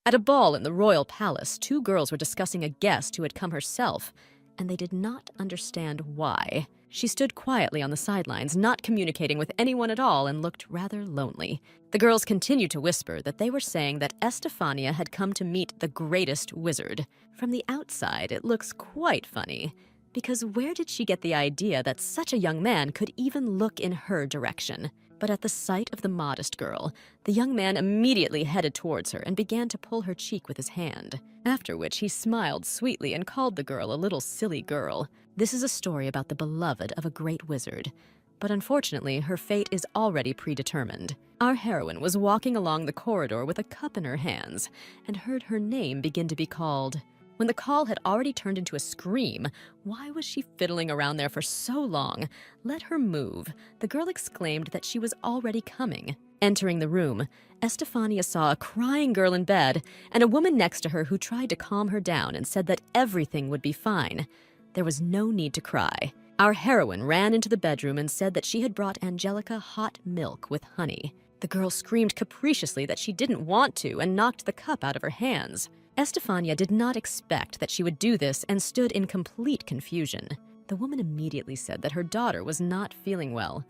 At a ball in the royal palace, two girls were discussing a guest who had come herself, and they did not understand why. She stood quietly on the sidelines, not communicating with anyone at all, and looked rather lonely. The girls continued to whisper that they were saying that Estefania had come to meet the greatest wizard. From the outside, it looks quite funny, because where did she get the idea that such a young man could even look in her direction? But at the sight of the modest girl, the young man immediately headed towards her and began to pull her cheek with his hand, after which he smiled sweetly and called the girl a little silly girl. This is a story about the beloved of a great wizard, but unfortunately her fate is already predetermined. Our heroine was walking along the corridor with a cup in her hands and heard her name begin to be called. When the call had already turned into a scream, why was she fiddling around there for so long? Let her move. The girl exclaimed that she was already coming. Entering the room, Estefania saw a crying girl in bed and a woman next to her who tried to calm her down and said that everything would be fine. There was no need to cry. Our heroine ran into the bedroom and said that she had brought Angelica hot milk with honey. The girl screamed capriciously that she didn't want to and knocked the cup out of her hands. Estefania did not expect that she would do this and stood in complete confusion. The woman immediately said that her daughter was not feeling well.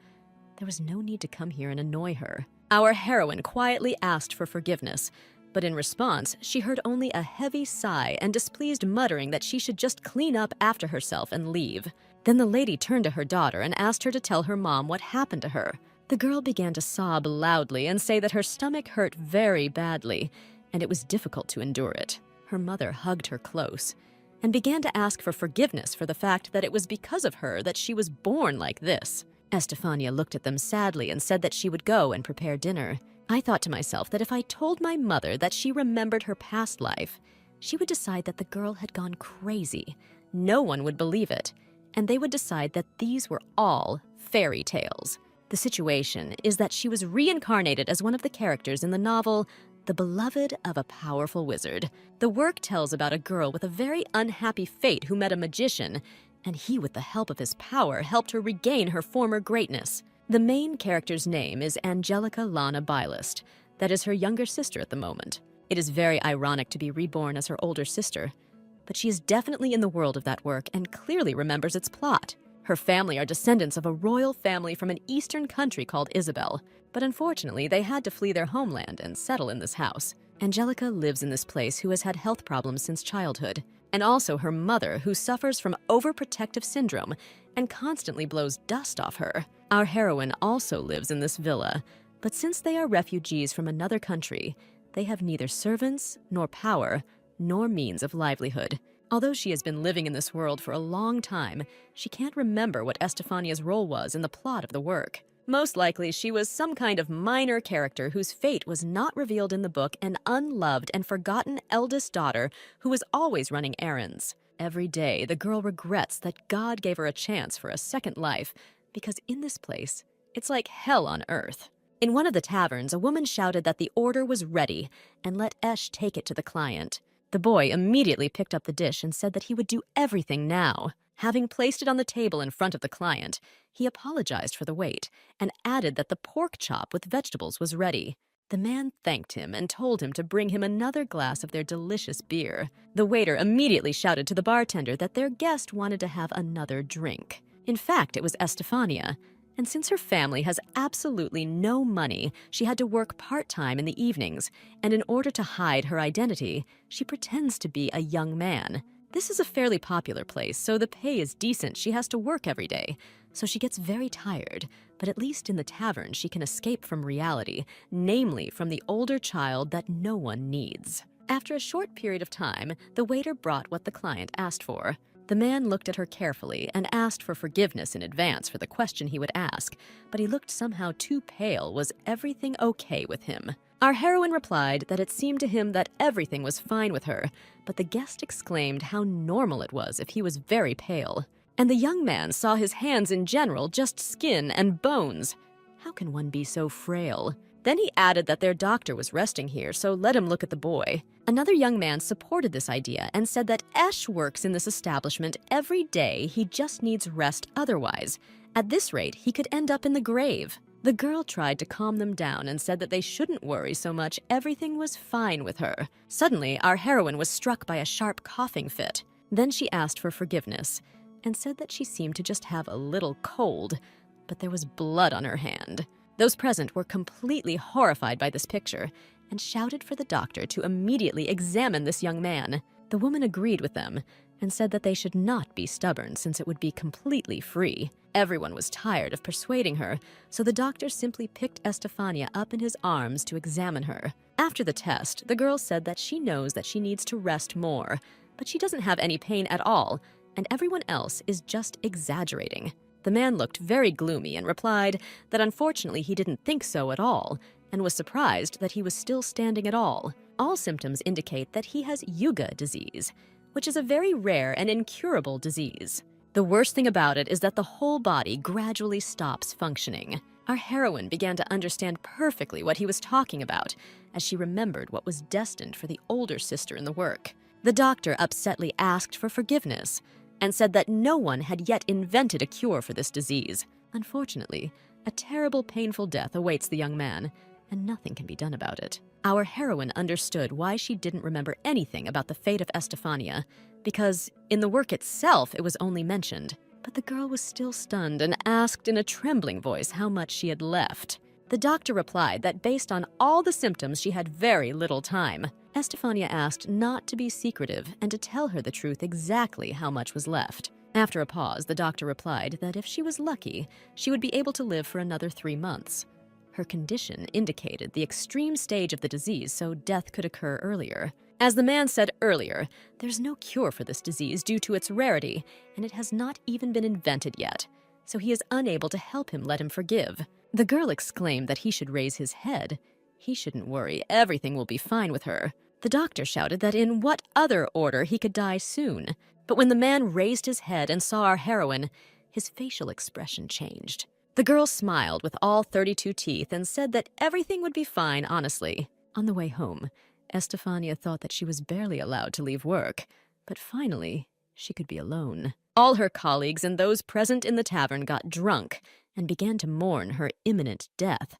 There was no need to come here and annoy her. Our heroine quietly asked for forgiveness, but in response, she heard only a heavy sigh and displeased muttering that she should just clean up after herself and leave. Then the lady turned to her daughter and asked her to tell her mom what happened to her. The girl began to sob loudly and say that her stomach hurt very badly, and it was difficult to endure it. Her mother hugged her close and began to ask for forgiveness for the fact that it was because of her that she was born like this. Estefania looked at them sadly and said that she would go and prepare dinner. I thought to myself that if I told my mother that she remembered her past life, she would decide that the girl had gone crazy. No one would believe it, and they would decide that these were all fairy tales. The situation is that she was reincarnated as one of the characters in the novel The Beloved of a Powerful Wizard. The work tells about a girl with a very unhappy fate who met a magician, and he, with the help of his power, helped her regain her former greatness. The main character's name is Angelica Lana Bylist. That is her younger sister at the moment. It is very ironic to be reborn as her older sister, but she is definitely in the world of that work and clearly remembers its plot. Her family are descendants of a royal family from an eastern country called Isabel, but unfortunately they had to flee their homeland and settle in this house. Angelica lives in this place who has had health problems since childhood, and also her mother who suffers from overprotective syndrome and constantly blows dust off her. Our heroine also lives in this villa, but since they are refugees from another country, they have neither servants nor power nor means of livelihood. Although she has been living in this world for a long time, she can't remember what Estefania's role was in the plot of the work. Most likely, she was some kind of minor character whose fate was not revealed in the book, an unloved and forgotten eldest daughter who was always running errands. Every day, the girl regrets that God gave her a chance for a second life, because in this place, it's like hell on earth. In one of the taverns, a woman shouted that the order was ready and let Esh take it to the client. The boy immediately picked up the dish and said that he would do everything now. Having placed it on the table in front of the client, he apologized for the wait and added that the pork chop with vegetables was ready. The man thanked him and told him to bring him another glass of their delicious beer. The waiter immediately shouted to the bartender that their guest wanted to have another drink. In fact, it was Estefania, and since her family has absolutely no money, she had to work part-time in the evenings, and in order to hide her identity, she pretends to be a young man. This is a fairly popular place, so the pay is decent. She has to work every day, so she gets very tired, but at least in the tavern she can escape from reality, namely from the older child that no one needs. After a short period of time, the waiter brought what the client asked for. The man looked at her carefully and asked for forgiveness in advance for the question he would ask, but he looked somehow too pale. Was everything okay with him? Our heroine replied that it seemed to him that everything was fine with her, but the guest exclaimed how normal it was if he was very pale. And the young man saw his hands in general just skin and bones. How can one be so frail? Then he added that their doctor was resting here, so let him look at the boy. Another young man supported this idea and said that Esh works in this establishment every day. He just needs rest otherwise. At this rate, he could end up in the grave. The girl tried to calm them down and said that they shouldn't worry so much, everything was fine with her. Suddenly, our heroine was struck by a sharp coughing fit. Then she asked for forgiveness and said that she seemed to just have a little cold, but there was blood on her hand. Those present were completely horrified by this picture and shouted for the doctor to immediately examine this young man. The woman agreed with them and said that they should not be stubborn since it would be completely free. Everyone was tired of persuading her, so the doctor simply picked Estefania up in his arms to examine her. After the test, the girl said that she knows that she needs to rest more, but she doesn't have any pain at all, and everyone else is just exaggerating. The man looked very gloomy and replied that unfortunately he didn't think so at all, and was surprised that he was still standing at all. All symptoms indicate that he has Yuga disease, which is a very rare and incurable disease. The worst thing about it is that the whole body gradually stops functioning. Our heroine began to understand perfectly what he was talking about, as she remembered what was destined for the older sister in the work. The doctor upsetly asked for forgiveness and said that no one had yet invented a cure for this disease. Unfortunately, a terrible, painful death awaits the young man, and nothing can be done about it. Our heroine understood why she didn't remember anything about the fate of Estefania, because in the work itself it was only mentioned. But the girl was still stunned and asked in a trembling voice how much she had left. The doctor replied that based on all the symptoms she had very little time. Estefania asked not to be secretive and to tell her the truth exactly how much was left. After a pause, the doctor replied that if she was lucky, she would be able to live for another 3 months. Her condition indicated the extreme stage of the disease, so death could occur earlier. As the man said earlier, there's no cure for this disease due to its rarity, and it has not even been invented yet, so he is unable to help him let him forgive. The girl exclaimed that he should raise his head. He shouldn't worry, everything will be fine with her. The doctor shouted that in what other order he could die soon. But when the man raised his head and saw our heroine, his facial expression changed. The girl smiled with all 32 teeth and said that everything would be fine, honestly. On the way home, Estefania thought that she was barely allowed to leave work, but finally, she could be alone. All her colleagues and those present in the tavern got drunk and began to mourn her imminent death.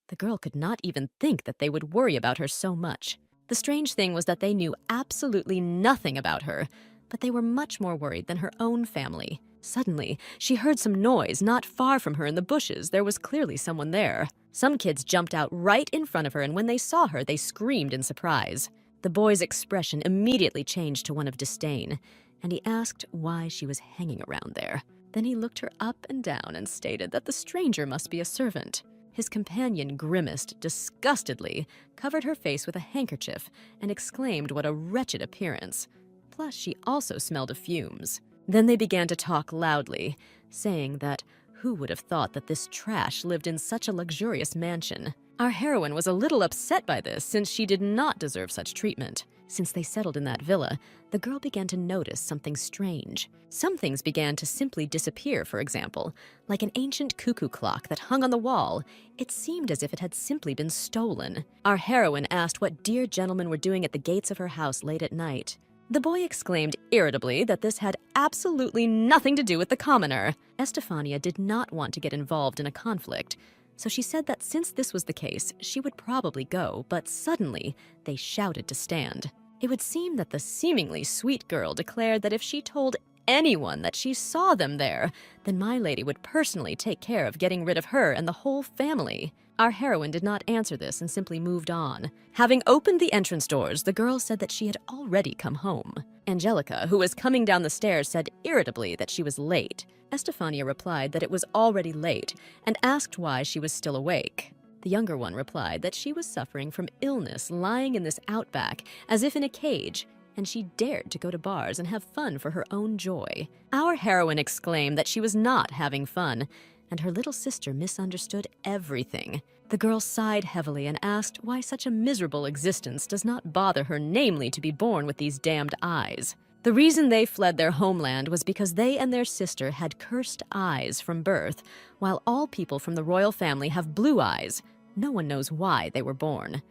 The girl could not even think that they would worry about her so much. The strange thing was that they knew absolutely nothing about her, but they were much more worried than her own family. Suddenly, she heard some noise not far from her in the bushes. There was clearly someone there. Some kids jumped out right in front of her, and when they saw her, they screamed in surprise. The boy's expression immediately changed to one of disdain, and he asked why she was hanging around there. Then he looked her up and down and stated that the stranger must be a servant. His companion grimaced disgustedly, covered her face with a handkerchief, and exclaimed what a wretched appearance. Plus, she also smelled of fumes. Then they began to talk loudly, saying that who would have thought that this trash lived in such a luxurious mansion? Our heroine was a little upset by this, since she did not deserve such treatment. Since they settled in that villa, the girl began to notice something strange. Some things began to simply disappear, for example, like an ancient cuckoo clock that hung on the wall. It seemed as if it had simply been stolen. Our heroine asked what dear gentlemen were doing at the gates of her house late at night. The boy exclaimed irritably that this had absolutely nothing to do with the commoner. Estefania did not want to get involved in a conflict, so she said that since this was the case, she would probably go, but suddenly they shouted to stand. It would seem that the seemingly sweet girl declared that if she told anyone that she saw them there, then my lady would personally take care of getting rid of her and the whole family. Our heroine did not answer this and simply moved on. Having opened the entrance doors, the girl said that she had already come home. Angelica, who was coming down the stairs, said irritably that she was late. Estefania replied that it was already late and asked why she was still awake. The younger one replied that she was suffering from illness, lying in this outback as if in a cage, and she dared to go to bars and have fun for her own joy. Our heroine exclaimed that she was not having fun, and her little sister misunderstood everything. The girl sighed heavily and asked why such a miserable existence does not bother her, namely to be born with these damned eyes. The reason they fled their homeland was because they and their sister had cursed eyes from birth, while all people from the royal family have blue eyes. No one knows why they were born.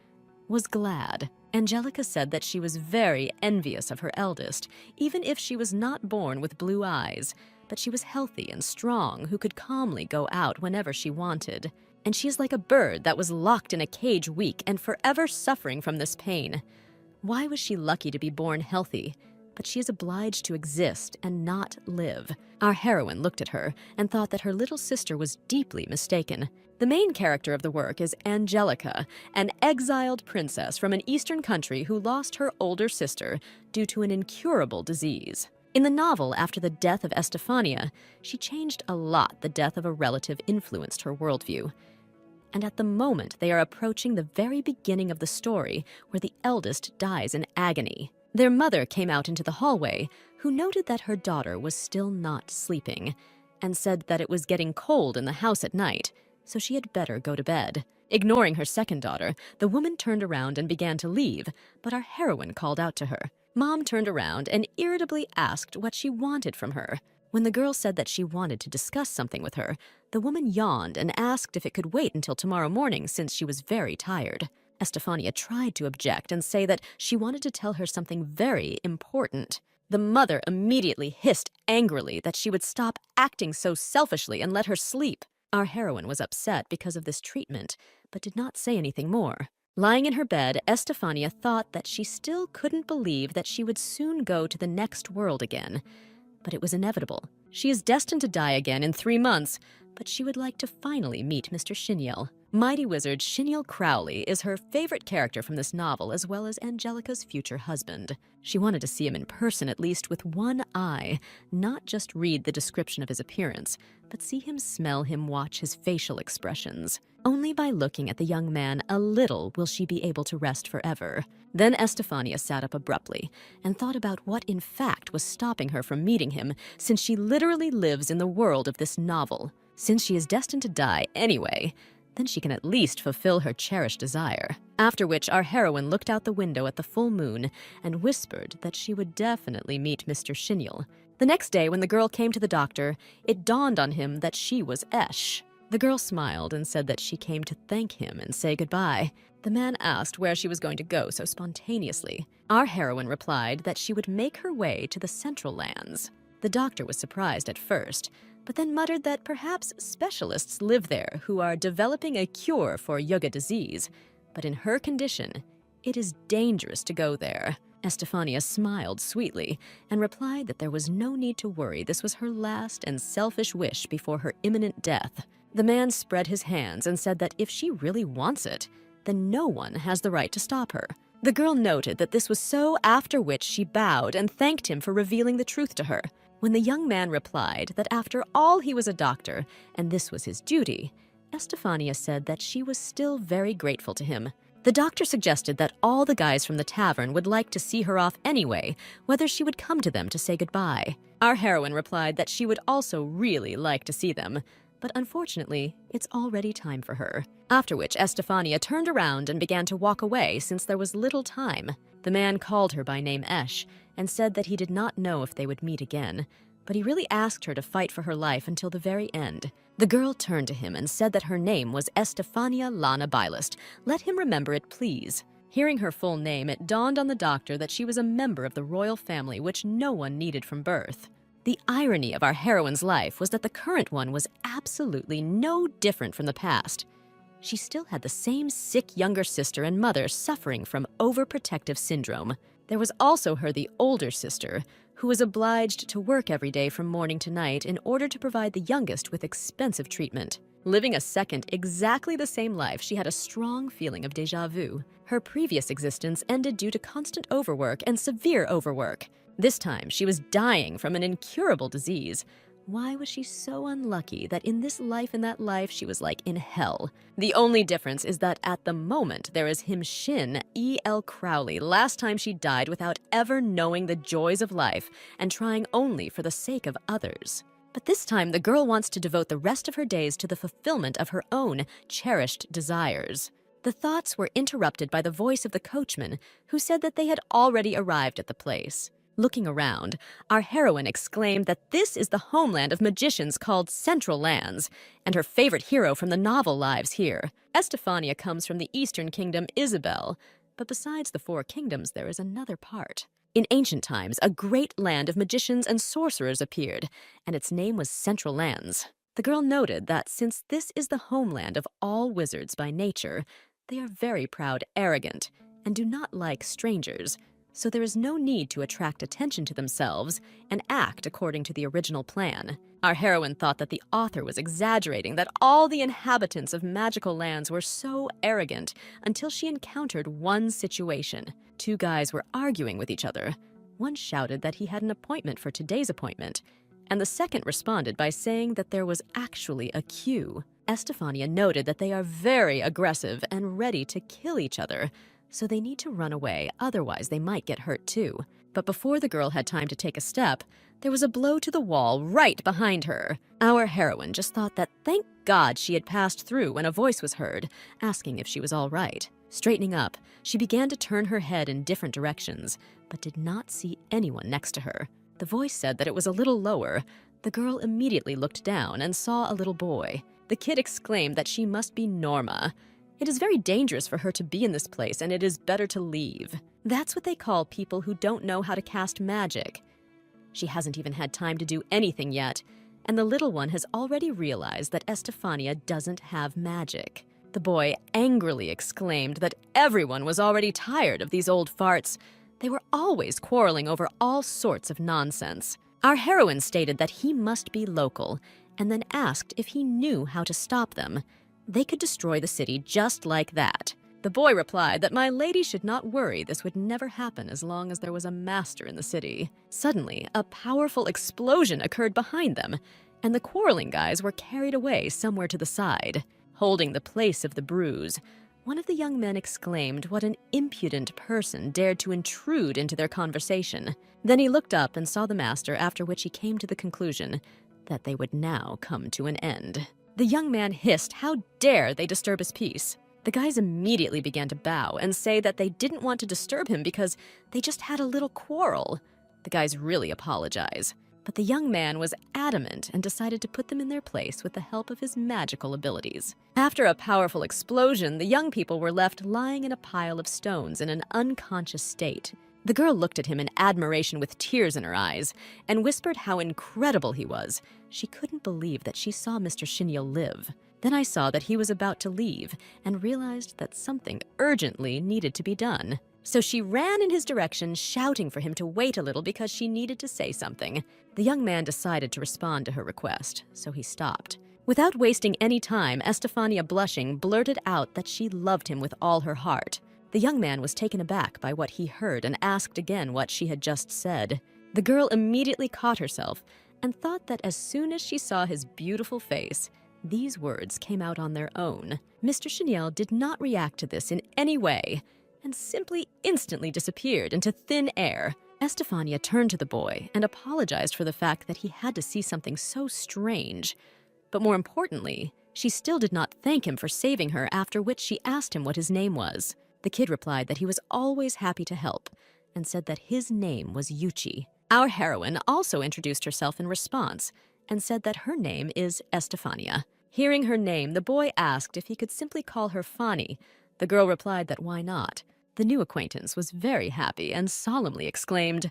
Was glad. Angelica said that she was very envious of her eldest, even if she was not born with blue eyes, but she was healthy and strong, who could calmly go out whenever she wanted. and she is like a bird that was locked in a cage weak and forever suffering from this pain. Why was she lucky to be born healthy? But she is obliged to exist and not live. Our heroine looked at her and thought that her little sister was deeply mistaken. The main character of the work is Angelica, an exiled princess from an eastern country who lost her older sister due to an incurable disease. In the novel, after the death of Estefania, she changed a lot. The death of a relative influenced her worldview. And at the moment, they are approaching the very beginning of the story, where the eldest dies in agony. Their mother came out into the hallway, who noted that her daughter was still not sleeping, and said that it was getting cold in the house at night, so she had better go to bed. Ignoring her second daughter, the woman turned around and began to leave, but our heroine called out to her. Mom turned around and irritably asked what she wanted from her. When the girl said that she wanted to discuss something with her, the woman yawned and asked if it could wait until tomorrow morning since she was very tired. Estefania tried to object and say that she wanted to tell her something very important. The mother immediately hissed angrily that she would stop acting so selfishly and let her sleep. Our heroine was upset because of this treatment, but did not say anything more. Lying in her bed, Estefania thought that she still couldn't believe that she would soon go to the next world again. But it was inevitable. She is destined to die again in 3 months, but she would like to finally meet Mr. Shiniel. Mighty Wizard Shiniel Crowley is her favorite character from this novel, as well as Angelica's future husband. She wanted to see him in person, at least with one eye, not just read the description of his appearance, but see him, smell him, watch his facial expressions. Only by looking at the young man a little will she be able to rest forever. Then Estefania sat up abruptly and thought about what in fact was stopping her from meeting him, since she literally lives in the world of this novel. Since she is destined to die anyway, then she can at least fulfill her cherished desire. After which our heroine looked out the window at the full moon and whispered that she would definitely meet Mr. Shiniel. The next day, when the girl came to the doctor, it dawned on him that she was Esh. The girl smiled and said that she came to thank him and say goodbye. The man asked where she was going to go so spontaneously. Our heroine replied that she would make her way to the Central Lands. The doctor was surprised at first, but then muttered that perhaps specialists live there who are developing a cure for Yuga disease. But in her condition, it is dangerous to go there. Estefania smiled sweetly and replied that there was no need to worry. This was her last and selfish wish before her imminent death. The man spread his hands and said that if she really wants it, then no one has the right to stop her. The girl noted that this was so, after which she bowed and thanked him for revealing the truth to her. When the young man replied that after all he was a doctor and this was his duty, Estefania said that she was still very grateful to him. The doctor suggested that all the guys from the tavern would like to see her off anyway, whether she would come to them to say goodbye. Our heroine replied that she would also really like to see them, but unfortunately, it's already time for her. After which, Estefania turned around and began to walk away since there was little time. The man called her by name Esh and said that he did not know if they would meet again, but he really asked her to fight for her life until the very end. The girl turned to him and said that her name was Estefania Lana Bylist. Let him remember it, please. Hearing her full name, it dawned on the doctor that she was a member of the royal family, which no one needed from birth. The irony of our heroine's life was that the current one was absolutely no different from the past. She still had the same sick younger sister and mother suffering from overprotective syndrome. There was also the older sister, who was obliged to work every day from morning to night in order to provide the youngest with expensive treatment. Living a second, exactly the same life, she had a strong feeling of déjà vu. Her previous existence ended due to constant overwork and severe overwork. This time, she was dying from an incurable disease. Why was she so unlucky that in this life and that life she was like in hell? The only difference is that at the moment there is him Shin E.L. Crowley, last time she died without ever knowing the joys of life and trying only for the sake of others. But this time the girl wants to devote the rest of her days to the fulfillment of her own cherished desires. The thoughts were interrupted by the voice of the coachman, who said that they had already arrived at the place. Looking around, our heroine exclaimed that this is the homeland of magicians called Central Lands, and her favorite hero from the novel lives here. Estefania comes from the Eastern Kingdom, Isabel, but besides the 4 kingdoms, there is another part. In ancient times, a great land of magicians and sorcerers appeared, and its name was Central Lands. The girl noted that since this is the homeland of all wizards by nature, they are very proud, arrogant, and do not like strangers, so there is no need to attract attention to themselves and act according to the original plan. Our heroine thought that the author was exaggerating that all the inhabitants of magical lands were so arrogant until she encountered one situation. Two guys were arguing with each other. One shouted that he had an appointment for today's appointment, and the second responded by saying that there was actually a queue. Estefania noted that they are very aggressive and ready to kill each other, so they need to run away, otherwise they might get hurt too. But before the girl had time to take a step, there was a blow to the wall right behind her. Our heroine just thought that thank God she had passed through when a voice was heard, asking if she was all right. Straightening up, she began to turn her head in different directions, but did not see anyone next to her. The voice said that it was a little lower. The girl immediately looked down and saw a little boy. The kid exclaimed that she must be Norma. It is very dangerous for her to be in this place, and it is better to leave. That's what they call people who don't know how to cast magic. She hasn't even had time to do anything yet, and the little one has already realized that Estefania doesn't have magic. The boy angrily exclaimed that everyone was already tired of these old farts. They were always quarreling over all sorts of nonsense. Our heroine stated that he must be local, and then asked if he knew how to stop them. They could destroy the city just like that. The boy replied that my lady should not worry, this would never happen as long as there was a master in the city. Suddenly, a powerful explosion occurred behind them, and the quarreling guys were carried away somewhere to the side. Holding the place of the bruise, one of the young men exclaimed what an impudent person dared to intrude into their conversation. Then he looked up and saw the master, after which he came to the conclusion that they would now come to an end. The young man hissed how dare they disturb his peace. The guys immediately began to bow and say that they didn't want to disturb him because they just had a little quarrel. The guys really apologized, but the young man was adamant and decided to put them in their place with the help of his magical abilities. After a powerful explosion, the young people were left lying in a pile of stones in an unconscious state. The girl looked at him in admiration with tears in her eyes and whispered how incredible he was. She couldn't believe that she saw Mr. Xinyo live. Then I saw that he was about to leave and realized that something urgently needed to be done. So she ran in his direction, shouting for him to wait a little because she needed to say something. The young man decided to respond to her request, so he stopped. Without wasting any time, Estefania, blushing, blurted out that she loved him with all her heart. The young man was taken aback by what he heard and asked again what she had just said. The girl immediately caught herself and thought that as soon as she saw his beautiful face, these words came out on their own. Mr. Xinyo did not react to this in any way and simply instantly disappeared into thin air. Estefania turned to the boy and apologized for the fact that he had to see something so strange. But more importantly, she still did not thank him for saving her, after which she asked him what his name was. The kid replied that he was always happy to help and said that his name was Yuchi. Our heroine also introduced herself in response and said that her name is Estefania. Hearing her name, the boy asked if he could simply call her Fani. The girl replied that why not? The new acquaintance was very happy and solemnly exclaimed,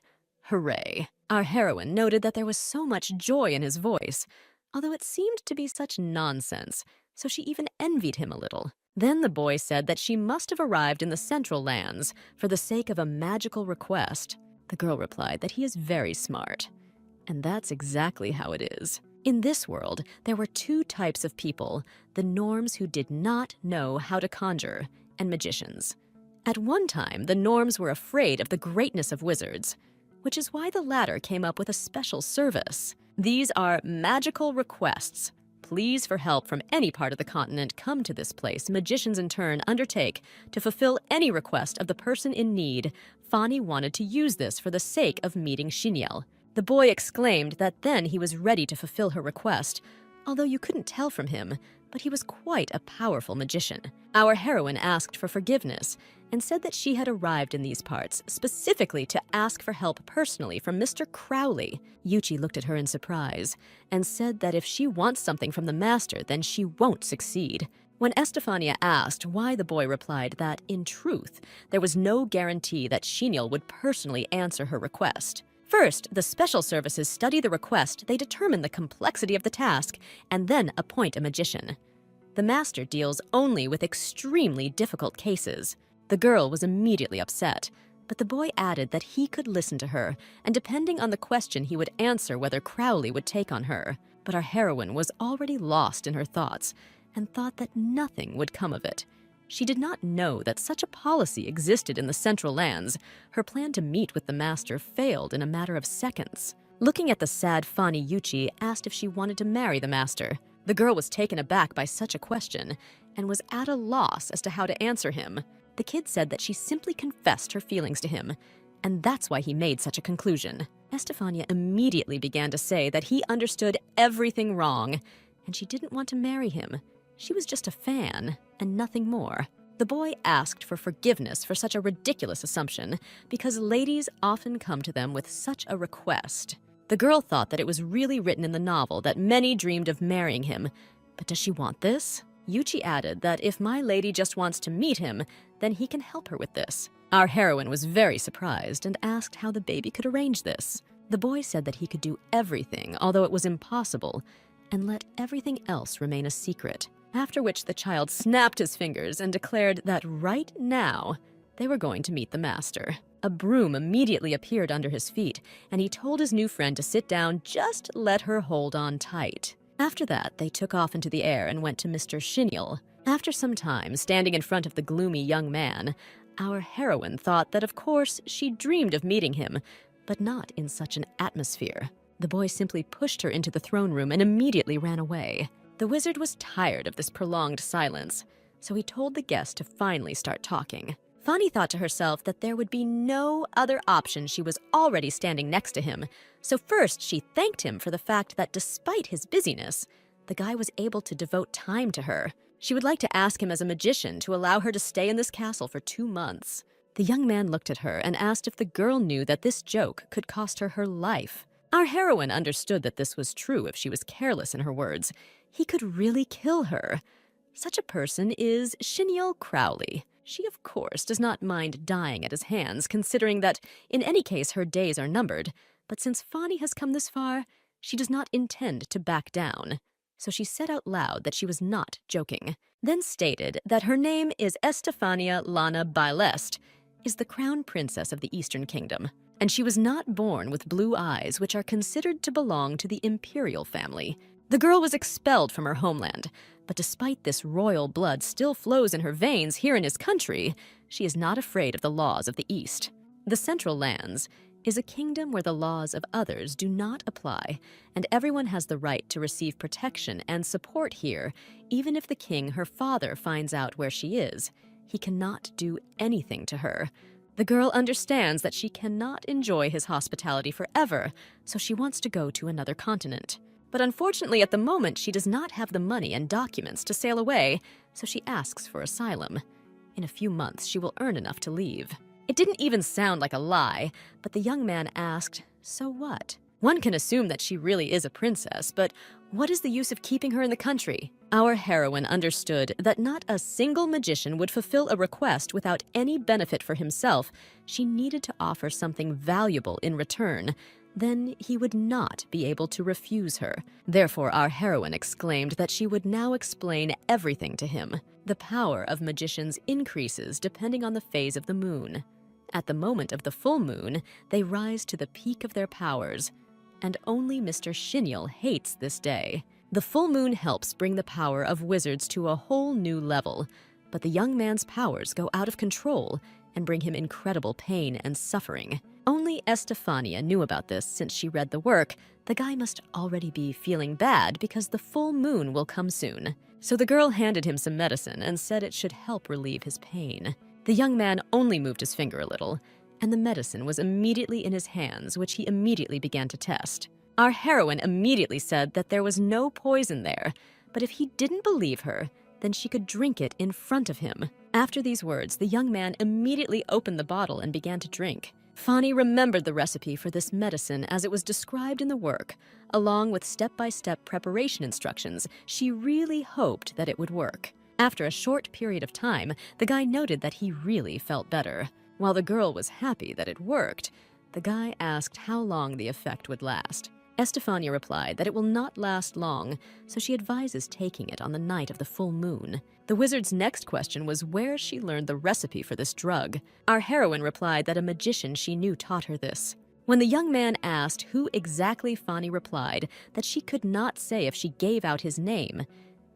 "Hooray!" Our heroine noted that there was so much joy in his voice, although it seemed to be such nonsense, so she even envied him a little. Then the boy said that she must have arrived in the Central Lands for the sake of a magical request. The girl replied that he is very smart. And that's exactly how it is. In this world, there were two types of people, the norms who did not know how to conjure, and magicians. At one time, the norms were afraid of the greatness of wizards, which is why the latter came up with a special service. These are magical requests. Pleas for help from any part of the continent come to this place. Magicians in turn undertake to fulfill any request of the person in need. Fani wanted to use this for the sake of meeting Xinyo. The boy exclaimed that then he was ready to fulfill her request, although you couldn't tell from him, but he was quite a powerful magician. Our heroine asked for forgiveness and said that she had arrived in these parts specifically to ask for help personally from Mr. Crowley. Yuchi looked at her in surprise and said that if she wants something from the master, then she won't succeed. When Estefania asked why, the boy replied that, in truth, there was no guarantee that Xinyo would personally answer her request. First, the special services study the request, they determine the complexity of the task, and then appoint a magician. The master deals only with extremely difficult cases. The girl was immediately upset, but the boy added that he could listen to her, and depending on the question he would answer whether Crowley would take on her. But our heroine was already lost in her thoughts, and thought that nothing would come of it. She did not know that such a policy existed in the Central Lands. Her plan to meet with the master failed in a matter of seconds. Looking at the sad Fani, Yuchi asked if she wanted to marry the master. The girl was taken aback by such a question, and was at a loss as to how to answer him. The kid said that she simply confessed her feelings to him, and that's why he made such a conclusion. Estefania immediately began to say that he understood everything wrong, and she didn't want to marry him. She was just a fan, and nothing more. The boy asked for forgiveness for such a ridiculous assumption, because ladies often come to them with such a request. The girl thought that it was really written in the novel that many dreamed of marrying him, but does she want this? Yuchi added that if my lady just wants to meet him, then he can help her with this. Our heroine was very surprised and asked how the baby could arrange this. The boy said that he could do everything, although it was impossible, and let everything else remain a secret. After which the child snapped his fingers and declared that right now they were going to meet the master. A broom immediately appeared under his feet, and he told his new friend to sit down, just let her hold on tight. After that, they took off into the air and went to Mr. Shiniel. After some time, standing in front of the gloomy young man, our heroine thought that of course she dreamed of meeting him, but not in such an atmosphere. The boy simply pushed her into the throne room and immediately ran away. The wizard was tired of this prolonged silence, so he told the guest to finally start talking. Fani thought to herself that there would be no other option. She was already standing next to him, so first she thanked him for the fact that despite his busyness, the guy was able to devote time to her. She would like to ask him as a magician to allow her to stay in this castle for 2 months. The young man looked at her and asked if the girl knew that this joke could cost her her life. Our heroine understood that this was true if she was careless in her words. He could really kill her. Such a person is Shiniel Crowley. She, of course, does not mind dying at his hands, considering that, in any case, her days are numbered. But since Fani has come this far, she does not intend to back down. So she said out loud that she was not joking, then stated that her name is Estefania Lana Bailest, is the crown princess of the Eastern Kingdom, and she was not born with blue eyes, which are considered to belong to the imperial family. The girl was expelled from her homeland, but despite this royal blood still flows in her veins here in his country, she is not afraid of the laws of the East. The Central Lands is a kingdom where the laws of others do not apply, and everyone has the right to receive protection and support here, even if the king, her father, finds out where she is. He cannot do anything to her. The girl understands that she cannot enjoy his hospitality forever, so she wants to go to another continent. But unfortunately, at the moment, she does not have the money and documents to sail away, so she asks for asylum. In a few months, she will earn enough to leave. It didn't even sound like a lie, but the young man asked, so what? One can assume that she really is a princess, but what is the use of keeping her in the country? Our heroine understood that not a single magician would fulfill a request without any benefit for himself. She needed to offer something valuable in return. Then he would not be able to refuse her. Therefore, our heroine exclaimed that she would now explain everything to him. The power of magicians increases depending on the phase of the moon. At the moment of the full moon, they rise to the peak of their powers, and only Mr. Shiniel hates this day. The full moon helps bring the power of wizards to a whole new level, but the young man's powers go out of control and bring him incredible pain and suffering. Only Estefania knew about this since she read the work. The guy must already be feeling bad because the full moon will come soon. So the girl handed him some medicine and said it should help relieve his pain. The young man only moved his finger a little, and the medicine was immediately in his hands, which he immediately began to test. Our heroine immediately said that there was no poison there, but if he didn't believe her, then she could drink it in front of him. After these words, the young man immediately opened the bottle and began to drink. Fani remembered the recipe for this medicine as it was described in the work, along with step-by-step preparation instructions. She really hoped that it would work. After a short period of time, the guy noted that he really felt better. While the girl was happy that it worked, The guy asked how long the effect would last. Estefania replied that it will not last long, so she advises taking it on the night of the full moon. The wizard's next question was where she learned the recipe for this drug. Our heroine replied that a magician she knew taught her this. When the young man asked who exactly, Fani replied that she could not say if she gave out his name.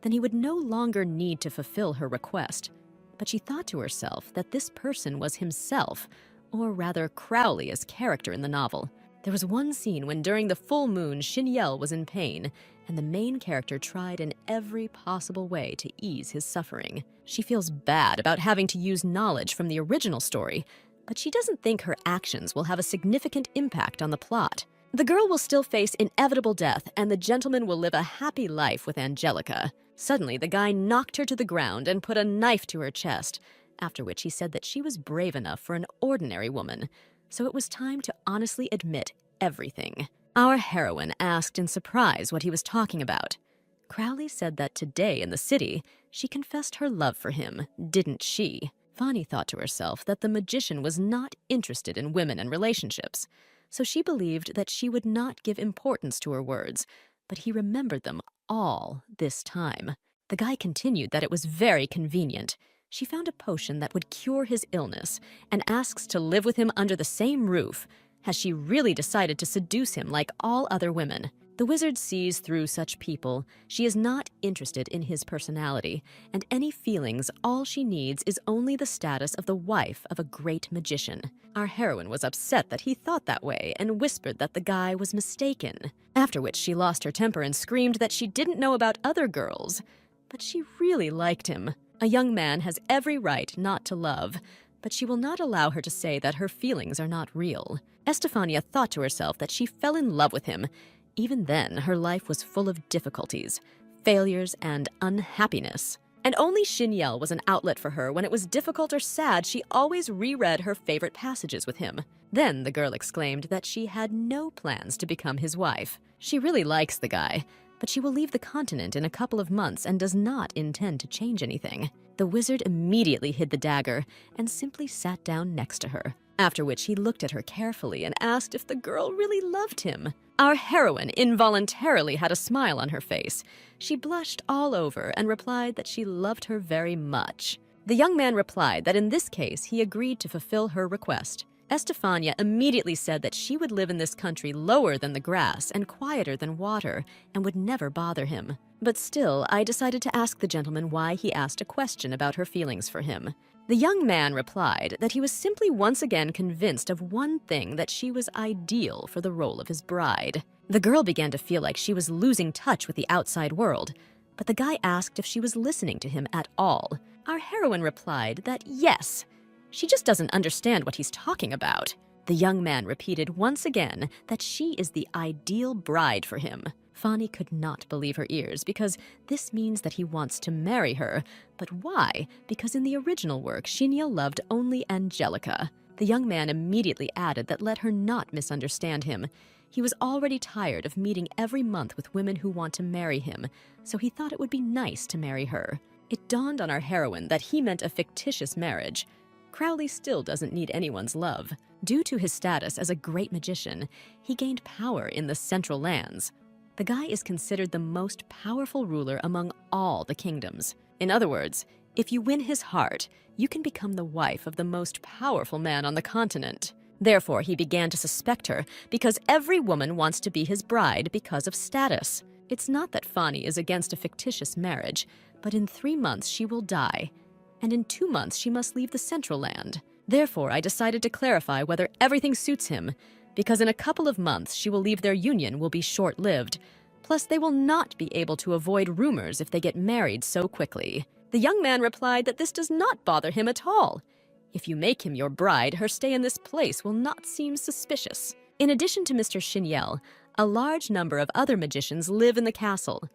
Then he would no longer need to fulfill her request. But she thought to herself that this person was himself, or rather Crowley's character in the novel. There was one scene when during the full moon, Xinye was in pain, and the main character tried in every possible way to ease his suffering. She feels bad about having to use knowledge from the original story, but she doesn't think her actions will have a significant impact on the plot. The girl will still face inevitable death, and the gentleman will live a happy life with Angelica. Suddenly, the guy knocked her to the ground and put a knife to her chest, after which he said that she was brave enough for an ordinary woman, so it was time to honestly admit everything. Our heroine asked in surprise what he was talking about. Crowley said that today in the city, she confessed her love for him, didn't she? Fani thought to herself that the magician was not interested in women and relationships, so she believed that she would not give importance to her words, but he remembered them all this time. The guy continued that it was very convenient. She found a potion that would cure his illness and asks to live with him under the same roof. Has she really decided to seduce him like all other women? The wizard sees through such people. She is not interested in his personality, and any feelings all she needs is only the status of the wife of a great magician. Our heroine was upset that he thought that way and whispered that the guy was mistaken, after which she lost her temper and screamed that she didn't know about other girls, but she really liked him. A young man has every right not to love, but she will not allow her to say that her feelings are not real. Estefania thought to herself that she fell in love with him. Even then, her life was full of difficulties, failures, and unhappiness. And only Xinye was an outlet for her. When it was difficult or sad, she always reread her favorite passages with him. Then the girl exclaimed that she had no plans to become his wife. She really likes the guy, but she will leave the continent in a couple of months and does not intend to change anything. The wizard immediately hid the dagger and simply sat down next to her, after which he looked at her carefully and asked if the girl really loved him. Our heroine involuntarily had a smile on her face. She blushed all over and replied that she loved her very much. The young man replied that in this case he agreed to fulfill her request. Estefania immediately said that she would live in this country lower than the grass and quieter than water and would never bother him. But still, I decided to ask the gentleman why he asked a question about her feelings for him. The young man replied that he was simply once again convinced of one thing, that she was ideal for the role of his bride. The girl began to feel like she was losing touch with the outside world, but the guy asked if she was listening to him at all. Our heroine replied that yes, she just doesn't understand what he's talking about. The young man repeated once again that she is the ideal bride for him. Fani could not believe her ears, because this means that he wants to marry her. But why? Because in the original work, Xinye loved only Angelica. The young man immediately added that let her not misunderstand him. He was already tired of meeting every month with women who want to marry him, so he thought it would be nice to marry her. It dawned on our heroine that he meant a fictitious marriage. Crowley still doesn't need anyone's love. Due to his status as a great magician, he gained power in the Central Lands. The guy is considered the most powerful ruler among all the kingdoms. In other words, if you win his heart, you can become the wife of the most powerful man on the continent. Therefore, he began to suspect her, because every woman wants to be his bride because of status. It's not that Fani is against a fictitious marriage, but in 3 months she will die, and in 2 months she must leave the Central Land. Therefore, I decided to clarify whether everything suits him, because in a couple of months she will leave their union will be short-lived. Plus, they will not be able to avoid rumors if they get married so quickly. The young man replied that this does not bother him at all. If you make him your bride, her stay in this place will not seem suspicious. In addition to Mr. Xinye, a large number of other magicians live in the castle.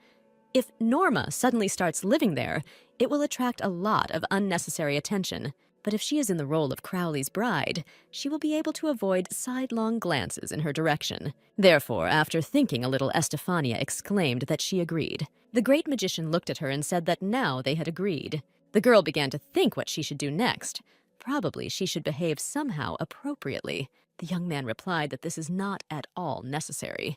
If Norma suddenly starts living there, it will attract a lot of unnecessary attention. But if she is in the role of Crowley's bride, she will be able to avoid sidelong glances in her direction. Therefore, after thinking a little, Estefania exclaimed that she agreed. The great magician looked at her and said that now they had agreed. The girl began to think what she should do next. Probably she should behave somehow appropriately. The young man replied that this is not at all necessary.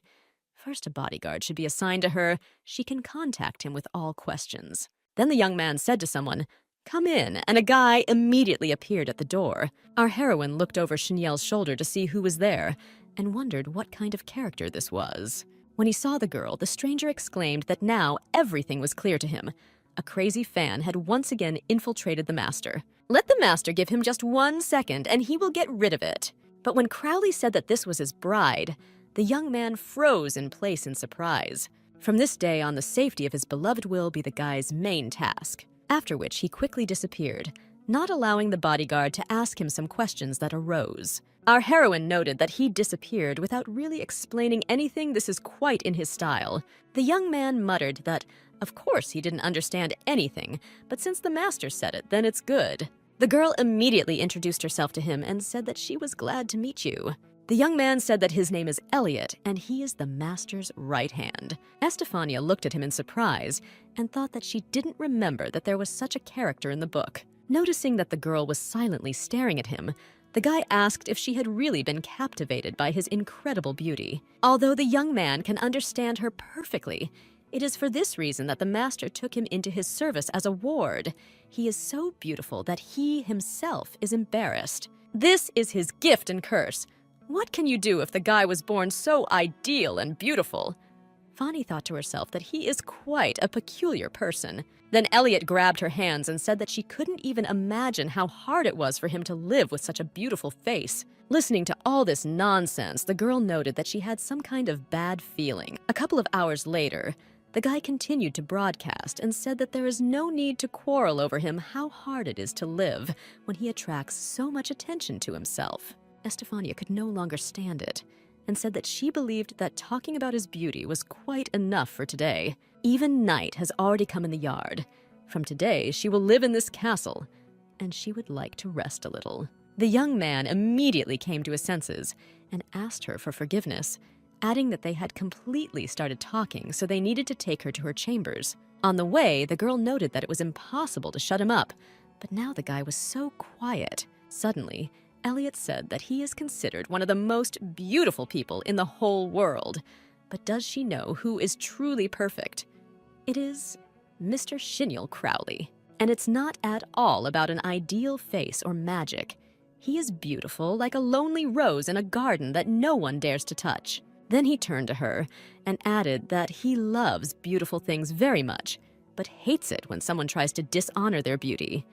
First, a bodyguard should be assigned to her. She can contact him with all questions. Then the young man said to someone, "Come in," and a guy immediately appeared at the door. Our heroine looked over Cheniel's shoulder to see who was there and wondered what kind of character this was. When he saw the girl, the stranger exclaimed that now everything was clear to him. A crazy fan had once again infiltrated the master. Let the master give him just 1 second and he will get rid of it. But when Crowley said that this was his bride, the young man froze in place in surprise. From this day on, the safety of his beloved will be the guy's main task. After which he quickly disappeared, not allowing the bodyguard to ask him some questions that arose. Our heroine noted that he disappeared without really explaining anything. This is quite in his style. The young man muttered that, of course, he didn't understand anything, but since the master said it, then it's good. The girl immediately introduced herself to him and said that she was glad to meet you. The young man said that his name is Elliot, and he is the master's right hand. Estefania looked at him in surprise and thought that she didn't remember that there was such a character in the book. Noticing that the girl was silently staring at him, the guy asked if she had really been captivated by his incredible beauty. Although the young man can understand her perfectly, it is for this reason that the master took him into his service as a ward. He is so beautiful that he himself is embarrassed. This is his gift and curse. What can you do if the guy was born so ideal and beautiful? Fani thought to herself that he is quite a peculiar person. Then Elliot grabbed her hands and said that she couldn't even imagine how hard it was for him to live with such a beautiful face. Listening to all this nonsense, the girl noted that she had some kind of bad feeling. A couple of hours later, the guy continued to broadcast and said that there is no need to quarrel over him how hard it is to live when he attracts so much attention to himself. Estefania could no longer stand it and said that she believed that talking about his beauty was quite enough for today. Even night has already come in the yard. From today, she will live in this castle, and she would like to rest a little. The young man immediately came to his senses and asked her for forgiveness, adding that they had completely started talking, so they needed to take her to her chambers. On the way, the girl noted that it was impossible to shut him up, but now the guy was so quiet. Suddenly, Elliot said that he is considered one of the most beautiful people in the whole world. But does she know who is truly perfect? It is Mr. Cheniel Crowley. And it's not at all about an ideal face or magic. He is beautiful like a lonely rose in a garden that no one dares to touch. Then he turned to her and added that he loves beautiful things very much, but hates it when someone tries to dishonor their beauty.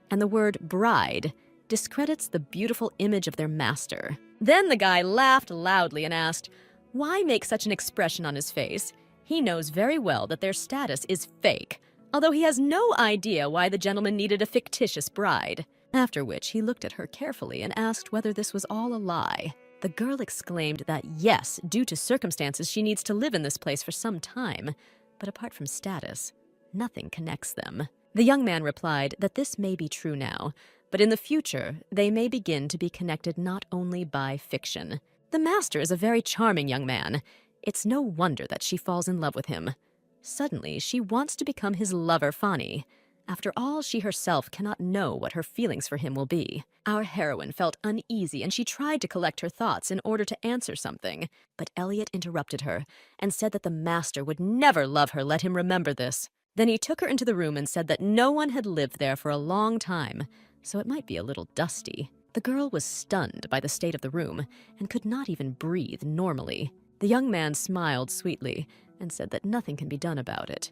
And the word bride discredits the beautiful image of their master. Then the guy laughed loudly and asked, why make such an expression on his face? He knows very well that their status is fake, although he has no idea why the gentleman needed a fictitious bride. After which he looked at her carefully and asked whether this was all a lie. The girl exclaimed that yes, due to circumstances, she needs to live in this place for some time, but apart from status, nothing connects them. The young man replied that this may be true now, but in the future, they may begin to be connected not only by fiction. The master is a very charming young man. It's no wonder that she falls in love with him. Suddenly, she wants to become his lover, Fani. After all, she herself cannot know what her feelings for him will be. Our heroine felt uneasy and she tried to collect her thoughts in order to answer something. But Elliot interrupted her and said that the master would never love her, let him remember this. Then he took her into the room and said that no one had lived there for a long time, so it might be a little dusty. The girl was stunned by the state of the room and could not even breathe normally. The young man smiled sweetly and said that nothing can be done about it.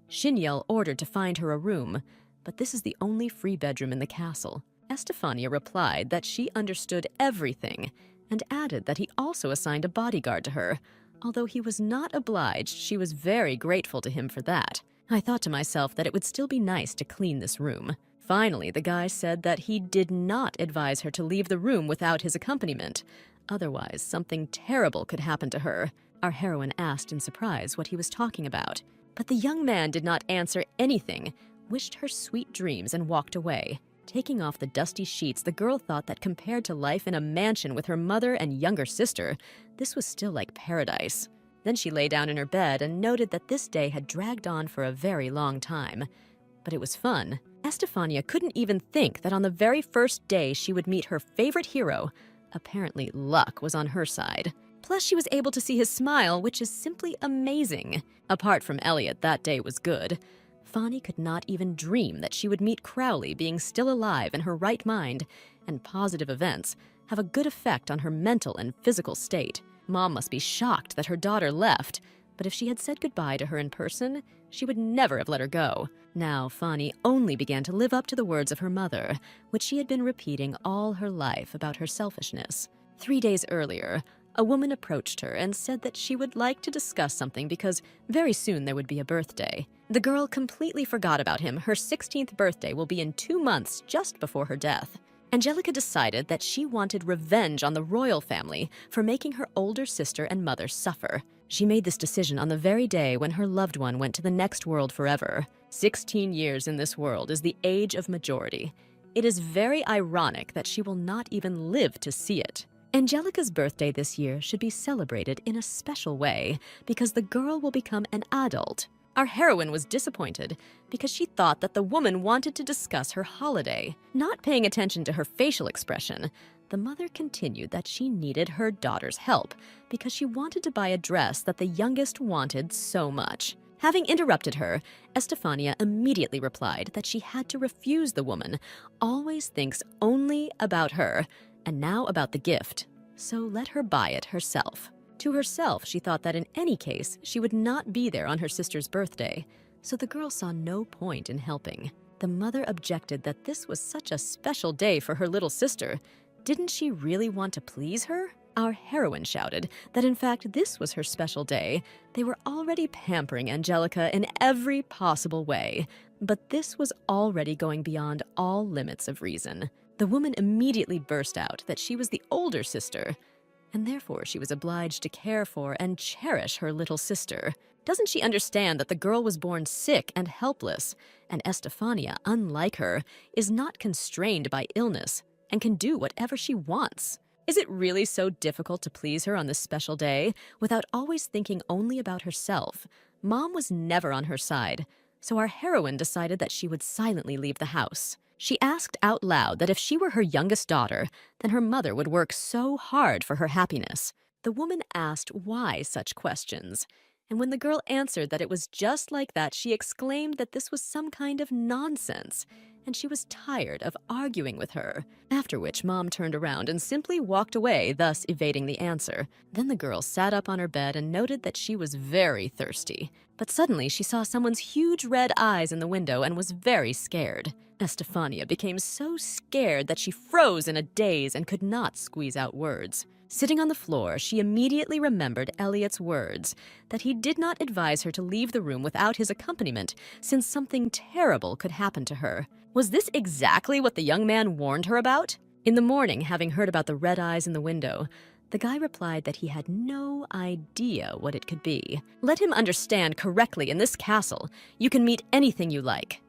Cheniel ordered to find her a room, but this is the only free bedroom in the castle. Estefania replied that she understood everything and added that he also assigned a bodyguard to her. Although he was not obliged, she was very grateful to him for that. I thought to myself that it would still be nice to clean this room. Finally, the guy said that he did not advise her to leave the room without his accompaniment. Otherwise, something terrible could happen to her. Our heroine asked in surprise what he was talking about. But the young man did not answer anything, wished her sweet dreams, and walked away. Taking off the dusty sheets, the girl thought that compared to life in a mansion with her mother and younger sister, this was still like paradise. Then she lay down in her bed and noted that this day had dragged on for a very long time. But it was fun. Estefania couldn't even think that on the very first day she would meet her favorite hero, Apparently, luck was on her side. Plus, she was able to see his smile, which is simply amazing. Apart from Elliot, that day was good. Fani could not even dream that she would meet Crowley being still alive in her right mind, and positive events have a good effect on her mental and physical state. Mom must be shocked that her daughter left, but if she had said goodbye to her in person, she would never have let her go. Now, Fani only began to live up to the words of her mother, which she had been repeating all her life about her selfishness. 3 days earlier, a woman approached her and said that she would like to discuss something because very soon there would be a birthday. The girl completely forgot about him. Her 16th birthday will be in 2 months, just before her death. Angelica decided that she wanted revenge on the royal family for making her older sister and mother suffer. She made this decision on the very day when her loved one went to the next world forever. 16 years in this world is the age of majority. It is very ironic that she will not even live to see it. Angelica's birthday this year should be celebrated in a special way because the girl will become an adult. Our heroine was disappointed because she thought that the woman wanted to discuss her holiday. Not paying attention to her facial expression, the mother continued that she needed her daughter's help because she wanted to buy a dress that the youngest wanted so much. Having interrupted her, Estefania immediately replied that she had to refuse the woman, always thinks only about her, and now about the gift, so let her buy it herself. To herself, she thought that in any case, she would not be there on her sister's birthday, so the girl saw no point in helping. The mother objected that this was such a special day for her little sister. Didn't she really want to please her? Our heroine shouted that in fact this was her special day. They were already pampering Angelica in every possible way, but this was already going beyond all limits of reason. The woman immediately burst out that she was the older sister, and therefore she was obliged to care for and cherish her little sister. Doesn't she understand that the girl was born sick and helpless, and Estefania, unlike her, is not constrained by illness and can do whatever she wants? Is it really so difficult to please her on this special day without always thinking only about herself? Mom was never on her side, so our heroine decided that she would silently leave the house. She asked out loud that if she were her youngest daughter, then her mother would work so hard for her happiness. The woman asked why such questions, and when the girl answered that it was just like that, she exclaimed that this was some kind of nonsense, and she was tired of arguing with her. After which, Mom turned around and simply walked away, thus evading the answer. Then the girl sat up on her bed and noted that she was very thirsty. But suddenly she saw someone's huge red eyes in the window and was very scared. Estefania became so scared that she froze in a daze and could not squeeze out words. Sitting on the floor, she immediately remembered Elliot's words, that he did not advise her to leave the room without his accompaniment, since something terrible could happen to her. Was this exactly what the young man warned her about? In the morning, having heard about the red eyes in the window, the guy replied that he had no idea what it could be. Let him understand correctly, in this castle, you can meet anything you like.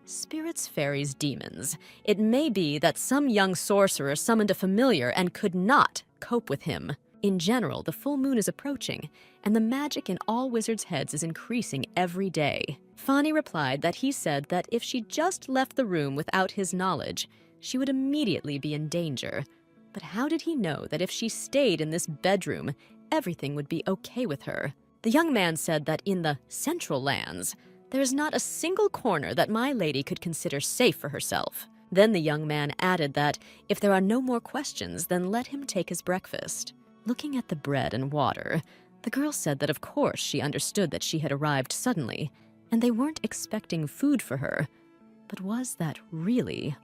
Spirits, fairies, demons. It may be that some young sorcerer summoned a familiar and could not cope with him. In general, the full moon is approaching, and the magic in all wizards' heads is increasing every day. Fani replied that he said that if she just left the room without his knowledge, she would immediately be in danger. But how did he know that if she stayed in this bedroom, everything would be okay with her? The young man said that in the Central Lands, there is not a single corner that my lady could consider safe for herself. Then the young man added that if there are no more questions, then let him take his breakfast. Looking at the bread and water, the girl said that of course she understood that she had arrived suddenly, and they weren't expecting food for her. But was that really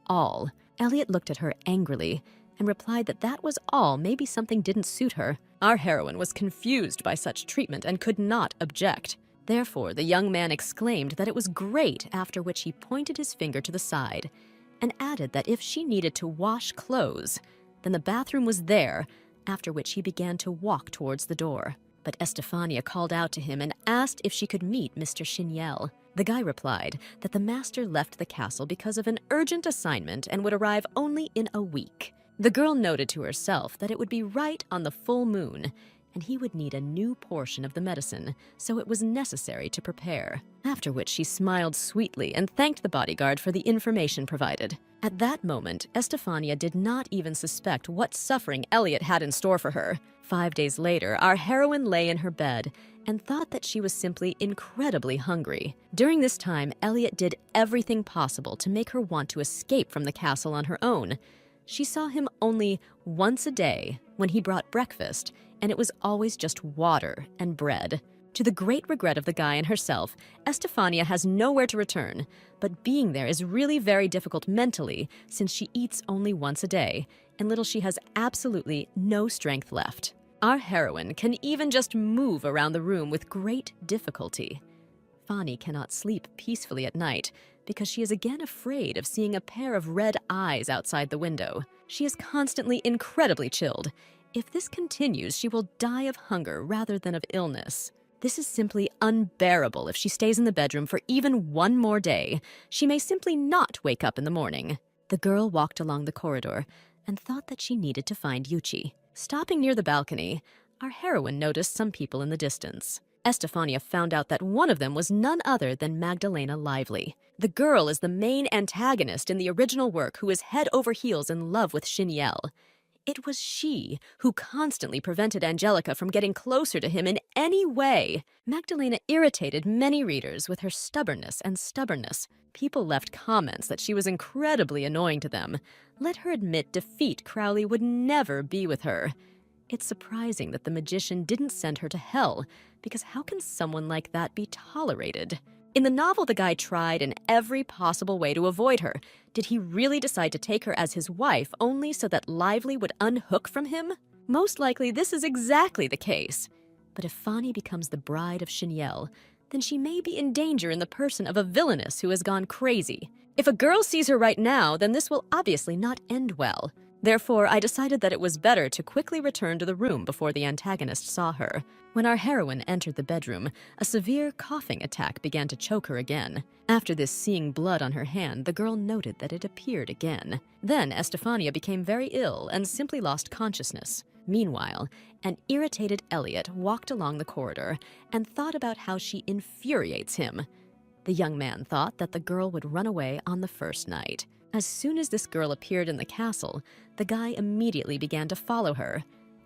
all? Elliot looked at her angrily and replied that that was all, maybe something didn't suit her. Our heroine was confused by such treatment and could not object. Therefore, the young man exclaimed that it was great, after which he pointed his finger to the side and added that if she needed to wash clothes, then the bathroom was there, after which he began to walk towards the door. But Estefania called out to him and asked if she could meet Mr. Chiniel. The guy replied that the master left the castle because of an urgent assignment and would arrive only in a week. The girl noted to herself that it would be right on the full moon, and he would need a new portion of the medicine, so it was necessary to prepare. After which she smiled sweetly and thanked the bodyguard for the information provided. At that moment, Estefania did not even suspect what suffering Elliot had in store for her. 5 days later, our heroine lay in her bed and thought that she was simply incredibly hungry. During this time, Elliot did everything possible to make her want to escape from the castle on her own. She saw him only once a day when he brought breakfast, and it was always just water and bread. To the great regret of the guy and herself, Estefania has nowhere to return, but being there is really very difficult mentally since she eats only once a day, and little she has absolutely no strength left. Our heroine can even just move around the room with great difficulty. Fani cannot sleep peacefully at night because she is again afraid of seeing a pair of red eyes outside the window. She is constantly incredibly chilled. If this continues, she will die of hunger rather than of illness. This is simply unbearable if she stays in the bedroom for even one more day. She may simply not wake up in the morning. The girl walked along the corridor and thought that she needed to find Yuchi. Stopping near the balcony, our heroine noticed some people in the distance. Estefania found out that one of them was none other than Magdalena Lively. The girl is the main antagonist in the original work who is head over heels in love with Xiniel. It was she who constantly prevented Angelica from getting closer to him in any way. Magdalena irritated many readers with her stubbornness. People left comments that she was incredibly annoying to them. Let her admit defeat Crowley would never be with her. It's surprising that the magician didn't send her to hell, because how can someone like that be tolerated? In the novel, the guy tried in every possible way to avoid her. Did he really decide to take her as his wife only so that Lively would unhook from him? Most likely, this is exactly the case. But if Fani becomes the bride of Xiniel, then she may be in danger in the person of a villainess who has gone crazy. If a girl sees her right now, then this will obviously not end well. Therefore, I decided that it was better to quickly return to the room before the antagonist saw her. When our heroine entered the bedroom, a severe coughing attack began to choke her again. After this, seeing blood on her hand, the girl noted that it appeared again. Then Estefania became very ill and simply lost consciousness. Meanwhile, an irritated Elliot walked along the corridor and thought about how she infuriates him. The young man thought that the girl would run away on the first night. As soon as this girl appeared in the castle, the guy immediately began to follow her.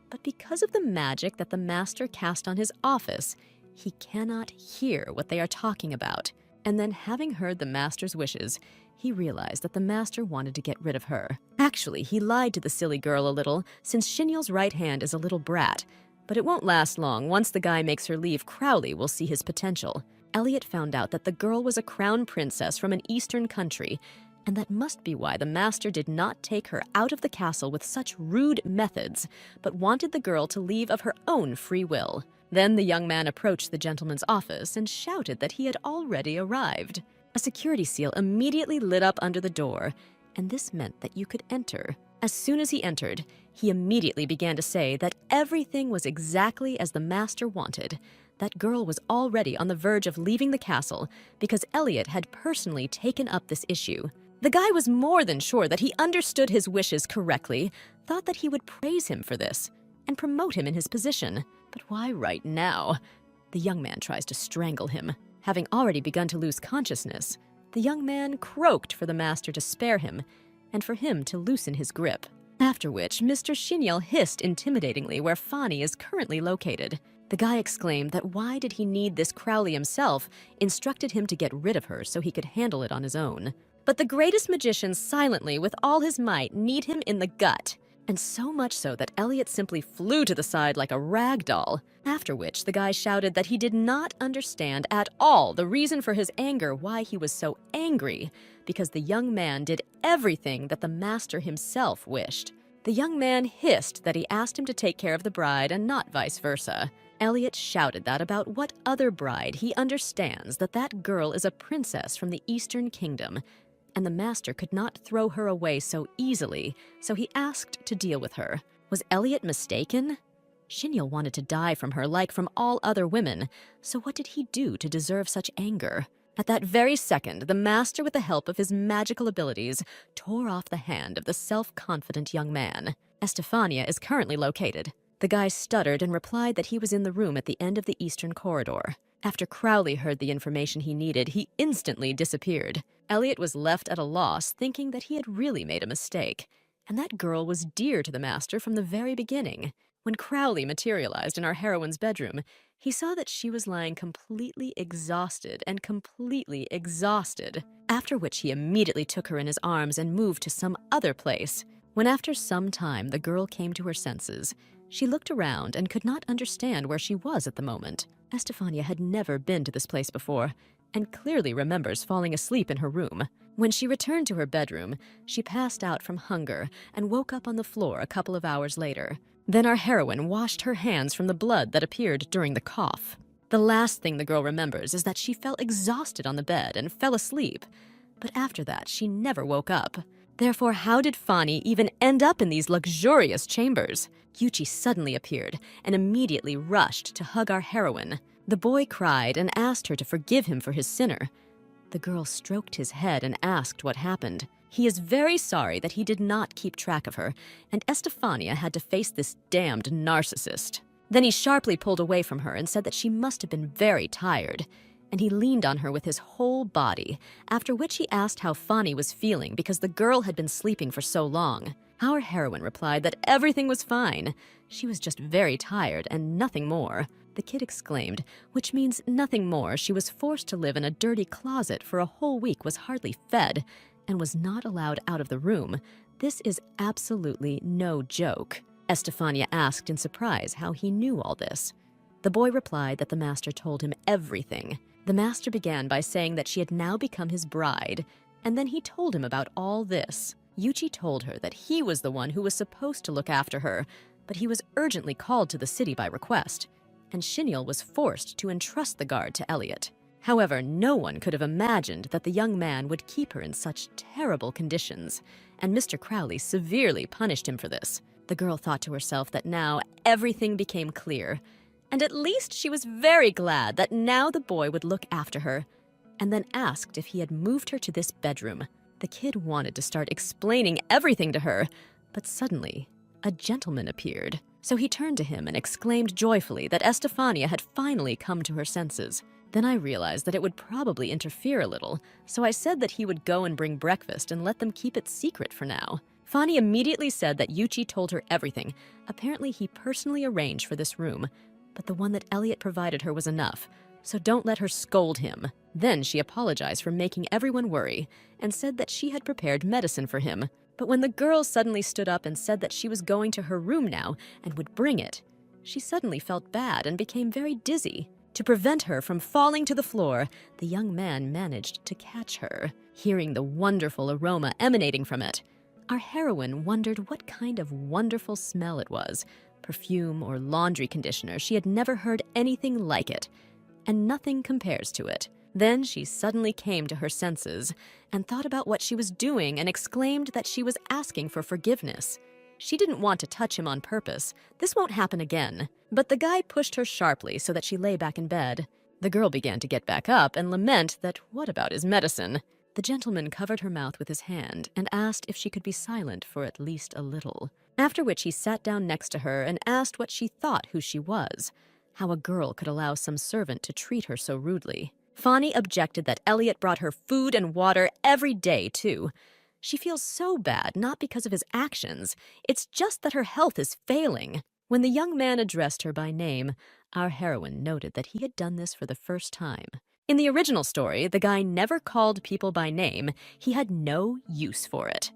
But because of the magic that the master cast on his office, he cannot hear what they are talking about. And then, having heard the master's wishes, he realized that the master wanted to get rid of her. Actually, he lied to the silly girl a little, since Xiniel's right hand is a little brat. But it won't last long. Once the guy makes her leave, Crowley will see his potential. Elliot found out that the girl was a crown princess from an eastern country, and that must be why the master did not take her out of the castle with such rude methods, but wanted the girl to leave of her own free will. Then the young man approached the gentleman's office and shouted that he had already arrived. A security seal immediately lit up under the door, and this meant that you could enter. As soon as he entered, he immediately began to say that everything was exactly as the master wanted. That girl was already on the verge of leaving the castle because Elliot had personally taken up this issue. The guy was more than sure that he understood his wishes correctly, thought that he would praise him for this, and promote him in his position. But why right now? The young man tries to strangle him. Having already begun to lose consciousness, the young man croaked for the master to spare him, and for him to loosen his grip. After which, Mr. Xiniel hissed intimidatingly where Fani is currently located. The guy exclaimed that why did he need this Crowley himself, instructed him to get rid of her so he could handle it on his own. But the greatest magician silently, with all his might, kneed him in the gut, and so much so that Elliot simply flew to the side like a rag doll. After which, the guy shouted that he did not understand at all the reason for his anger, why he was so angry, because the young man did everything that the master himself wished. The young man hissed that he asked him to take care of the bride and not vice versa. Elliot shouted that about what other bride he understands that that girl is a princess from the Eastern Kingdom, and the master could not throw her away so easily, so he asked to deal with her. Was Elliot mistaken? Xiniel wanted to die from her like from all other women, so what did he do to deserve such anger? At that very second, the master, with the help of his magical abilities, tore off the hand of the self-confident young man. Estefania is currently located. The guy stuttered and replied that he was in the room at the end of the eastern corridor. After Crowley heard the information he needed, he instantly disappeared. Elliot was left at a loss, thinking that he had really made a mistake. And that girl was dear to the master from the very beginning. When Crowley materialized in our heroine's bedroom, he saw that she was lying completely exhausted, after which he immediately took her in his arms and moved to some other place. When after some time the girl came to her senses, she looked around and could not understand where she was at the moment. Estefania had never been to this place before, and clearly remembers falling asleep in her room. When she returned to her bedroom, she passed out from hunger and woke up on the floor a couple of hours later. Then our heroine washed her hands from the blood that appeared during the cough. The last thing the girl remembers is that she felt exhausted on the bed and fell asleep. But after that, she never woke up. Therefore, how did Fani even end up in these luxurious chambers? Yuchi suddenly appeared and immediately rushed to hug our heroine. The boy cried and asked her to forgive him for his sinner. The girl stroked his head and asked what happened. He is very sorry that he did not keep track of her, and Estefania had to face this damned narcissist. Then he sharply pulled away from her and said that she must have been very tired, and he leaned on her with his whole body, after which he asked how Fani was feeling because the girl had been sleeping for so long. Our heroine replied that everything was fine. She was just very tired and nothing more. The kid exclaimed, which means nothing more. She was forced to live in a dirty closet for a whole week, was hardly fed, and was not allowed out of the room. This is absolutely no joke. Estefania asked in surprise how he knew all this. The boy replied that the master told him everything. The master began by saying that she had now become his bride, and then he told him about all this. Yuchi told her that he was the one who was supposed to look after her, but he was urgently called to the city by request, and Shiniel was forced to entrust the guard to Elliot. However, no one could have imagined that the young man would keep her in such terrible conditions, and Mr. Crowley severely punished him for this. The girl thought to herself that now everything became clear, and at least she was very glad that now the boy would look after her, and then asked if he had moved her to this bedroom. The kid wanted to start explaining everything to her, but suddenly a gentleman appeared. So he turned to him and exclaimed joyfully that Estefania had finally come to her senses. Then I realized that it would probably interfere a little, so I said that he would go and bring breakfast and let them keep it secret for now. Fani immediately said that Yuchi told her everything. Apparently he personally arranged for this room, but the one that Elliot provided her was enough, so don't let her scold him. Then she apologized for making everyone worry and said that she had prepared medicine for him. But when the girl suddenly stood up and said that she was going to her room now and would bring it, she suddenly felt bad and became very dizzy. To prevent her from falling to the floor, the young man managed to catch her. Hearing the wonderful aroma emanating from it, our heroine wondered what kind of wonderful smell it was. Perfume or laundry conditioner, she had never heard anything like it, and nothing compares to it. Then she suddenly came to her senses and thought about what she was doing and exclaimed that she was asking for forgiveness. She didn't want to touch him on purpose. This won't happen again. But the guy pushed her sharply so that she lay back in bed. The girl began to get back up and lament that what about his medicine? The gentleman covered her mouth with his hand and asked if she could be silent for at least a little. After which he sat down next to her and asked what she thought who she was, how a girl could allow some servant to treat her so rudely. Fani objected that Elliot brought her food and water every day, too. She feels so bad, not because of his actions. It's just that her health is failing. When the young man addressed her by name, our heroine noted that he had done this for the first time. In the original story, the guy never called people by name. He had no use for it.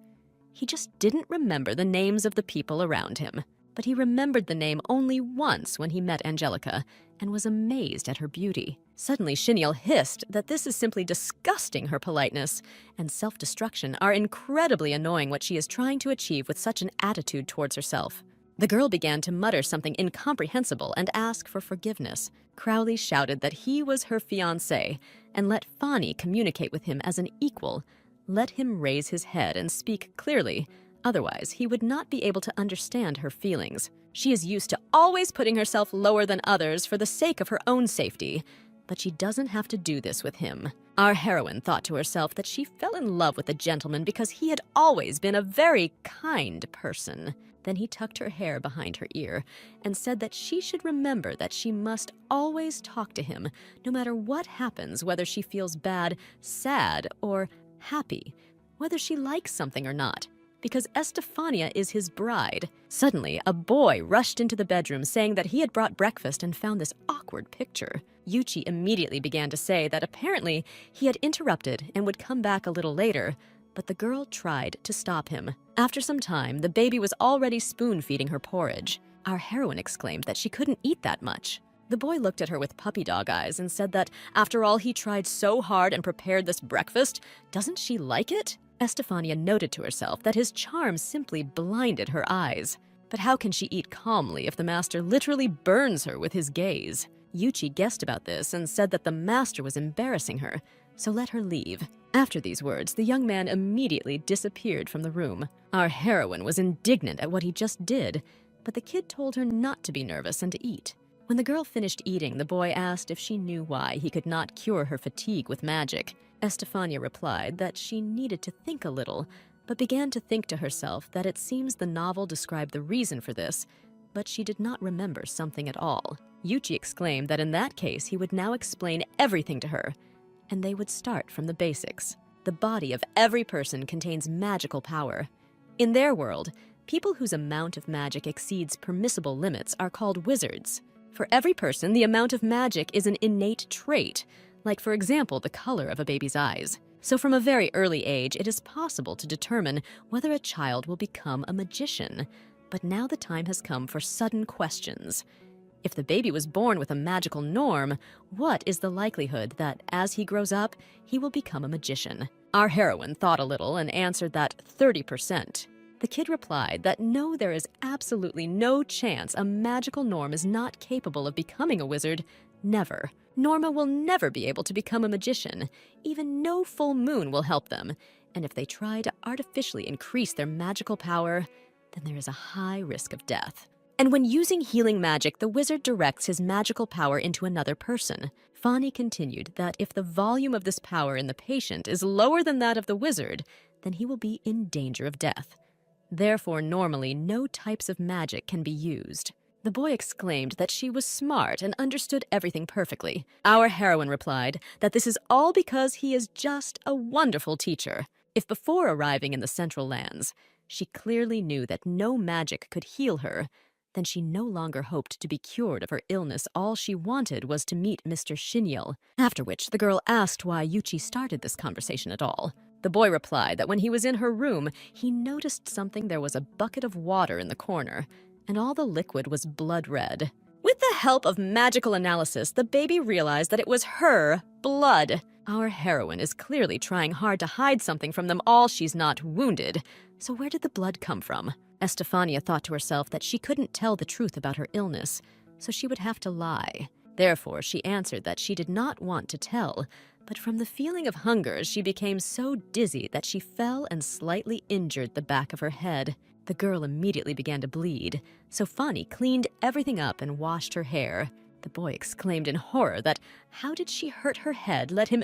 He just didn't remember the names of the people around him. But he remembered the name only once when he met Angelica and was amazed at her beauty. Suddenly, Shiniel hissed that this is simply disgusting. Her politeness and self-destruction are incredibly annoying what she is trying to achieve with such an attitude towards herself. The girl began to mutter something incomprehensible and ask for forgiveness. Crowley shouted that he was her fiancé and let Fani communicate with him as an equal. Let him raise his head and speak clearly. Otherwise, he would not be able to understand her feelings. She is used to always putting herself lower than others for the sake of her own safety. but she doesn't have to do this with him. Our heroine thought to herself that she fell in love with the gentleman because he had always been a very kind person. Then he tucked her hair behind her ear and said that she should remember that she must always talk to him, no matter what happens, whether she feels bad, sad, or happy, whether she likes something or not, because Estefania is his bride. Suddenly, a boy rushed into the bedroom saying that he had brought breakfast and found this awkward picture. Yuchi immediately began to say that apparently he had interrupted and would come back a little later, but the girl tried to stop him. After some time, the baby was already spoon-feeding her porridge. Our heroine exclaimed that she couldn't eat that much. The boy looked at her with puppy dog eyes and said that after all he tried so hard and prepared this breakfast, doesn't she like it? Estefania noted to herself that his charm simply blinded her eyes. But how can she eat calmly if the master literally burns her with his gaze? Yuchi guessed about this and said that the master was embarrassing her, so let her leave. After these words, the young man immediately disappeared from the room. Our heroine was indignant at what he just did, but the kid told her not to be nervous and to eat. When the girl finished eating, the boy asked if she knew why he could not cure her fatigue with magic. Estefania replied that she needed to think a little, but began to think to herself that it seems the novel described the reason for this, but she did not remember something at all. Yuchi exclaimed that in that case he would now explain everything to her, and they would start from the basics. The body of every person contains magical power. In their world, people whose amount of magic exceeds permissible limits are called wizards. For every person, the amount of magic is an innate trait, like for example, the color of a baby's eyes. So from a very early age, it is possible to determine whether a child will become a magician. But now the time has come for sudden questions. If the baby was born with a magical norm, what is the likelihood that as he grows up, he will become a magician? Our heroine thought a little and answered that 30%. The kid replied that no, there is absolutely no chance a magical norm is not capable of becoming a wizard. Never. Norma will never be able to become a magician. Even no full moon will help them. And if they try to artificially increase their magical power, then there is a high risk of death. And when using healing magic, the wizard directs his magical power into another person. Fani continued that if the volume of this power in the patient is lower than that of the wizard, then he will be in danger of death. Therefore, normally, no types of magic can be used. The boy exclaimed that she was smart and understood everything perfectly. Our heroine replied that this is all because he is just a wonderful teacher. If before arriving in the Central Lands, she clearly knew that no magic could heal her, then she no longer hoped to be cured of her illness. All she wanted was to meet Mr. Shinyil, after which the girl asked why Yuchi started this conversation at all. The boy replied that when he was in her room, he noticed something. There was a bucket of water in the corner, and all the liquid was blood red. With the help of magical analysis, the baby realized that it was her blood. Our heroine is clearly trying hard to hide something from them all. She's not wounded. So where did the blood come from? Estefania thought to herself that she couldn't tell the truth about her illness, so she would have to lie. Therefore, she answered that she did not want to tell, but from the feeling of hunger, she became so dizzy that she fell and slightly injured the back of her head. The girl immediately began to bleed, so Fani cleaned everything up and washed her hair. The boy exclaimed in horror that how did she hurt her head? Let him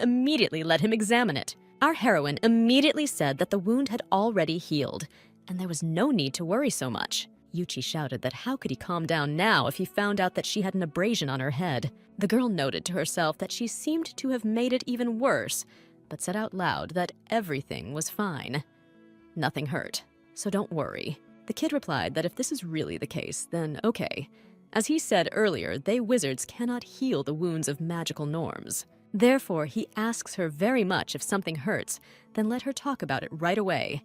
examine it. Our heroine immediately said that the wound had already healed, and there was no need to worry so much. Yuchi shouted that how could he calm down now if he found out that she had an abrasion on her head. The girl noted to herself that she seemed to have made it even worse, but said out loud that everything was fine. Nothing hurt, so don't worry. The kid replied that if this is really the case, then okay. As he said earlier, they wizards cannot heal the wounds of magical norms. Therefore, he asks her very much if something hurts, then let her talk about it right away.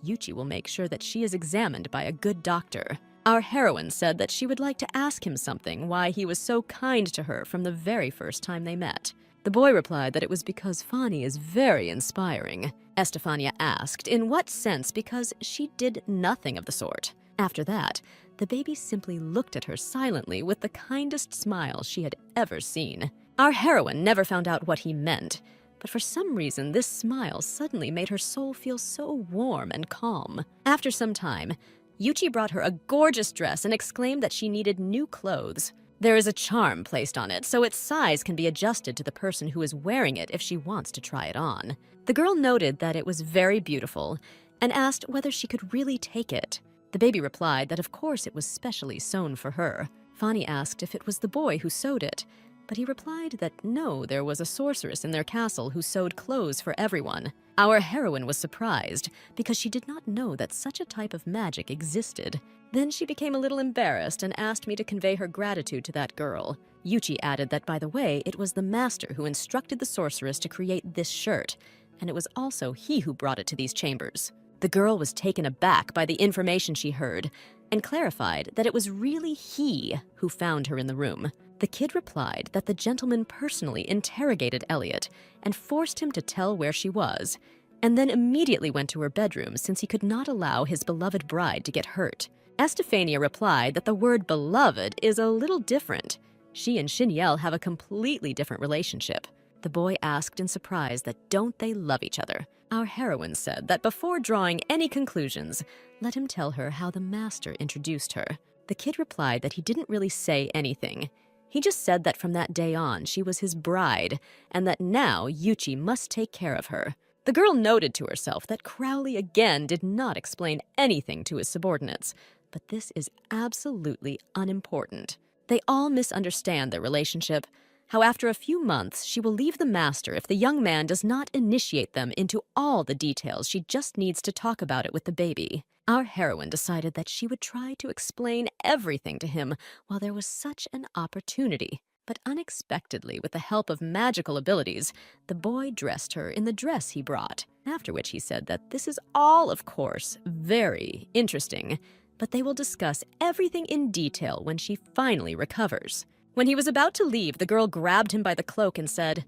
Yuchi will make sure that she is examined by a good doctor. Our heroine said that she would like to ask him something, why he was so kind to her from the very first time they met. The boy replied that it was because Fani is very inspiring. Estefania asked in what sense, because she did nothing of the sort. After that, the baby simply looked at her silently with the kindest smile she had ever seen. Our heroine never found out what he meant, but for some reason this smile suddenly made her soul feel so warm and calm. After some time, Yuchi brought her a gorgeous dress and exclaimed that she needed new clothes. There is a charm placed on it, so its size can be adjusted to the person who is wearing it if she wants to try it on. The girl noted that it was very beautiful and asked whether she could really take it. The baby replied that of course it was specially sewn for her. Fani asked if it was the boy who sewed it, but he replied that no, there was a sorceress in their castle who sewed clothes for everyone. Our heroine was surprised because she did not know that such a type of magic existed. Then she became a little embarrassed and asked me to convey her gratitude to that girl. Yuchi added that, by the way, it was the master who instructed the sorceress to create this shirt, and it was also he who brought it to these chambers. The girl was taken aback by the information she heard and clarified that it was really he who found her in the room. The kid replied that the gentleman personally interrogated Elliot and forced him to tell where she was, and then immediately went to her bedroom since he could not allow his beloved bride to get hurt. Estefania replied that the word beloved is a little different. She and Xiniel have a completely different relationship. The boy asked in surprise that don't they love each other. Our heroine said that before drawing any conclusions, let him tell her how the master introduced her. The kid replied that he didn't really say anything. He just said that from that day on, she was his bride, and that now Yuchi must take care of her. The girl noted to herself that Crowley again did not explain anything to his subordinates, but this is absolutely unimportant. They all misunderstand their relationship, how after a few months she will leave the master if the young man does not initiate them into all the details. She just needs to talk about it with the baby. Our heroine decided that she would try to explain everything to him while there was such an opportunity. But unexpectedly, with the help of magical abilities, the boy dressed her in the dress he brought, after which he said that this is all, of course, very interesting, but they will discuss everything in detail when she finally recovers. When he was about to leave, the girl grabbed him by the cloak and said,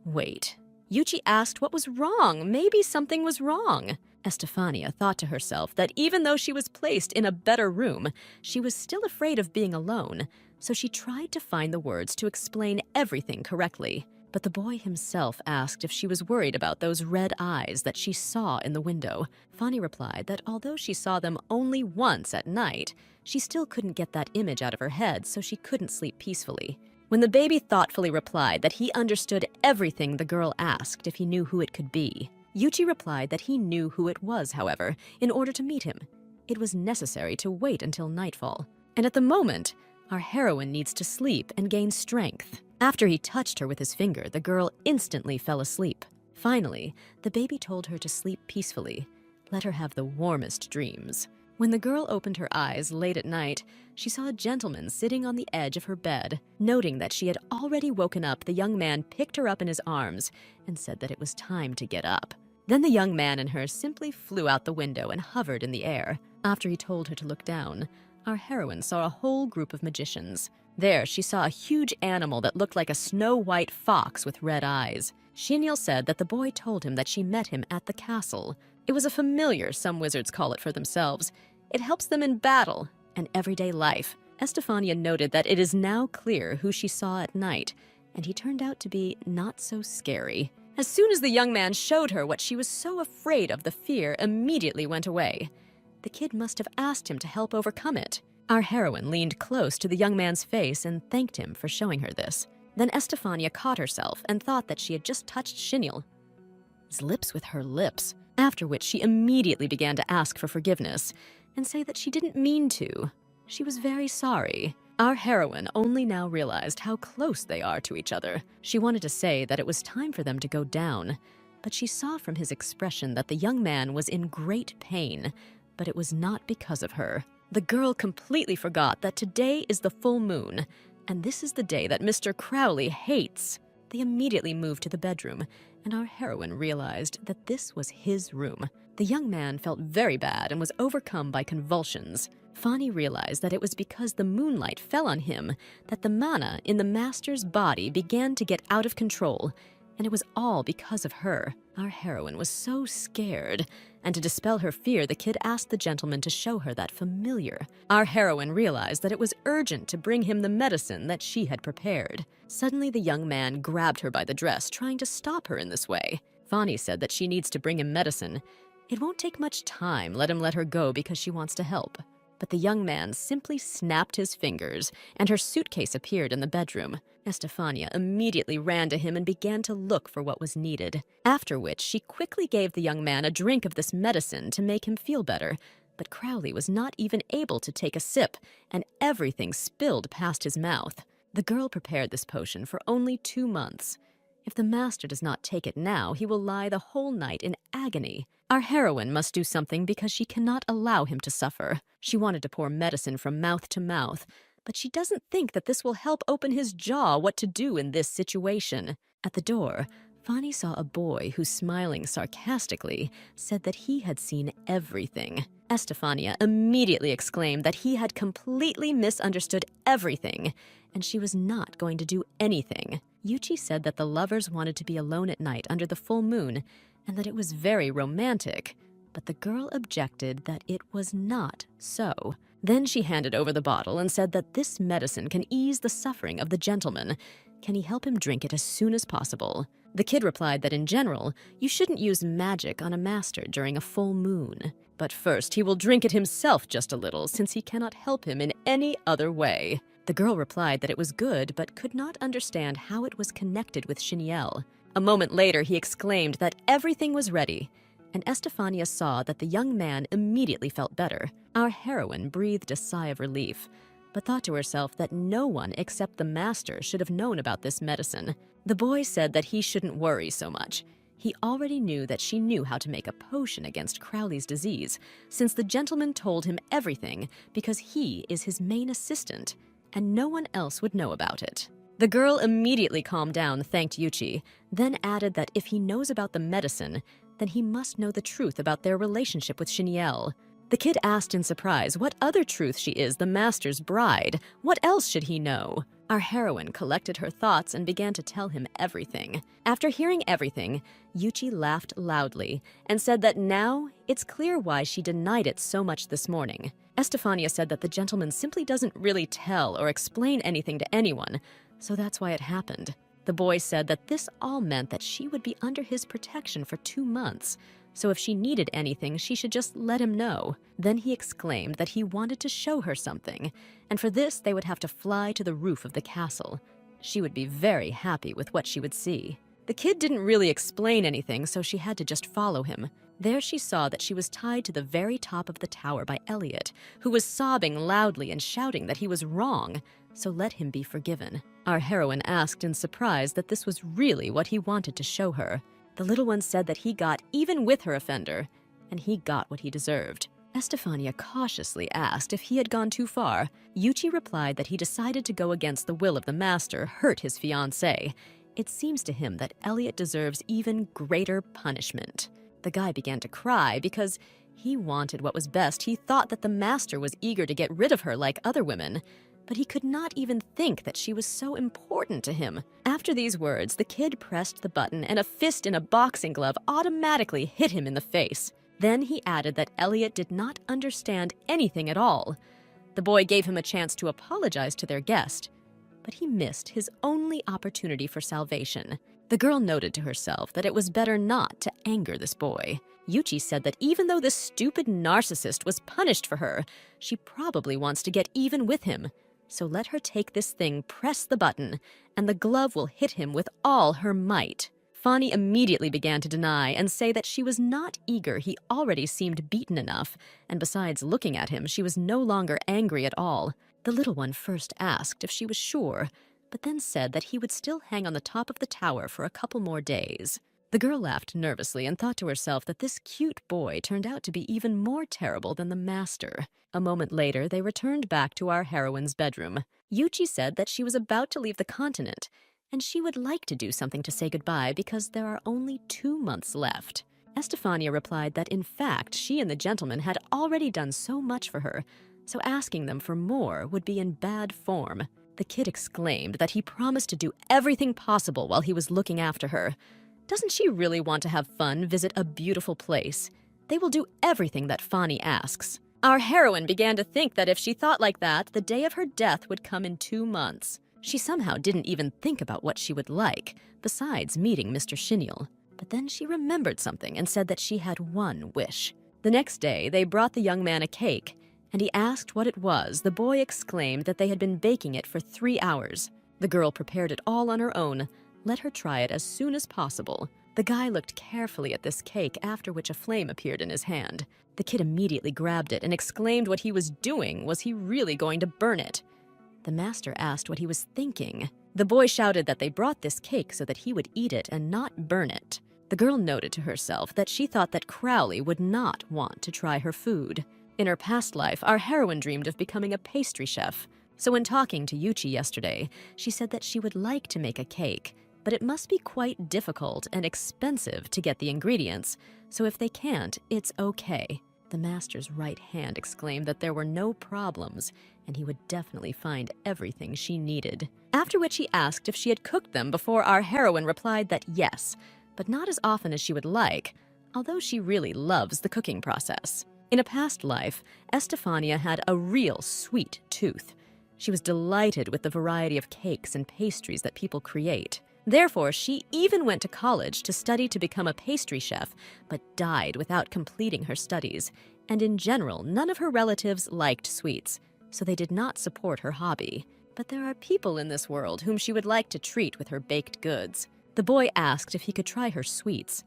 "Wait." Yuchi asked what was wrong. Maybe something was wrong. Estefania thought to herself that even though she was placed in a better room, she was still afraid of being alone, so she tried to find the words to explain everything correctly. But the boy himself asked if she was worried about those red eyes that she saw in the window. Fani replied that although she saw them only once at night, she still couldn't get that image out of her head, so she couldn't sleep peacefully. When the baby thoughtfully replied that he understood everything the girl asked if he knew who it could be, Yuchi replied that he knew who it was, however, in order to meet him. It was necessary to wait until nightfall. And at the moment, our heroine needs to sleep and gain strength. After he touched her with his finger, the girl instantly fell asleep. Finally, the baby told her to sleep peacefully, let her have the warmest dreams. When the girl opened her eyes late at night, she saw a gentleman sitting on the edge of her bed. Noting that she had already woken up, the young man picked her up in his arms and said that it was time to get up. Then the young man and her simply flew out the window and hovered in the air. After he told her to look down, our heroine saw a whole group of magicians. There, she saw a huge animal that looked like a snow-white fox with red eyes. Xiniel said that the boy told him that she met him at the castle. It was a familiar, some wizards call it for themselves. It helps them in battle and everyday life. Estefania noted that it is now clear who she saw at night, and he turned out to be not so scary. As soon as the young man showed her what she was so afraid of, the fear immediately went away. The kid must have asked him to help overcome it. Our heroine leaned close to the young man's face and thanked him for showing her this. Then Estefania caught herself and thought that she had just touched Xiniel's lips with her lips, after which she immediately began to ask for forgiveness and say that she didn't mean to. She was very sorry. Our heroine only now realized how close they are to each other. She wanted to say that it was time for them to go down, but she saw from his expression that the young man was in great pain, but it was not because of her. The girl completely forgot that today is the full moon, and this is the day that Mr. Crowley hates. They immediately moved to the bedroom, and our heroine realized that this was his room. The young man felt very bad and was overcome by convulsions. Fani realized that it was because the moonlight fell on him that the mana in the master's body began to get out of control, and it was all because of her. Our heroine was so scared, and to dispel her fear, the kid asked the gentleman to show her that familiar. Our heroine realized that it was urgent to bring him the medicine that she had prepared. Suddenly, the young man grabbed her by the dress, trying to stop her in this way. Fani said that she needs to bring him medicine. It won't take much time. Let him let her go because she wants to help. But the young man simply snapped his fingers, and her suitcase appeared in the bedroom. Estefania immediately ran to him and began to look for what was needed, after which she quickly gave the young man a drink of this medicine to make him feel better. But Crowley was not even able to take a sip, and everything spilled past his mouth. The girl prepared this potion for only 2 months. If the master does not take it now, he will lie the whole night in agony. Our heroine must do something because she cannot allow him to suffer. She wanted to pour medicine from mouth to mouth, but she doesn't think that this will help open his jaw what to do in this situation. At the door, Fani saw a boy who, smiling sarcastically, said that he had seen everything. Estefania immediately exclaimed that he had completely misunderstood everything, and she was not going to do anything. Yuchi said that the lovers wanted to be alone at night under the full moon, and that it was very romantic, but the girl objected that it was not so. Then she handed over the bottle and said that this medicine can ease the suffering of the gentleman. Can he help him drink it as soon as possible? The kid replied that in general, you shouldn't use magic on a master during a full moon. But first, he will drink it himself just a little, since he cannot help him in any other way. The girl replied that it was good, but could not understand how it was connected with Xiniel. A moment later, he exclaimed that everything was ready, and Estefania saw that the young man immediately felt better. Our heroine breathed a sigh of relief, but thought to herself that no one except the master should have known about this medicine. The boy said that he shouldn't worry so much. He already knew that she knew how to make a potion against Crowley's disease, since the gentleman told him everything because he is his main assistant, and no one else would know about it. The girl immediately calmed down, thanked Yuchi, then added that if he knows about the medicine, then he must know the truth about their relationship with Xiniel. The kid asked in surprise what other truth she is the master's bride. What else should he know? Our heroine collected her thoughts and began to tell him everything. After hearing everything, Yuchi laughed loudly and said that now it's clear why she denied it so much this morning. Estefania said that the gentleman simply doesn't really tell or explain anything to anyone, so that's why it happened. The boy said that this all meant that she would be under his protection for 2 months, so if she needed anything, she should just let him know. Then he exclaimed that he wanted to show her something, and for this they would have to fly to the roof of the castle. She would be very happy with what she would see. The kid didn't really explain anything, so she had to just follow him. There she saw that she was tied to the very top of the tower by Elliot, who was sobbing loudly and shouting that he was wrong, so let him be forgiven. Our heroine asked in surprise that this was really what he wanted to show her. The little one said that he got even with her offender, and he got what he deserved. Estefania cautiously asked if he had gone too far. Yuchi replied that he decided to go against the will of the master, hurt his fiancée. It seems to him that Elliot deserves even greater punishment. The guy began to cry because he wanted what was best. He thought that the master was eager to get rid of her like other women, but he could not even think that she was so important to him. After these words, the kid pressed the button and a fist in a boxing glove automatically hit him in the face. Then he added that Elliot did not understand anything at all. The boy gave him a chance to apologize to their guest, but he missed his only opportunity for salvation. The girl noted to herself that it was better not to anger this boy. Yuchi said that even though this stupid narcissist was punished for her, she probably wants to get even with him. So let her take this thing, press the button, and the glove will hit him with all her might. Fani immediately began to deny and say that she was not eager. He already seemed beaten enough, and besides looking at him, she was no longer angry at all. The little one first asked if she was sure, but then said that he would still hang on the top of the tower for a couple more days. The girl laughed nervously and thought to herself that this cute boy turned out to be even more terrible than the master. A moment later, they returned back to our heroine's bedroom. Yuchi said that she was about to leave the continent, and she would like to do something to say goodbye because there are only 2 months left. Estefania replied that in fact she and the gentleman had already done so much for her, so asking them for more would be in bad form. The kid exclaimed that he promised to do everything possible while he was looking after her. Doesn't she really want to have fun, visit a beautiful place? They will do everything that Fani asks. Our heroine began to think that if she thought like that, the day of her death would come in 2 months. She somehow didn't even think about what she would like, besides meeting Mr. Xiniel. But then she remembered something and said that she had one wish. The next day, they brought the young man a cake, and he asked what it was. The boy exclaimed that they had been baking it for 3 hours. The girl prepared it all on her own, let her try it as soon as possible. The guy looked carefully at this cake, after which a flame appeared in his hand. The kid immediately grabbed it and exclaimed what he was doing. Was he really going to burn it? The master asked what he was thinking. The boy shouted that they brought this cake so that he would eat it and not burn it. The girl noted to herself that she thought that Crowley would not want to try her food. In her past life, our heroine dreamed of becoming a pastry chef. So when talking to Yuchi yesterday, she said that she would like to make a cake, but it must be quite difficult and expensive to get the ingredients, so if they can't, it's okay. The master's right hand exclaimed that there were no problems, and he would definitely find everything she needed. After which he asked if she had cooked them before. Our heroine replied that yes, but not as often as she would like, although she really loves the cooking process. In a past life, Estefania had a real sweet tooth. She was delighted with the variety of cakes and pastries that people create. Therefore, she even went to college to study to become a pastry chef, but died without completing her studies. And in general, none of her relatives liked sweets, so they did not support her hobby. But there are people in this world whom she would like to treat with her baked goods. The boy asked if he could try her sweets.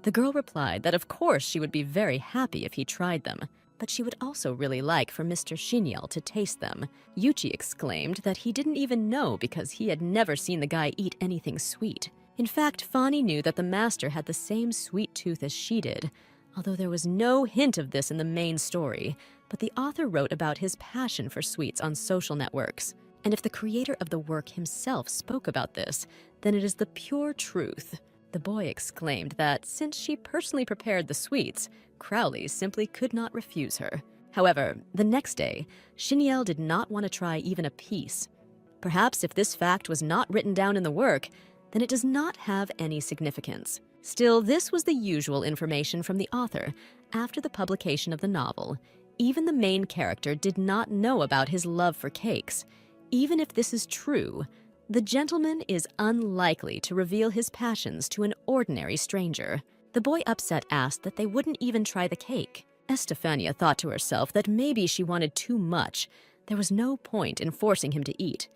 The girl replied that of course she would be very happy if he tried them, but she would also really like for Mr. Shinyel to taste them. Yuchi exclaimed that he didn't even know because he had never seen the guy eat anything sweet. In fact, Fani knew that the master had the same sweet tooth as she did, although there was no hint of this in the main story, but the author wrote about his passion for sweets on social networks. And if the creator of the work himself spoke about this, then it is the pure truth. The boy exclaimed that since she personally prepared the sweets, Crowley simply could not refuse her. However, the next day, Shinyel did not want to try even a piece. Perhaps if this fact was not written down in the work, then it does not have any significance. Still, this was the usual information from the author. After the publication of the novel, even the main character did not know about his love for cakes. Even if this is true, the gentleman is unlikely to reveal his passions to an ordinary stranger. The boy upset asked that they wouldn't even try the cake. Estefania thought to herself that maybe she wanted too much. There was no point in forcing him to eat.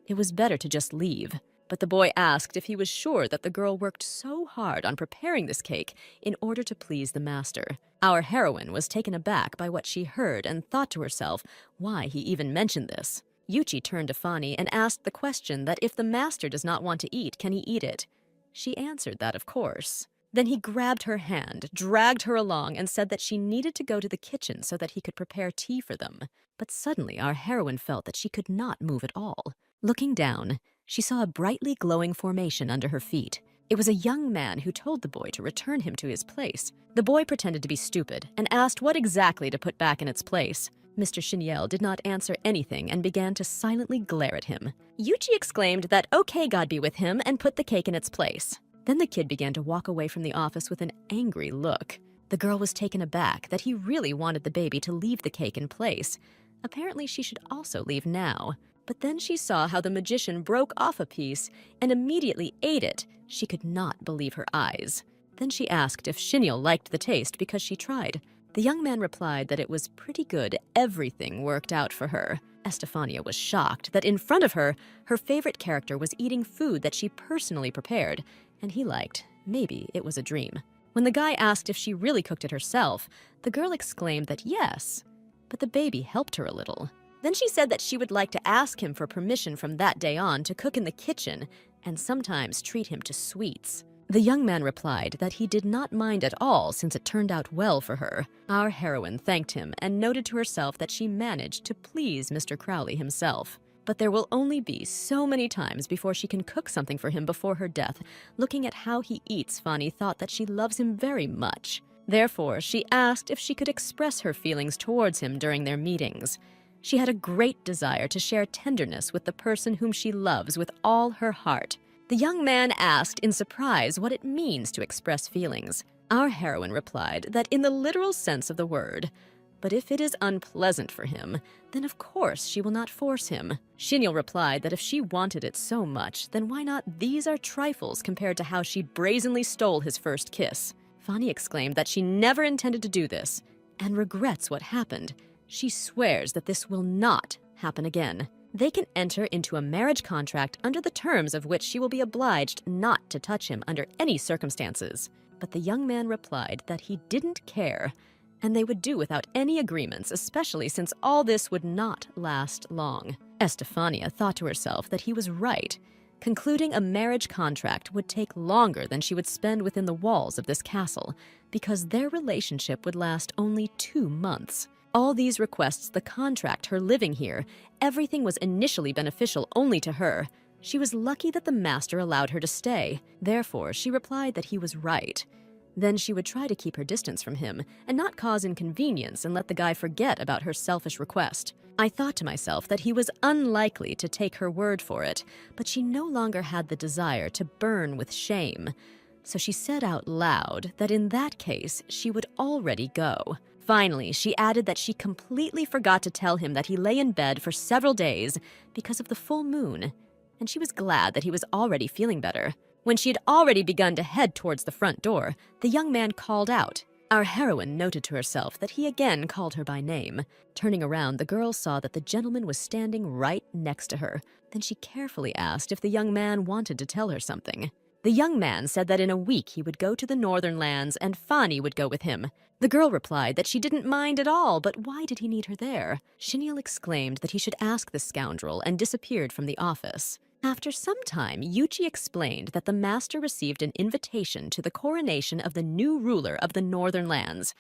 It was better to just leave. But the boy asked if he was sure that the girl worked so hard on preparing this cake in order to please the master. Our heroine was taken aback by what she heard and thought to herself why he even mentioned this. Yuchi turned to Fani and asked the question that if the master does not want to eat, can he eat it? She answered that of course. Then he grabbed her hand, dragged her along, and said that she needed to go to the kitchen so that he could prepare tea for them. But suddenly our heroine felt that she could not move at all. Looking down, she saw a brightly glowing formation under her feet. It was a young man who told the boy to return him to his place. The boy pretended to be stupid and asked what exactly to put back in its place. Mr. Shinyel did not answer anything and began to silently glare at him. Yuchi exclaimed that okay, God be with him, and put the cake in its place. Then the kid began to walk away from the office with an angry look. The girl was taken aback that he really wanted the baby to leave the cake in place. Apparently she should also leave now. But then she saw how the magician broke off a piece and immediately ate it. She could not believe her eyes. Then she asked if Shinyel liked the taste because she tried. The young man replied that it was pretty good. Everything worked out for her. Estefania was shocked that in front of her, her favorite character was eating food that she personally prepared, and he liked. Maybe it was a dream. When the guy asked if she really cooked it herself, the girl exclaimed that yes, but the baby helped her a little. Then she said that she would like to ask him for permission from that day on to cook in the kitchen and sometimes treat him to sweets. The young man replied that he did not mind at all since it turned out well for her. Our heroine thanked him and noted to herself that she managed to please Mr. Crowley himself. But there will only be so many times before she can cook something for him before her death. Looking at how he eats, Fani thought that she loves him very much. Therefore, she asked if she could express her feelings towards him during their meetings. She had a great desire to share tenderness with the person whom she loves with all her heart. The young man asked in surprise what it means to express feelings. Our heroine replied that in the literal sense of the word, but if it is unpleasant for him, then of course she will not force him. Shinyel replied that if she wanted it so much, then why not? These are trifles compared to how she brazenly stole his first kiss. Fani exclaimed that she never intended to do this and regrets what happened. She swears that this will not happen again. They can enter into a marriage contract under the terms of which she will be obliged not to touch him under any circumstances. But the young man replied that he didn't care, and they would do without any agreements, especially since all this would not last long. Estefania thought to herself that he was right. Concluding a marriage contract would take longer than she would spend within the walls of this castle, because their relationship would last only 2 months. All these requests, the contract, her living here, everything was initially beneficial only to her. She was lucky that the master allowed her to stay. Therefore, she replied that he was right. Then she would try to keep her distance from him and not cause inconvenience and let the guy forget about her selfish request. I thought to myself that he was unlikely to take her word for it, but she no longer had the desire to burn with shame. So she said out loud that in that case, she would already go. Finally, she added that she completely forgot to tell him that he lay in bed for several days because of the full moon, and she was glad that he was already feeling better. When she had already begun to head towards the front door, the young man called out. Our heroine noted to herself that he again called her by name. Turning around, the girl saw that the gentleman was standing right next to her. Then she carefully asked if the young man wanted to tell her something. The young man said that in a week he would go to the northern lands and Fani would go with him. The girl replied that she didn't mind at all, but why did he need her there? Xinil exclaimed that he should ask the scoundrel and disappeared from the office. After some time, Yuchi explained that the master received an invitation to the coronation of the new ruler of the northern lands.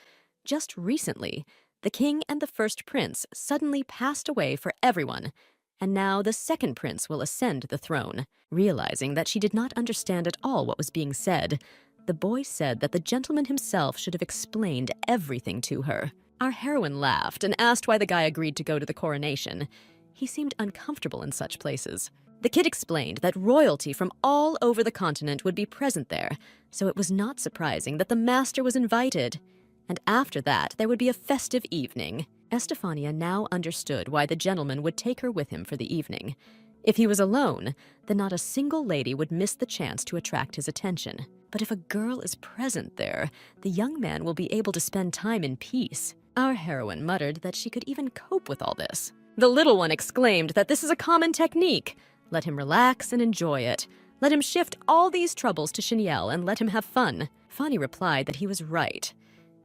Just recently, the king and the first prince suddenly passed away for everyone, and now the second prince will ascend the throne. Realizing that she did not understand at all what was being said, the boy said that the gentleman himself should have explained everything to her. Our heroine laughed and asked why the guy agreed to go to the coronation. He seemed uncomfortable in such places. The kid explained that royalty from all over the continent would be present there, so it was not surprising that the master was invited. And after that, there would be a festive evening. Estefania now understood why the gentleman would take her with him for the evening. If he was alone, then not a single lady would miss the chance to attract his attention. But if a girl is present there, the young man will be able to spend time in peace. Our heroine muttered that she could even cope with all this. The little one exclaimed that this is a common technique. Let him relax and enjoy it. Let him shift all these troubles to Xinil and let him have fun. Fani replied that he was right.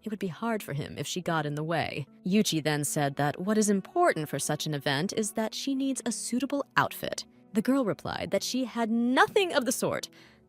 It would be hard for him if she got in the way. Yuchi then said that what is important for such an event is that she needs a suitable outfit. The girl replied that she had nothing of the sort,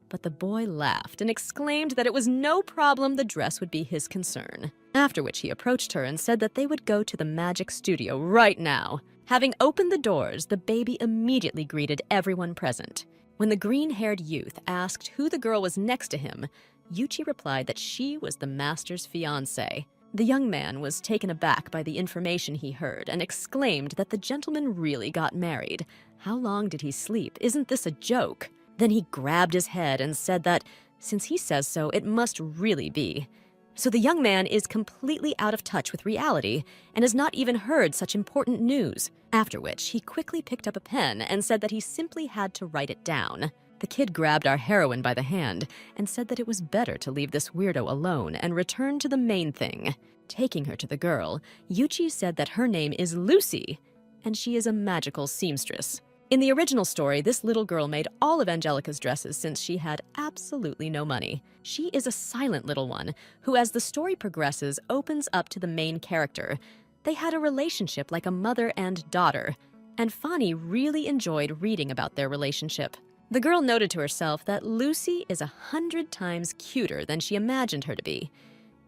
but the boy laughed and exclaimed that it was no problem, the dress would be his concern. After which he approached her and said that they would go to the magic studio right now. Having opened the doors, the baby immediately greeted everyone present. When the green-haired youth asked who the girl was next to him, Yuchi replied that she was the master's fiancée. The young man was taken aback by the information he heard and exclaimed that the gentleman really got married. How long did he sleep? Isn't this a joke? Then he grabbed his head and said that, since he says so, it must really be. So the young man is completely out of touch with reality and has not even heard such important news. After which, he quickly picked up a pen and said that he simply had to write it down. The kid grabbed our heroine by the hand and said that it was better to leave this weirdo alone and return to the main thing. Taking her to the girl, Yuchi said that her name is Lucy, and she is a magical seamstress. In the original story, this little girl made all of Angelica's dresses since she had absolutely no money. She is a silent little one who, as the story progresses, opens up to the main character. They had a relationship like a mother and daughter, and Fani really enjoyed reading about their relationship. The girl noted to herself that Lucy is 100 times cuter than she imagined her to be.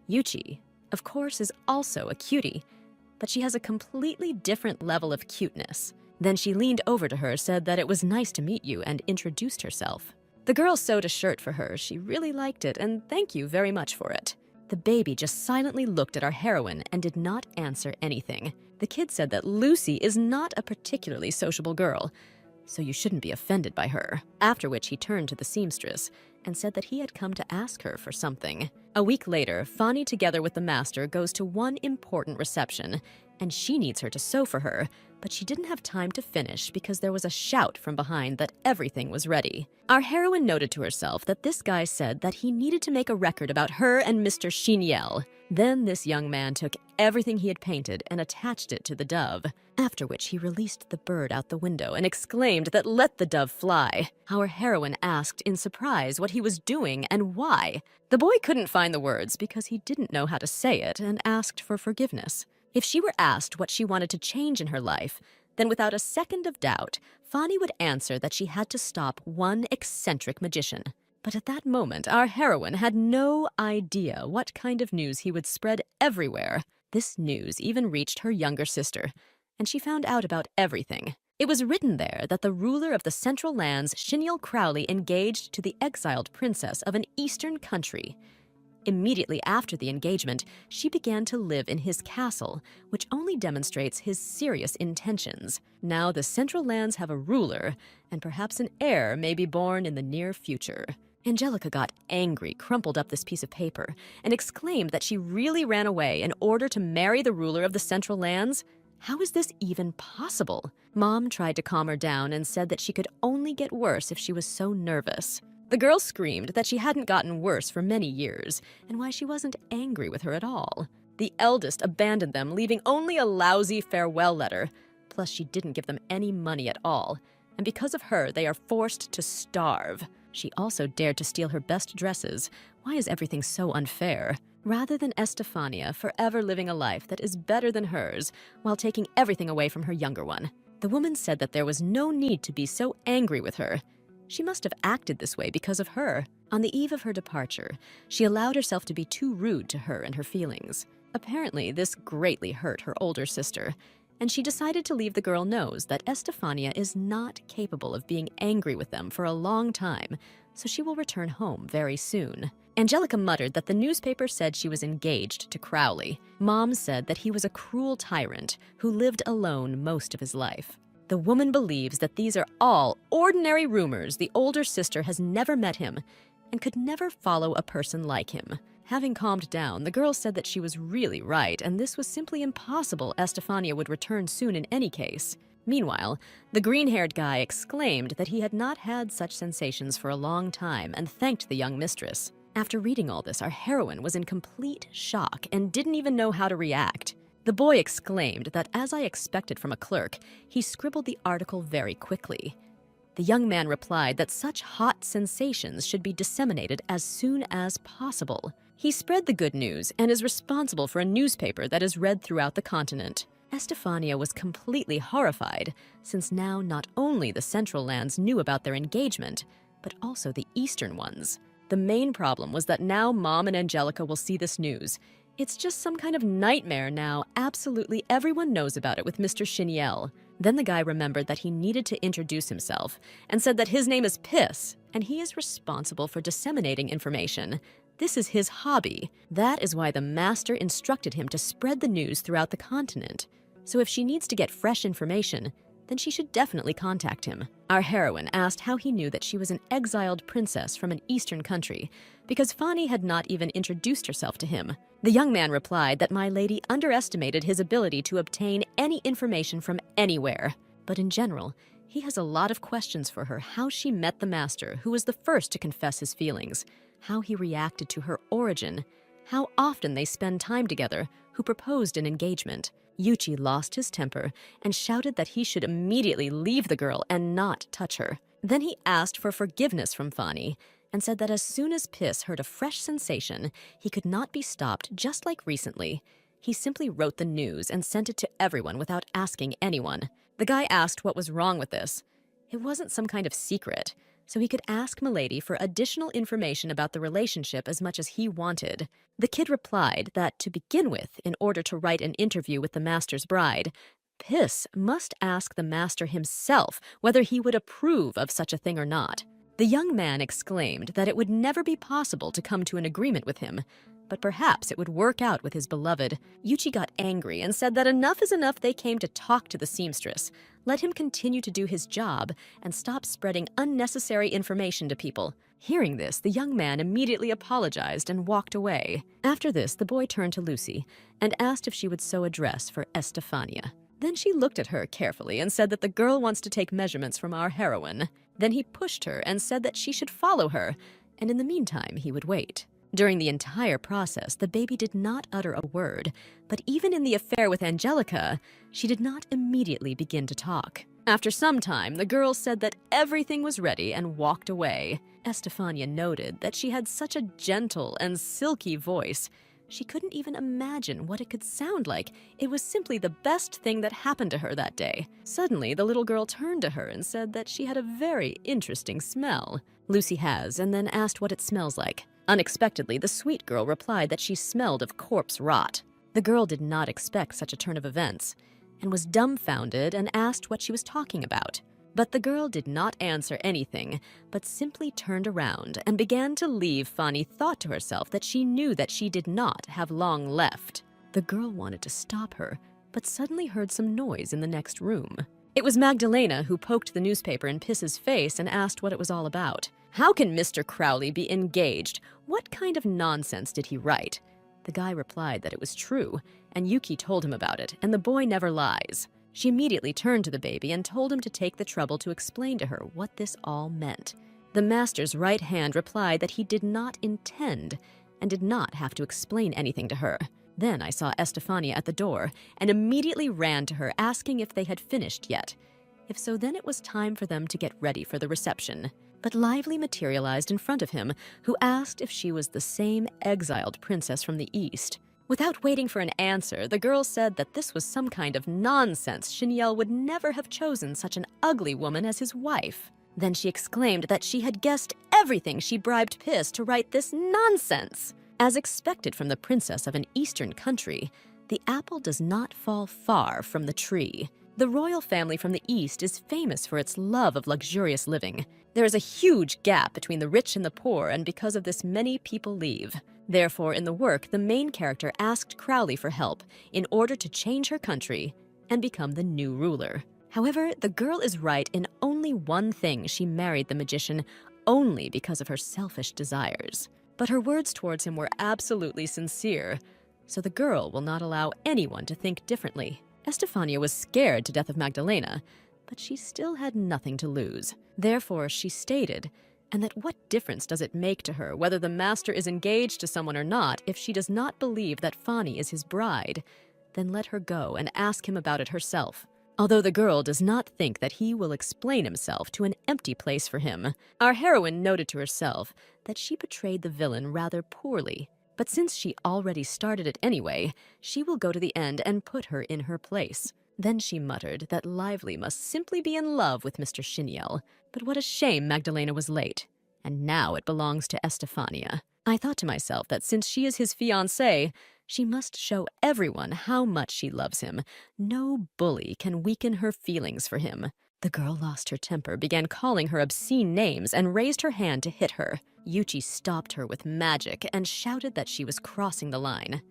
Yuchi, of course, is also a cutie, but she has a completely different level of cuteness. Then she leaned over to her, said that it was nice to meet you, and introduced herself. The girl sewed a shirt for her. She really liked it, and thank you very much for it. The baby just silently looked at our heroine and did not answer anything. The kid said that Lucy is not a particularly sociable girl, so you shouldn't be offended by her. After which he turned to the seamstress and said that he had come to ask her for something. A week later, Fani, together with the master, goes to one important reception, and she needs her to sew for her, but she didn't have time to finish because there was a shout from behind that everything was ready. Our heroine noted to herself that this guy said that he needed to make a record about her and Mr. Xiniel. Then this young man took everything he had painted and attached it to the dove, after which he released the bird out the window and exclaimed that let the dove fly. Our heroine asked in surprise what he was doing and why. The boy couldn't find the words because he didn't know how to say it and asked for forgiveness. If she were asked what she wanted to change in her life, then without a second of doubt, Fani would answer that she had to stop one eccentric magician. But at that moment, our heroine had no idea what kind of news he would spread everywhere. This news even reached her younger sister, and she found out about everything. It was written there that the ruler of the Central Lands, Xiniel Crowley, engaged to the exiled princess of an eastern country. Immediately after the engagement, she began to live in his castle, which only demonstrates his serious intentions. Now the Central Lands have a ruler, and perhaps an heir may be born in the near future. Angelica got angry, crumpled up this piece of paper, and exclaimed that she really ran away in order to marry the ruler of the Central Lands. How is this even possible? Mom tried to calm her down and said that she could only get worse if she was so nervous. The girl screamed that she hadn't gotten worse for many years, and why she wasn't angry with her at all. The eldest abandoned them, leaving only a lousy farewell letter. Plus, she didn't give them any money at all, and because of her, they are forced to starve. She also dared to steal her best dresses. Why is everything so unfair? Rather than Estefania forever living a life that is better than hers, while taking everything away from her younger one. The woman said that there was no need to be so angry with her. She must have acted this way because of her. On the eve of her departure, she allowed herself to be too rude to her and her feelings. Apparently, this greatly hurt her older sister, and she decided to leave the girl knows that Estefania is not capable of being angry with them for a long time, so she will return home very soon. Angelica muttered that the newspaper said she was engaged to Crowley. Mom said that he was a cruel tyrant who lived alone most of his life. The woman believes that these are all ordinary rumors. The older sister has never met him and could never follow a person like him. Having calmed down, the girl said that she was really right, and this was simply impossible. Estefania would return soon in any case. Meanwhile, the green-haired guy exclaimed that he had not had such sensations for a long time and thanked the young mistress. After reading all this, our heroine was in complete shock and didn't even know how to react. The boy exclaimed that, as I expected from a clerk, he scribbled the article very quickly. The young man replied that such hot sensations should be disseminated as soon as possible. He spread the good news and is responsible for a newspaper that is read throughout the continent. Estefania was completely horrified, since now not only the Central Lands knew about their engagement, but also the Eastern ones. The main problem was that now Mom and Angelica will see this news. It's just some kind of nightmare now. Absolutely everyone knows about it with Mr. Xiniel. Then the guy remembered that he needed to introduce himself and said that his name is Piss, and he is responsible for disseminating information. This is his hobby. That is why the master instructed him to spread the news throughout the continent. So if she needs to get fresh information, then she should definitely contact him. Our heroine asked how he knew that she was an exiled princess from an eastern country, because Fani had not even introduced herself to him. The young man replied that my lady underestimated his ability to obtain any information from anywhere. But in general, he has a lot of questions for her: how she met the master, who was the first to confess his feelings, how he reacted to her origin, how often they spend time together, who proposed an engagement. Yuchi lost his temper and shouted that he should immediately leave the girl and not touch her. Then he asked for forgiveness from Fani and said that as soon as Piss heard a fresh sensation, he could not be stopped, just like recently. He simply wrote the news and sent it to everyone without asking anyone. The guy asked what was wrong with this. It wasn't some kind of secret, so he could ask Milady for additional information about the relationship as much as he wanted. The kid replied that, to begin with, in order to write an interview with the master's bride, Piss must ask the master himself whether he would approve of such a thing or not. The young man exclaimed that it would never be possible to come to an agreement with him, but perhaps it would work out with his beloved. Yuchi got angry and said that enough is enough. They came to talk to the seamstress. Let him continue to do his job and stop spreading unnecessary information to people. Hearing this, the young man immediately apologized and walked away. After this, the boy turned to Lucy and asked if she would sew a dress for Estefania. Then she looked at her carefully and said that the girl wants to take measurements from our heroine. Then he pushed her and said that she should follow her, and in the meantime he would wait. During the entire process, the baby did not utter a word, but even in the affair with Angelica, she did not immediately begin to talk. After some time, the girl said that everything was ready and walked away. Estefania noted that she had such a gentle and silky voice. She couldn't even imagine what it could sound like. It was simply the best thing that happened to her that day. Suddenly, the little girl turned to her and said that she had a very interesting smell. Lucy has, and then asked what it smells like. Unexpectedly, the sweet girl replied that she smelled of corpse rot. The girl did not expect such a turn of events, and was dumbfounded and asked what she was talking about. But the girl did not answer anything, but simply turned around and began to leave. Fanny thought to herself that she knew that she did not have long left. The girl wanted to stop her, but suddenly heard some noise in the next room. It was Magdalena who poked the newspaper in Piss's face and asked what it was all about. How can Mr. Crowley be engaged? What kind of nonsense did he write? The guy replied that it was true, and Yuki told him about it, and the boy never lies. She immediately turned to the baby and told him to take the trouble to explain to her what this all meant. The master's right hand replied that he did not intend and did not have to explain anything to her. Then I saw Estefania at the door and immediately ran to her asking if they had finished yet. If so, then it was time for them to get ready for the reception. But Lively materialized in front of him, who asked if she was the same exiled princess from the East. Without waiting for an answer, the girl said that this was some kind of nonsense. Xiniel would never have chosen such an ugly woman as his wife. Then she exclaimed that she had guessed everything. She bribed Piss to write this nonsense. As expected from the princess of an Eastern country, the apple does not fall far from the tree. The royal family from the East is famous for its love of luxurious living. There is a huge gap between the rich and the poor, and because of this, many people leave. Therefore, in the work, the main character asked Crowley for help in order to change her country and become the new ruler. However, the girl is right in only one thing: she married the magician only because of her selfish desires. But her words towards him were absolutely sincere, so the girl will not allow anyone to think differently. Estefania was scared to death of Magdalena, but she still had nothing to lose. Therefore, she stated, and that what difference does it make to her whether the master is engaged to someone or not if she does not believe that Fanny is his bride? Then let her go and ask him about it herself. Although the girl does not think that he will explain himself to an empty place for him, our heroine noted to herself that she betrayed the villain rather poorly. But since she already started it anyway, she will go to the end and put her in her place. Then she muttered that Lively must simply be in love with Mr. Xiniel. But what a shame Magdalena was late. And now it belongs to Estefania. I thought to myself that since she is his fiancée, she must show everyone how much she loves him. No bully can weaken her feelings for him. The girl lost her temper, began calling her obscene names, and raised her hand to hit her. Yuchi stopped her with magic and shouted that she was crossing the line.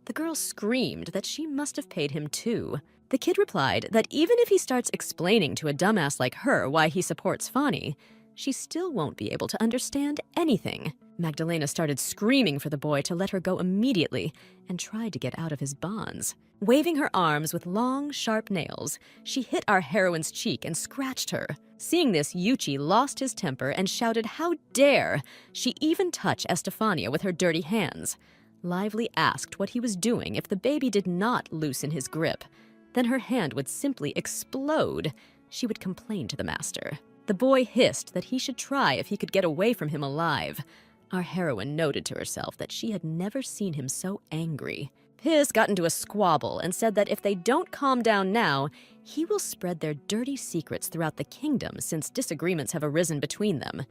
The girl screamed that she must have paid him too. The kid replied that even if he starts explaining to a dumbass like her why he supports Fanny, she still won't be able to understand anything. Magdalena started screaming for the boy to let her go immediately and tried to get out of his bonds. Waving her arms with long, sharp nails, she hit our heroine's cheek and scratched her. Seeing this, Yuchi lost his temper and shouted, "How dare she even touch Estefania with her dirty hands?" Lively asked what he was doing if the baby did not loosen his grip. Then her hand would simply explode. She would complain to the master. The boy hissed that he should try if he could get away from him alive. Our heroine noted to herself that she had never seen him so angry. Piss got into a squabble and said that if they don't calm down now, he will spread their dirty secrets throughout the kingdom since disagreements have arisen between them.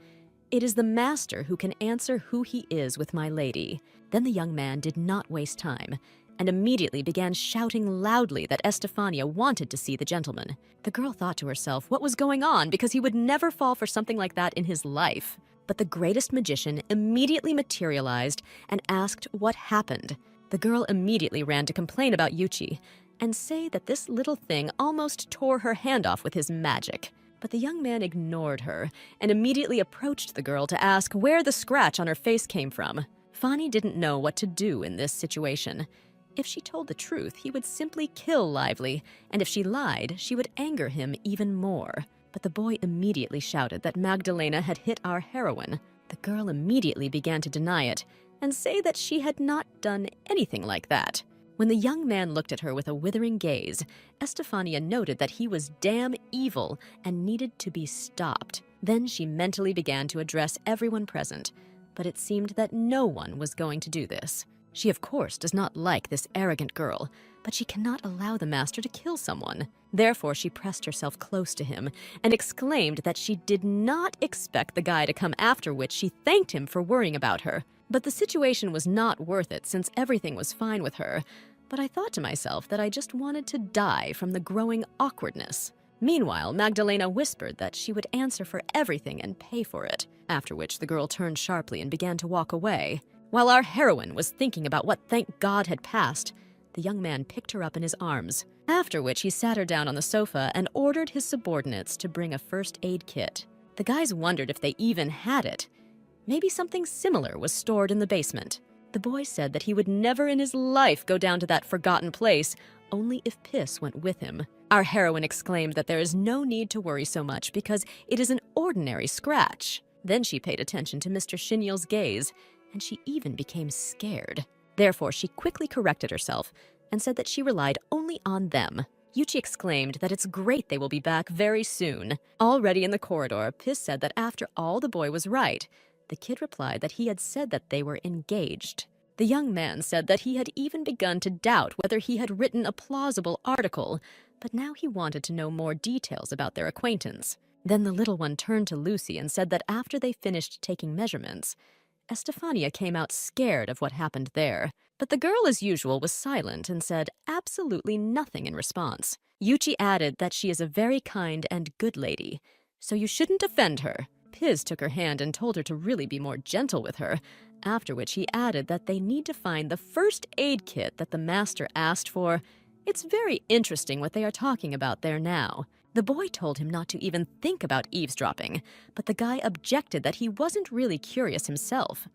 It is the master who can answer who he is with my lady. Then the young man did not waste time and immediately began shouting loudly that Estefania wanted to see the gentleman. The girl thought to herself what was going on because he would never fall for something like that in his life. But the greatest magician immediately materialized and asked what happened. The girl immediately ran to complain about Yuchi and say that this little thing almost tore her hand off with his magic. But the young man ignored her and immediately approached the girl to ask where the scratch on her face came from. Fani didn't know what to do in this situation. If she told the truth, he would simply kill Lively, and if she lied, she would anger him even more. But the boy immediately shouted that Magdalena had hit our heroine. The girl immediately began to deny it and say that she had not done anything like that. When the young man looked at her with a withering gaze, Estefania noted that he was damn evil and needed to be stopped. Then she mentally began to address everyone present, but it seemed that no one was going to do this. She, of course, does not like this arrogant girl, but she cannot allow the master to kill someone. Therefore, she pressed herself close to him and exclaimed that she did not expect the guy to come, after which she thanked him for worrying about her. But the situation was not worth it since everything was fine with her. But I thought to myself that I just wanted to die from the growing awkwardness. Meanwhile, Magdalena whispered that she would answer for everything and pay for it, after which the girl turned sharply and began to walk away. While our heroine was thinking about what thank God had passed, the young man picked her up in his arms, after which he sat her down on the sofa and ordered his subordinates to bring a first aid kit. The guys wondered if they even had it. Maybe something similar was stored in the basement. The boy said that he would never in his life go down to that forgotten place, only if Piss went with him. Our heroine exclaimed that there is no need to worry so much because it is an ordinary scratch. Then she paid attention to Mr. Shinyel's gaze, and she even became scared. Therefore, she quickly corrected herself and said that she relied only on them. Yuchi exclaimed that it's great they will be back very soon. Already in the corridor, Piss said that after all, the boy was right. The kid replied that he had said that they were engaged. The young man said that he had even begun to doubt whether he had written a plausible article, but now he wanted to know more details about their acquaintance. Then the little one turned to Lucy and said that after they finished taking measurements, Estefania came out scared of what happened there. But the girl, as usual, was silent and said absolutely nothing in response. Yuchi added that she is a very kind and good lady, so you shouldn't offend her. Piz took her hand and told her to really be more gentle with her, after which he added that they need to find the first aid kit that the master asked for. It's very interesting what they are talking about there now. The boy told him not to even think about eavesdropping, but the guy objected that he wasn't really curious himself.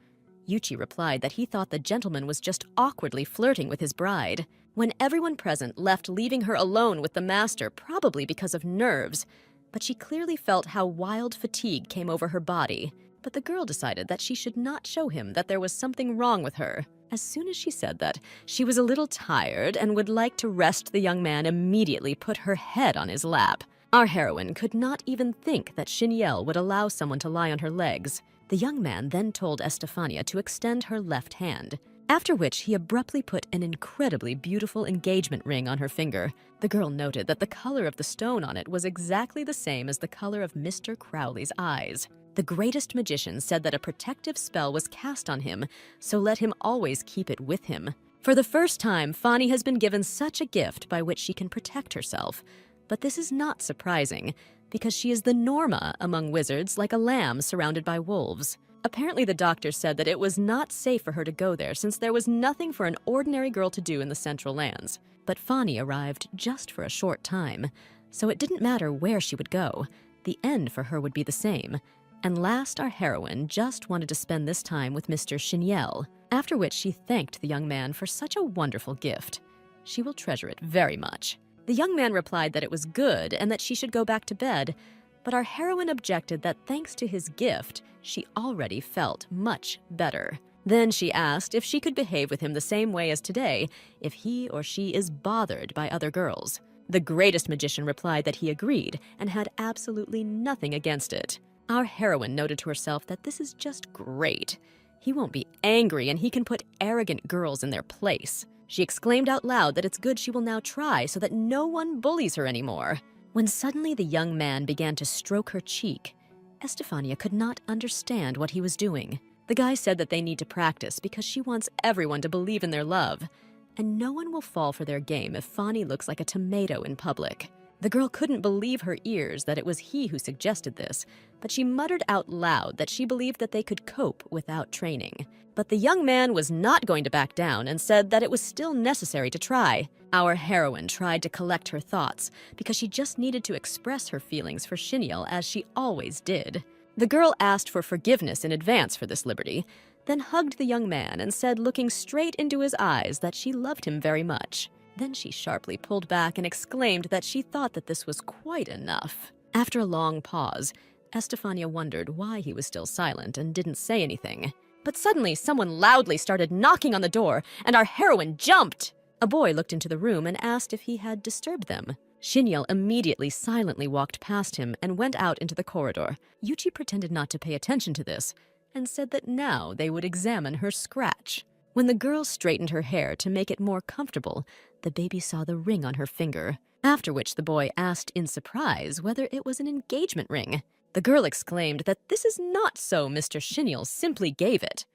Yuchi replied that he thought the gentleman was just awkwardly flirting with his bride. When everyone present left, leaving her alone with the master, probably because of nerves, but she clearly felt how wild fatigue came over her body. But the girl decided that she should not show him that there was something wrong with her. As soon as she said that, she was a little tired and would like to rest, the young man immediately put her head on his lap. Our heroine could not even think that Shinyel would allow someone to lie on her legs. The young man then told Estefania to extend her left hand, after which he abruptly put an incredibly beautiful engagement ring on her finger. The girl noted that the color of the stone on it was exactly the same as the color of Mr. Crowley's eyes. The greatest magician said that a protective spell was cast on him, so let him always keep it with him. For the first time, Fani has been given such a gift by which she can protect herself. But this is not surprising, because she is the Norma among wizards, like a lamb surrounded by wolves. Apparently the doctor said that it was not safe for her to go there since there was nothing for an ordinary girl to do in the Central Lands. But Fani arrived just for a short time, so it didn't matter where she would go. The end for her would be the same. And last, our heroine just wanted to spend this time with Mr. Shinyel, after which she thanked the young man for such a wonderful gift. She will treasure it very much. The young man replied that it was good and that she should go back to bed, but our heroine objected that thanks to his gift, she already felt much better. Then she asked if she could behave with him the same way as today if he or she is bothered by other girls. The greatest magician replied that he agreed and had absolutely nothing against it. Our heroine noted to herself that this is just great. He won't be angry and he can put arrogant girls in their place. She exclaimed out loud that it's good she will now try so that no one bullies her anymore. When suddenly the young man began to stroke her cheek, Estefania could not understand what he was doing. The guy said that they need to practice because she wants everyone to believe in their love, and no one will fall for their game if Fani looks like a tomato in public. The girl couldn't believe her ears that it was he who suggested this, but she muttered out loud that she believed that they could cope without training. But the young man was not going to back down and said that it was still necessary to try. Our heroine tried to collect her thoughts because she just needed to express her feelings for Xinil as she always did. The girl asked for forgiveness in advance for this liberty, then hugged the young man and said, looking straight into his eyes, that she loved him very much. Then she sharply pulled back and exclaimed that she thought that this was quite enough. After a long pause, Estefania wondered why he was still silent and didn't say anything. But suddenly someone loudly started knocking on the door, and our heroine jumped. A boy looked into the room and asked if he had disturbed them. Xinil immediately silently walked past him and went out into the corridor. Yuchi pretended not to pay attention to this and said that now they would examine her scratch. When the girl straightened her hair to make it more comfortable, the baby saw the ring on her finger, after which the boy asked in surprise whether it was an engagement ring. The girl exclaimed that this is not so, Mr. Xinil simply gave it.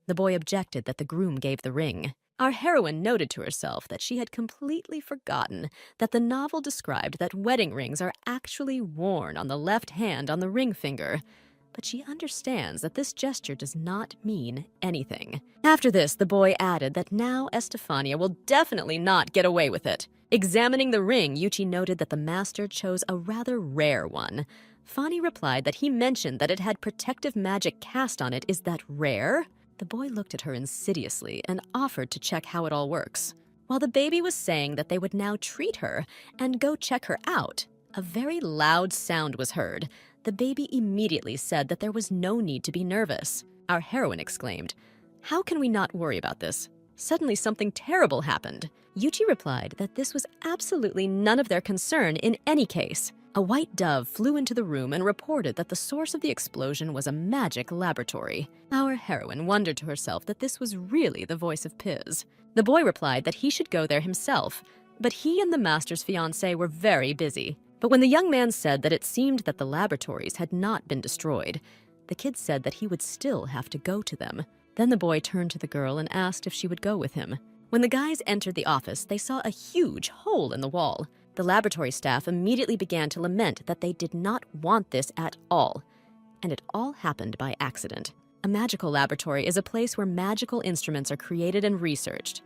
The boy objected that the groom gave the ring. Our heroine noted to herself that she had completely forgotten that the novel described that wedding rings are actually worn on the left hand on the ring finger. But she understands that this gesture does not mean anything. After this, the boy added that now Estefania will definitely not get away with it. Examining the ring, Yuchi noted that the master chose a rather rare one. Fani replied that he mentioned that it had protective magic cast on it. Is that rare? The boy looked at her insidiously and offered to check how it all works. While the baby was saying that they would now treat her and go check her out, a very loud sound was heard. The baby immediately said that there was no need to be nervous. Our heroine exclaimed, "How can we not worry about this? Suddenly something terrible happened." Yuchi replied that this was absolutely none of their concern in any case. A white dove flew into the room and reported that the source of the explosion was a magic laboratory. Our heroine wondered to herself that this was really the voice of Piz. The boy replied that he should go there himself, but he and the master's fiancée were very busy. But when the young man said that it seemed that the laboratories had not been destroyed, the kid said that he would still have to go to them. Then the boy turned to the girl and asked if she would go with him. When the guys entered the office, they saw a huge hole in the wall. The laboratory staff immediately began to lament that they did not want this at all. And it all happened by accident. A magical laboratory is a place where magical instruments are created and researched.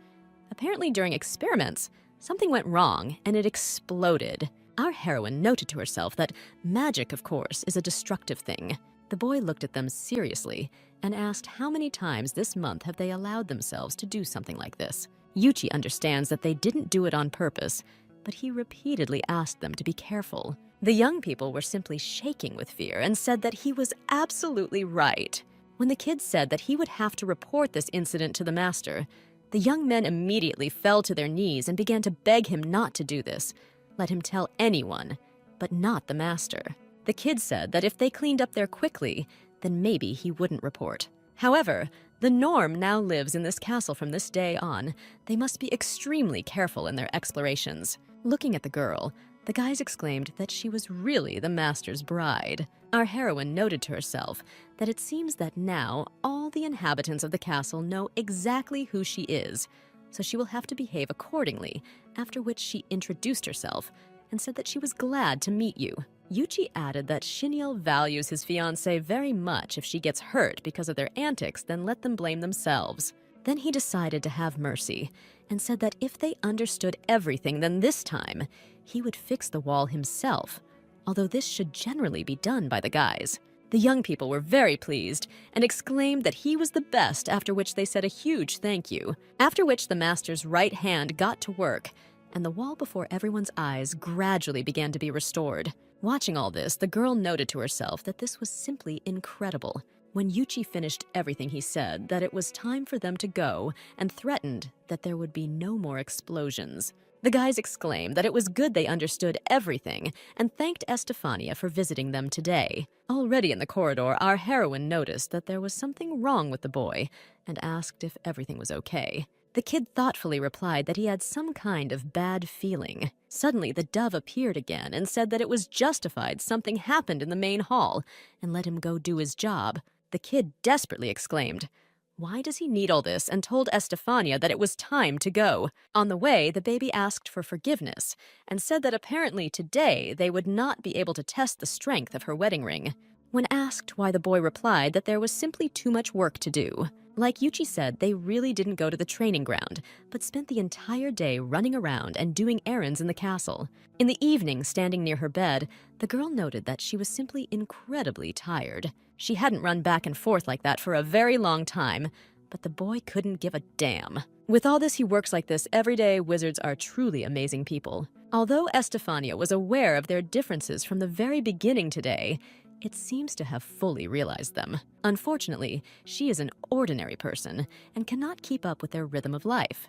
Apparently during experiments, something went wrong and it exploded. Our heroine noted to herself that magic, of course, is a destructive thing. The boy looked at them seriously and asked how many times this month have they allowed themselves to do something like this. Yuchi understands that they didn't do it on purpose, but he repeatedly asked them to be careful. The young people were simply shaking with fear and said that he was absolutely right. When the kid said that he would have to report this incident to the master, the young men immediately fell to their knees and began to beg him not to do this. Let him tell anyone, but not the master. The kid said that if they cleaned up there quickly, then maybe he wouldn't report. However, the norm now lives in this castle from this day on. They must be extremely careful in their explorations. Looking at the girl, the guys exclaimed that she was really the master's bride. Our heroine noted to herself that it seems that now all the inhabitants of the castle know exactly who she is, so she will have to behave accordingly, after which she introduced herself and said that she was glad to meet you. Yuchi added that Xinil values his fiancée very much. If she gets hurt because of their antics, then let them blame themselves. Then he decided to have mercy and said that if they understood everything, then this time he would fix the wall himself, although this should generally be done by the guys. The young people were very pleased and exclaimed that he was the best, after which they said a huge thank you. After which the master's right hand got to work, and the wall before everyone's eyes gradually began to be restored. Watching all this, the girl noted to herself that this was simply incredible. When Yuchi finished everything, he said that it was time for them to go and threatened that there would be no more explosions. The guys exclaimed that it was good they understood everything and thanked Estefania for visiting them today. Already in the corridor, our heroine noticed that there was something wrong with the boy and asked if everything was okay. The kid thoughtfully replied that he had some kind of bad feeling. Suddenly, the dove appeared again and said that it was justified something happened in the main hall and let him go do his job. The kid desperately exclaimed, Why does he need all this? And told Estefania that it was time to go. On the way, the baby asked for forgiveness and said that apparently today they would not be able to test the strength of her wedding ring. When asked why, the boy replied that there was simply too much work to do. Like Yuchi said, they really didn't go to the training ground, but spent the entire day running around and doing errands in the castle. In the evening, standing near her bed, the girl noted that she was simply incredibly tired. She hadn't run back and forth like that for a very long time, but the boy couldn't give a damn. With all this, he works like this every day. Wizards are truly amazing people. Although Estefania was aware of their differences from the very beginning today, it seems to have fully realized them. Unfortunately, she is an ordinary person and cannot keep up with their rhythm of life.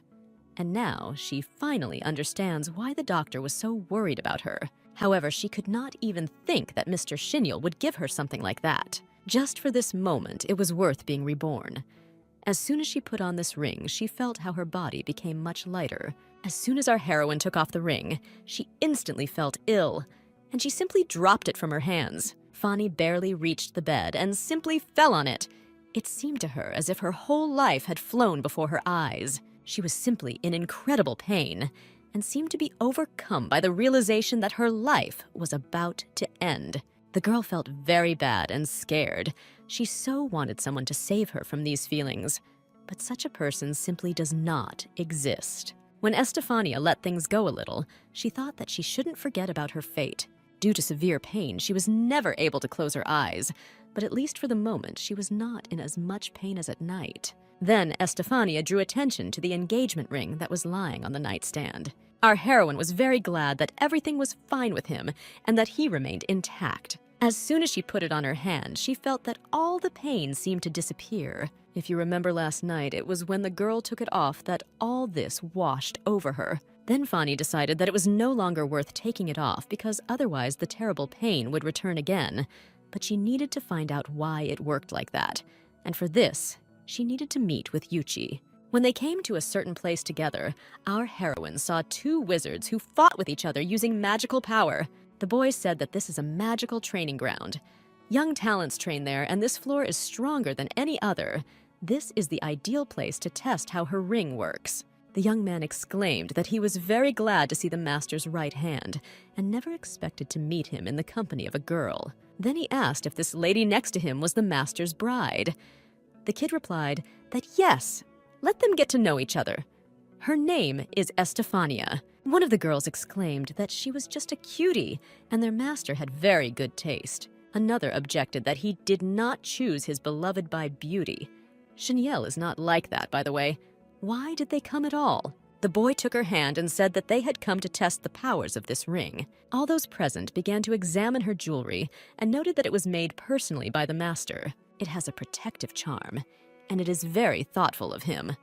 And now she finally understands why the doctor was so worried about her. However, she could not even think that Mr. Shinyul would give her something like that. Just for this moment, it was worth being reborn. As soon as she put on this ring, she felt how her body became much lighter. As soon as our heroine took off the ring, she instantly felt ill, and she simply dropped it from her hands. Fani barely reached the bed and simply fell on it. It seemed to her as if her whole life had flown before her eyes. She was simply in incredible pain and seemed to be overcome by the realization that her life was about to end. The girl felt very bad and scared. She so wanted someone to save her from these feelings, but such a person simply does not exist. When Estefania let things go a little, she thought that she shouldn't forget about her fate. Due to severe pain, she was never able to close her eyes, but at least for the moment, she was not in as much pain as at night. Then Estefania drew attention to the engagement ring that was lying on the nightstand. Our heroine was very glad that everything was fine with him and that he remained intact. As soon as she put it on her hand, she felt that all the pain seemed to disappear. If you remember last night, it was when the girl took it off that all this washed over her. Then Fani decided that it was no longer worth taking it off because otherwise the terrible pain would return again. But she needed to find out why it worked like that. And for this, she needed to meet with Yuchi. When they came to a certain place together, our heroine saw two wizards who fought with each other using magical power. The boys said that this is a magical training ground. Young talents train there, and this floor is stronger than any other. This is the ideal place to test how her ring works. The young man exclaimed that he was very glad to see the master's right hand and never expected to meet him in the company of a girl. Then he asked if this lady next to him was the master's bride. The kid replied that yes, let them get to know each other. Her name is Estefania. One of the girls exclaimed that she was just a cutie and their master had very good taste. Another objected that he did not choose his beloved by beauty. Shinyul is not like that, by the way. Why did they come at all? The boy took her hand and said that they had come to test the powers of this ring. All those present began to examine her jewelry and noted that it was made personally by the master. It has a protective charm, and it is very thoughtful of him.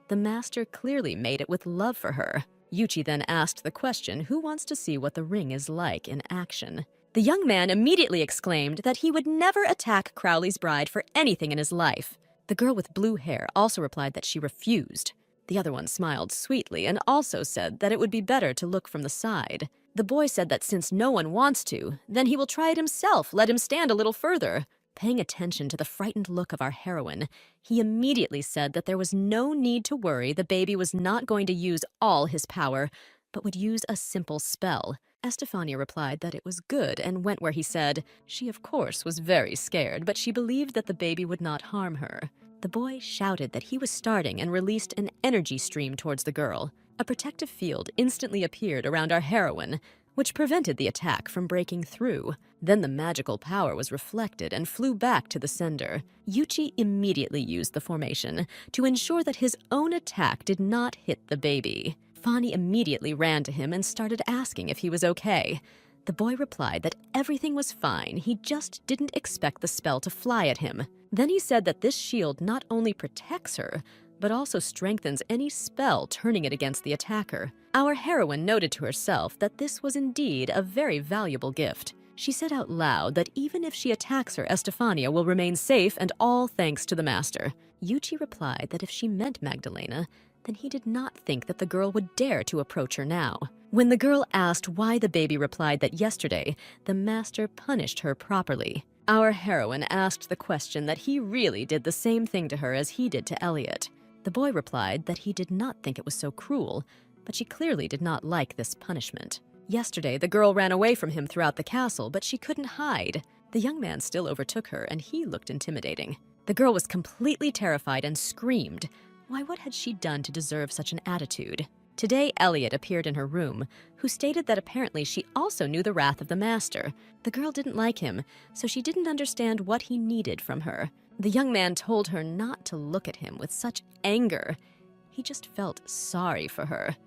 The master clearly made it with love for her. Yuchi then asked the question, who wants to see what the ring is like in action? The young man immediately exclaimed that he would never attack Crowley's bride for anything in his life. The girl with blue hair also replied that she refused. The other one smiled sweetly and also said that it would be better to look from the side. The boy said that since no one wants to, then he will try it himself, let him stand a little further. Paying attention to the frightened look of our heroine, he immediately said that there was no need to worry. The baby was not going to use all his power, but would use a simple spell. Estefania replied that it was good and went where he said. She, of course, was very scared, but she believed that the baby would not harm her. The boy shouted that he was starting and released an energy stream towards the girl. A protective field instantly appeared around our heroine, which prevented the attack from breaking through. Then the magical power was reflected and flew back to the sender. Yuchi immediately used the formation to ensure that his own attack did not hit the baby. Fani immediately ran to him and started asking if he was okay. The boy replied that everything was fine, he just didn't expect the spell to fly at him. Then he said that this shield not only protects her, but also strengthens any spell turning it against the attacker. Our heroine noted to herself that this was indeed a very valuable gift. She said out loud that even if she attacks her, Estefania will remain safe and all thanks to the master. Yuchi replied that if she meant Magdalena, then he did not think that the girl would dare to approach her now. When the girl asked why, the baby replied that yesterday the master punished her properly. Our heroine asked the question that he really did the same thing to her as he did to Elliot. The boy replied that he did not think it was so cruel, but she clearly did not like this punishment. Yesterday, the girl ran away from him throughout the castle, but she couldn't hide. The young man still overtook her, and he looked intimidating. The girl was completely terrified and screamed. Why, what had she done to deserve such an attitude? Today, Elliot appeared in her room, who stated that apparently she also knew the wrath of the master. The girl didn't like him, so she didn't understand what he needed from her. The young man told her not to look at him with such anger. He just felt sorry for her.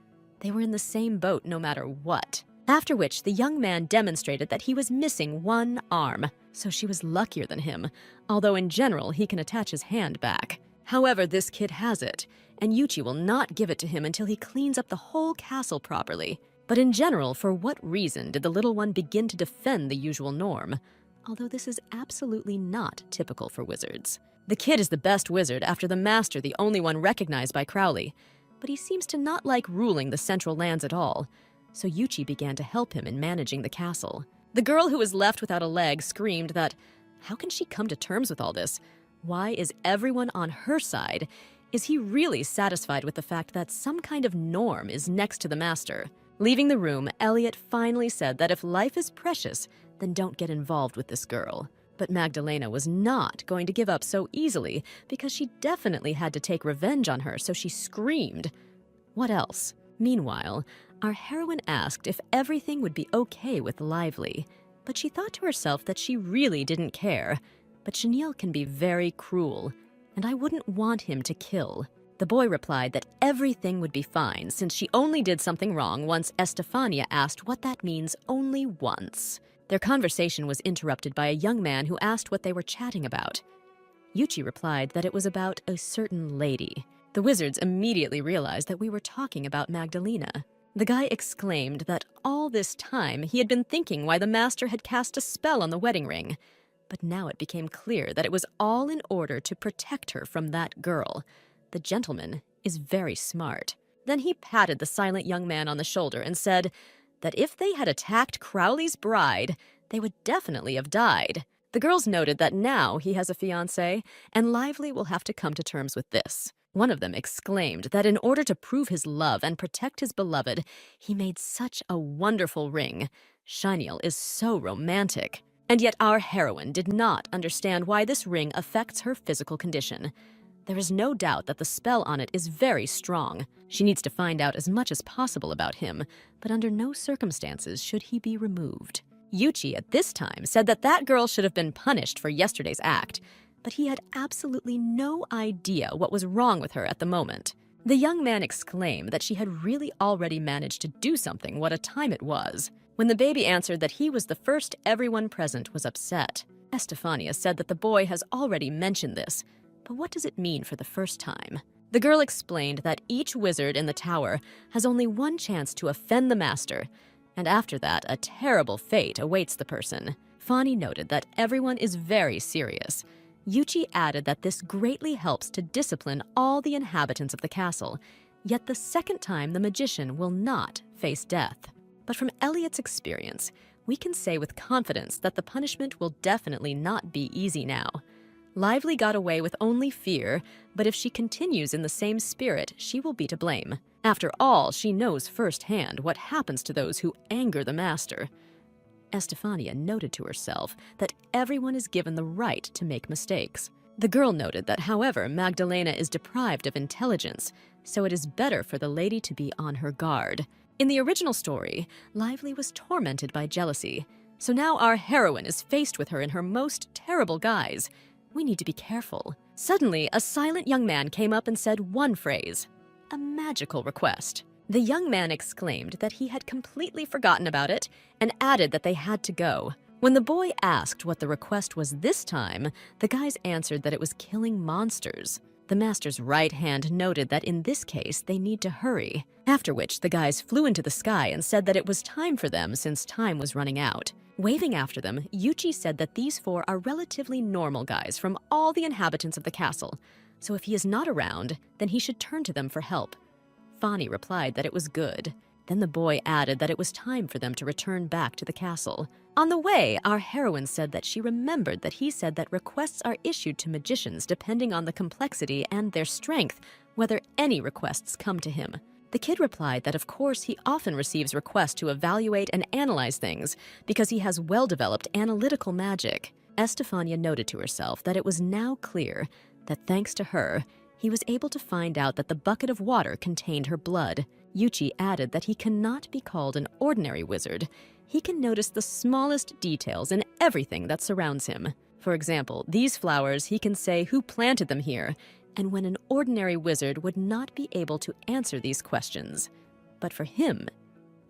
They were in the same boat no matter what. After which, the young man demonstrated that he was missing one arm, so she was luckier than him, although in general he can attach his hand back. However, this kid has it, and Yuchi will not give it to him until he cleans up the whole castle properly. But in general, for what reason did the little one begin to defend the usual norm? Although this is absolutely not typical for wizards. The kid is the best wizard after the master, the only one recognized by Crowley, but he seems to not like ruling the central lands at all, so Yuchi began to help him in managing the castle. The girl who was left without a leg screamed that, how can she come to terms with all this? Why is everyone on her side? Is he really satisfied with the fact that some kind of norm is next to the master? Leaving the room, Elliot finally said that if life is precious, then don't get involved with this girl. But Magdalena was not going to give up so easily because she definitely had to take revenge on her, so she screamed. What else? Meanwhile, our heroine asked if everything would be okay with Lively, but she thought to herself that she really didn't care. But Chenille can be very cruel, and I wouldn't want him to kill. The boy replied that everything would be fine since she only did something wrong once Estefania asked what that means only once. Their conversation was interrupted by a young man who asked what they were chatting about. Yuchi replied that it was about a certain lady. The wizards immediately realized that we were talking about Magdalena. The guy exclaimed that all this time he had been thinking why the master had cast a spell on the wedding ring. But now it became clear that it was all in order to protect her from that girl. The gentleman is very smart. Then he patted the silent young man on the shoulder and said that if they had attacked Crowley's bride, they would definitely have died. The girls noted that now he has a fiancée, and Lively will have to come to terms with this. One of them exclaimed that in order to prove his love and protect his beloved, he made such a wonderful ring. Chenille is so romantic. And yet our heroine did not understand why this ring affects her physical condition. There is no doubt that the spell on it is very strong. She needs to find out as much as possible about him, but under no circumstances should he be removed. Yuchi at this time said that that girl should have been punished for yesterday's act, but he had absolutely no idea what was wrong with her at the moment. The young man exclaimed that she had really already managed to do something. What a time it was. When the baby answered that he was the first, everyone present was upset. Estefania said that the boy has already mentioned this, but what does it mean for the first time? The girl explained that each wizard in the tower has only one chance to offend the master, and after that, a terrible fate awaits the person. Fani noted that everyone is very serious. Yuchi added that this greatly helps to discipline all the inhabitants of the castle, yet the second time the magician will not face death. But from Elliot's experience, we can say with confidence that the punishment will definitely not be easy now. Lively got away with only fear, but if she continues in the same spirit, she will be to blame. After all, she knows firsthand what happens to those who anger the master. Estefania noted to herself that everyone is given the right to make mistakes. The girl noted that, however, Magdalena is deprived of intelligence, so it is better for the lady to be on her guard. In the original story, Lively was tormented by jealousy, so now our heroine is faced with her in her most terrible guise. We need to be careful. Suddenly, a silent young man came up and said one phrase, a magical request. The young man exclaimed that he had completely forgotten about it and added that they had to go. When the boy asked what the request was this time, the guys answered that it was killing monsters. The master's right hand noted that in this case they need to hurry, after which the guys flew into the sky and said that it was time for them since time was running out. Waving after them, Yuchi said that these four are relatively normal guys from all the inhabitants of the castle, so if he is not around, then he should turn to them for help. Fani replied that it was good. Then the boy added that it was time for them to return back to the castle. On the way, our heroine said that she remembered that he said that requests are issued to magicians depending on the complexity and their strength, whether any requests come to him. The kid replied that of course he often receives requests to evaluate and analyze things because he has well-developed analytical magic. Estefania noted to herself that it was now clear that thanks to her, he was able to find out that the bucket of water contained her blood. Yuchi added that he cannot be called an ordinary wizard. He can notice the smallest details in everything that surrounds him. For example, these flowers, he can say who planted them here, and when an ordinary wizard would not be able to answer these questions. But for him,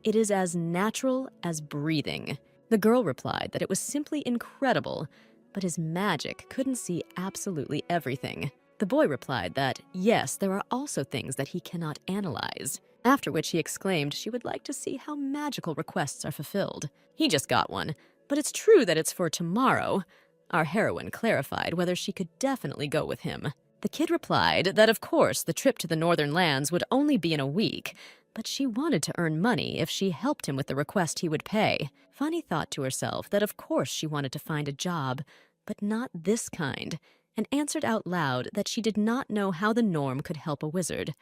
it is as natural as breathing. The girl replied that it was simply incredible, but his magic couldn't see absolutely everything. The boy replied that, yes, there are also things that he cannot analyze. After which he exclaimed she would like to see how magical requests are fulfilled. He just got one, but it's true that it's for tomorrow. Our heroine clarified whether she could definitely go with him. The kid replied that of course the trip to the northern lands would only be in a week, but she wanted to earn money if she helped him with the request he would pay. Fanny thought to herself that of course she wanted to find a job, but not this kind, and answered out loud that she did not know how the norm could help a wizard.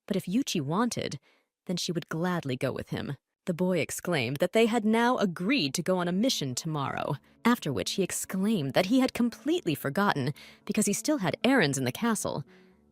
But if Yuchi wanted, then she would gladly go with him. The boy exclaimed that they had now agreed to go on a mission tomorrow, after which he exclaimed that he had completely forgotten because he still had errands in the castle,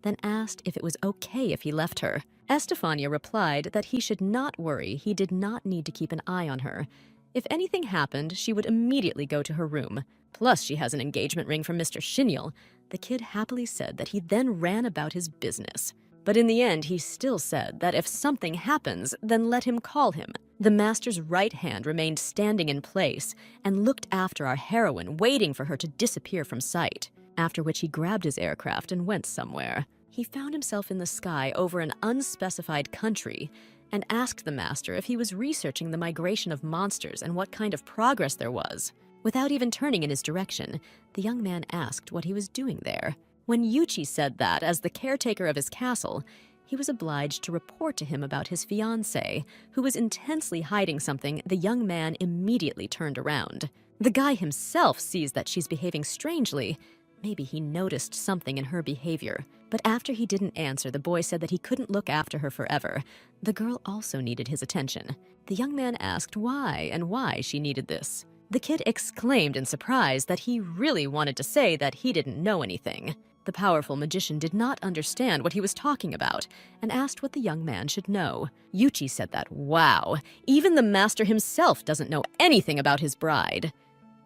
then asked if it was okay if he left her. Estefania replied that he should not worry, he did not need to keep an eye on her. If anything happened, she would immediately go to her room. Plus, she has an engagement ring from Mr. Xinil. The kid happily said that he then ran about his business. But in the end, he still said that if something happens, then let him call him. The master's right hand remained standing in place and looked after our heroine, waiting for her to disappear from sight, after which he grabbed his aircraft and went somewhere. He found himself in the sky over an unspecified country and asked the master if he was researching the migration of monsters and what kind of progress there was. Without even turning in his direction, the young man asked what he was doing there. When Yuchi said that, as the caretaker of his castle, he was obliged to report to him about his fiancée, who was intensely hiding something. The young man immediately turned around. The guy himself sees that she's behaving strangely. Maybe he noticed something in her behavior. But after he didn't answer, the boy said that he couldn't look after her forever. The girl also needed his attention. The young man asked why and why she needed this. The kid exclaimed in surprise that he really wanted to say that he didn't know anything. The powerful magician did not understand what he was talking about and asked what the young man should know. Yuchi said that, wow, even the master himself doesn't know anything about his bride.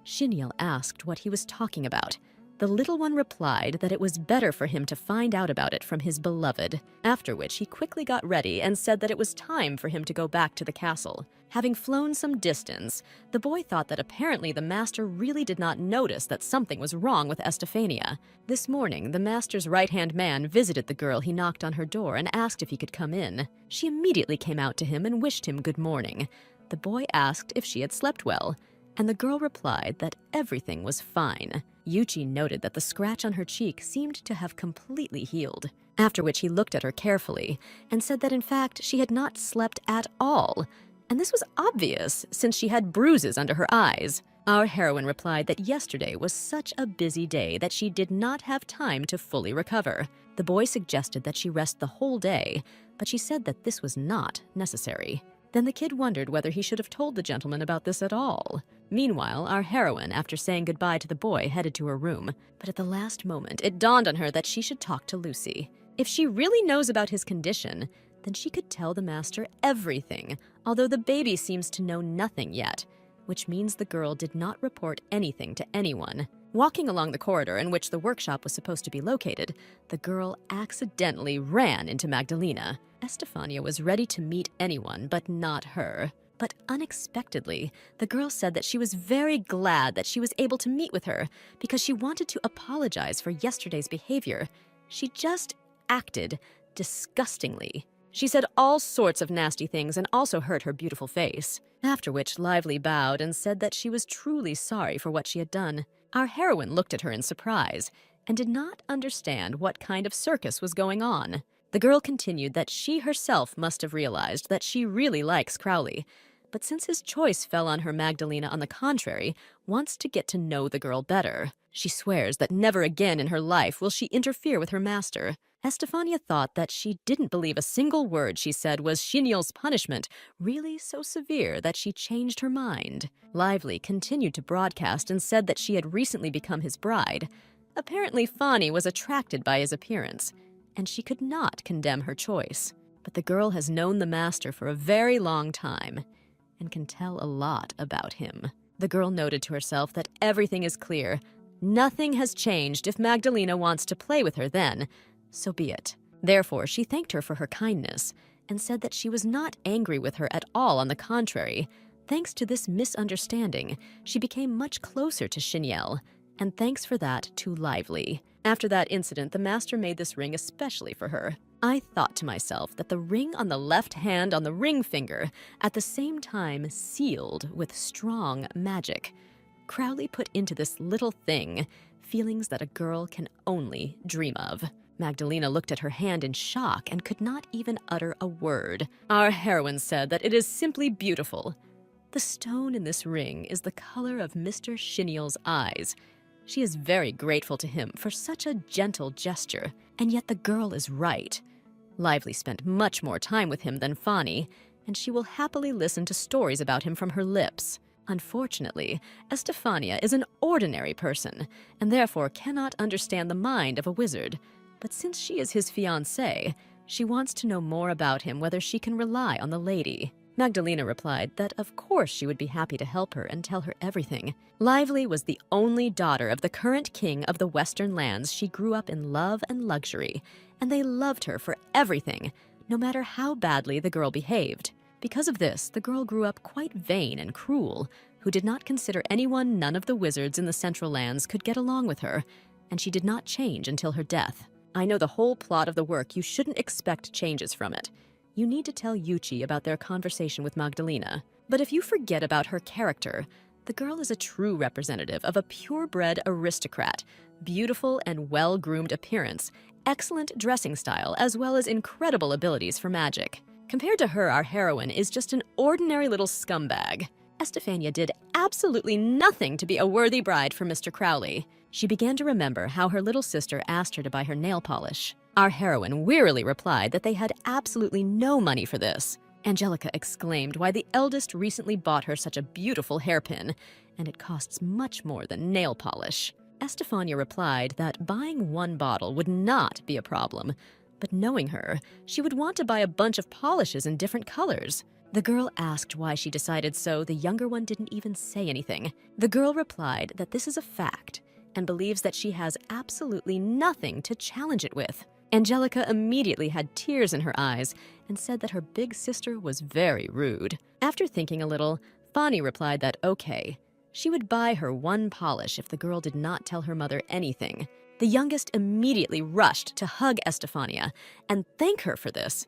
Xinil asked what he was talking about. The little one replied that it was better for him to find out about it from his beloved, after which he quickly got ready and said that it was time for him to go back to the castle. Having flown some distance, the boy thought that apparently the master really did not notice that something was wrong with Estefania. This morning, the master's right-hand man visited the girl. He knocked on her door and asked if he could come in. She immediately came out to him and wished him good morning. The boy asked if she had slept well, and the girl replied that everything was fine. Yuchi noted that the scratch on her cheek seemed to have completely healed, after which he looked at her carefully and said that in fact she had not slept at all, and this was obvious since she had bruises under her eyes. Our heroine replied that yesterday was such a busy day that she did not have time to fully recover. The boy suggested that she rest the whole day, but she said that this was not necessary. Then the kid wondered whether he should have told the gentleman about this at all. Meanwhile, our heroine, after saying goodbye to the boy, headed to her room. But at the last moment, it dawned on her that she should talk to Lucy. If she really knows about his condition, then she could tell the master everything, although the baby seems to know nothing yet, which means the girl did not report anything to anyone. Walking along the corridor in which the workshop was supposed to be located, the girl accidentally ran into Magdalena. Estefania was ready to meet anyone, but not her. But unexpectedly, the girl said that she was very glad that she was able to meet with her because she wanted to apologize for yesterday's behavior. She just acted disgustingly. She said all sorts of nasty things and also hurt her beautiful face, after which Lively bowed and said that she was truly sorry for what she had done. Our heroine looked at her in surprise and did not understand what kind of circus was going on. The girl continued that she herself must have realized that she really likes Crowley, But since his choice fell on her, Magdalena, on the contrary, wants to get to know the girl better. She swears that never again in her life will she interfere with her master. Estefania thought that she didn't believe a single word she said was Xinyo's punishment really so severe that she changed her mind. Lively continued to broadcast and said that she had recently become his bride. Apparently, Fani was attracted by his appearance, and she could not condemn her choice. But the girl has known the master for a very long time and can tell a lot about him. The girl noted to herself that everything is clear. Nothing has changed. If Magdalena wants to play with her then, so be it. Therefore, she thanked her for her kindness and said that she was not angry with her at all. On the contrary, thanks to this misunderstanding, she became much closer to Xinyo, and thanks for that to Lively. After that incident, the master made this ring especially for her. I thought to myself that the ring on the left hand on the ring finger at the same time sealed with strong magic. Crowley put into this little thing feelings that a girl can only dream of. Magdalena looked at her hand in shock and could not even utter a word. Our heroine said that it is simply beautiful. The stone in this ring is the color of Mr. Xinyo's eyes. She is very grateful to him for such a gentle gesture, and yet the girl is right. Lively spent much more time with him than Fani, and she will happily listen to stories about him from her lips. Unfortunately, Estefania is an ordinary person, and therefore cannot understand the mind of a wizard. But since she is his fiancée, she wants to know more about him, whether she can rely on the lady. Magdalena replied that of course she would be happy to help her and tell her everything. Lively was the only daughter of the current king of the Western lands. She grew up in love and luxury, and they loved her for everything, no matter how badly the girl behaved. Because of this, the girl grew up quite vain and cruel, who did not consider anyone none of the wizards in the Central Lands could get along with her, and she did not change until her death. I know the whole plot of the work. You shouldn't expect changes from it. You need to tell Yuchi about their conversation with Magdalena. But if you forget about her character, the girl is a true representative of a purebred aristocrat, beautiful and well-groomed appearance, excellent dressing style, as well as incredible abilities for magic. Compared to her, our heroine is just an ordinary little scumbag. Estefania did absolutely nothing to be a worthy bride for Mr. Crowley. She began to remember how her little sister asked her to buy her nail polish. Our heroine wearily replied that they had absolutely no money for this. Angelica exclaimed why the eldest recently bought her such a beautiful hairpin, and it costs much more than nail polish. Estefania replied that buying one bottle would not be a problem, but knowing her, she would want to buy a bunch of polishes in different colors. The girl asked why she decided so. The younger one didn't even say anything. The girl replied that this is a fact and believes that she has absolutely nothing to challenge it with. Angelica immediately had tears in her eyes and said that her big sister was very rude. After thinking a little, Fani replied that okay, she would buy her one polish if the girl did not tell her mother anything. The youngest immediately rushed to hug Estefania and thank her for this.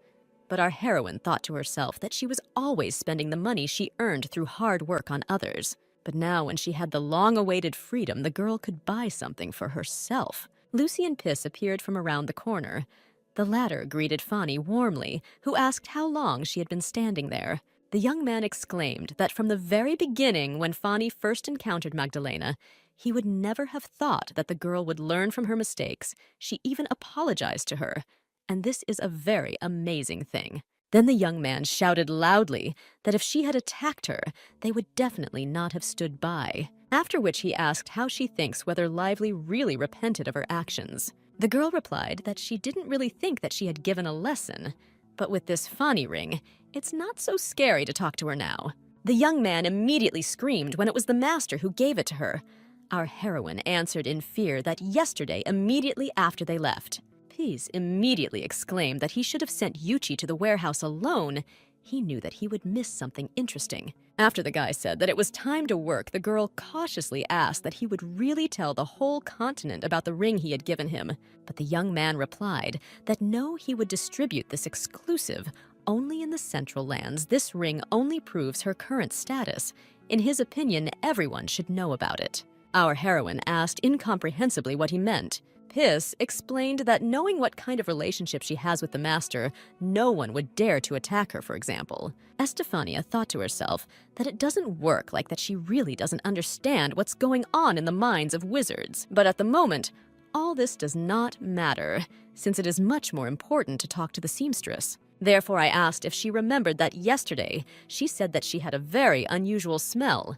But our heroine thought to herself that she was always spending the money she earned through hard work on others. But now when she had the long-awaited freedom, the girl could buy something for herself. Lucy and Piss appeared from around the corner. The latter greeted Fani warmly, who asked how long she had been standing there. The young man exclaimed that from the very beginning, when Fani first encountered Magdalena, he would never have thought that the girl would learn from her mistakes. She even apologized to her, and this is a very amazing thing. Then the young man shouted loudly that if she had attacked her, they would definitely not have stood by. After which he asked how she thinks whether Lively really repented of her actions. The girl replied that she didn't really think that she had given a lesson, but with this Fani ring, it's not so scary to talk to her now. The young man immediately screamed when it was the master who gave it to her. Our heroine answered in fear that yesterday, immediately after they left. Peace immediately exclaimed that he should have sent Yuchi to the warehouse alone. He knew that he would miss something interesting. After the guy said that it was time to work, the girl cautiously asked that he would really tell the whole continent about the ring he had given him. But the young man replied that no, he would distribute this exclusive only in the Central Lands. This ring only proves her current status. In his opinion, everyone should know about it. Our heroine asked incomprehensibly what he meant. Piss explained that knowing what kind of relationship she has with the master, no one would dare to attack her, for example. Estefania thought to herself that it doesn't work like that she really doesn't understand what's going on in the minds of wizards. But at the moment, all this does not matter, since it is much more important to talk to the seamstress. Therefore, I asked if she remembered that yesterday she said that she had a very unusual smell.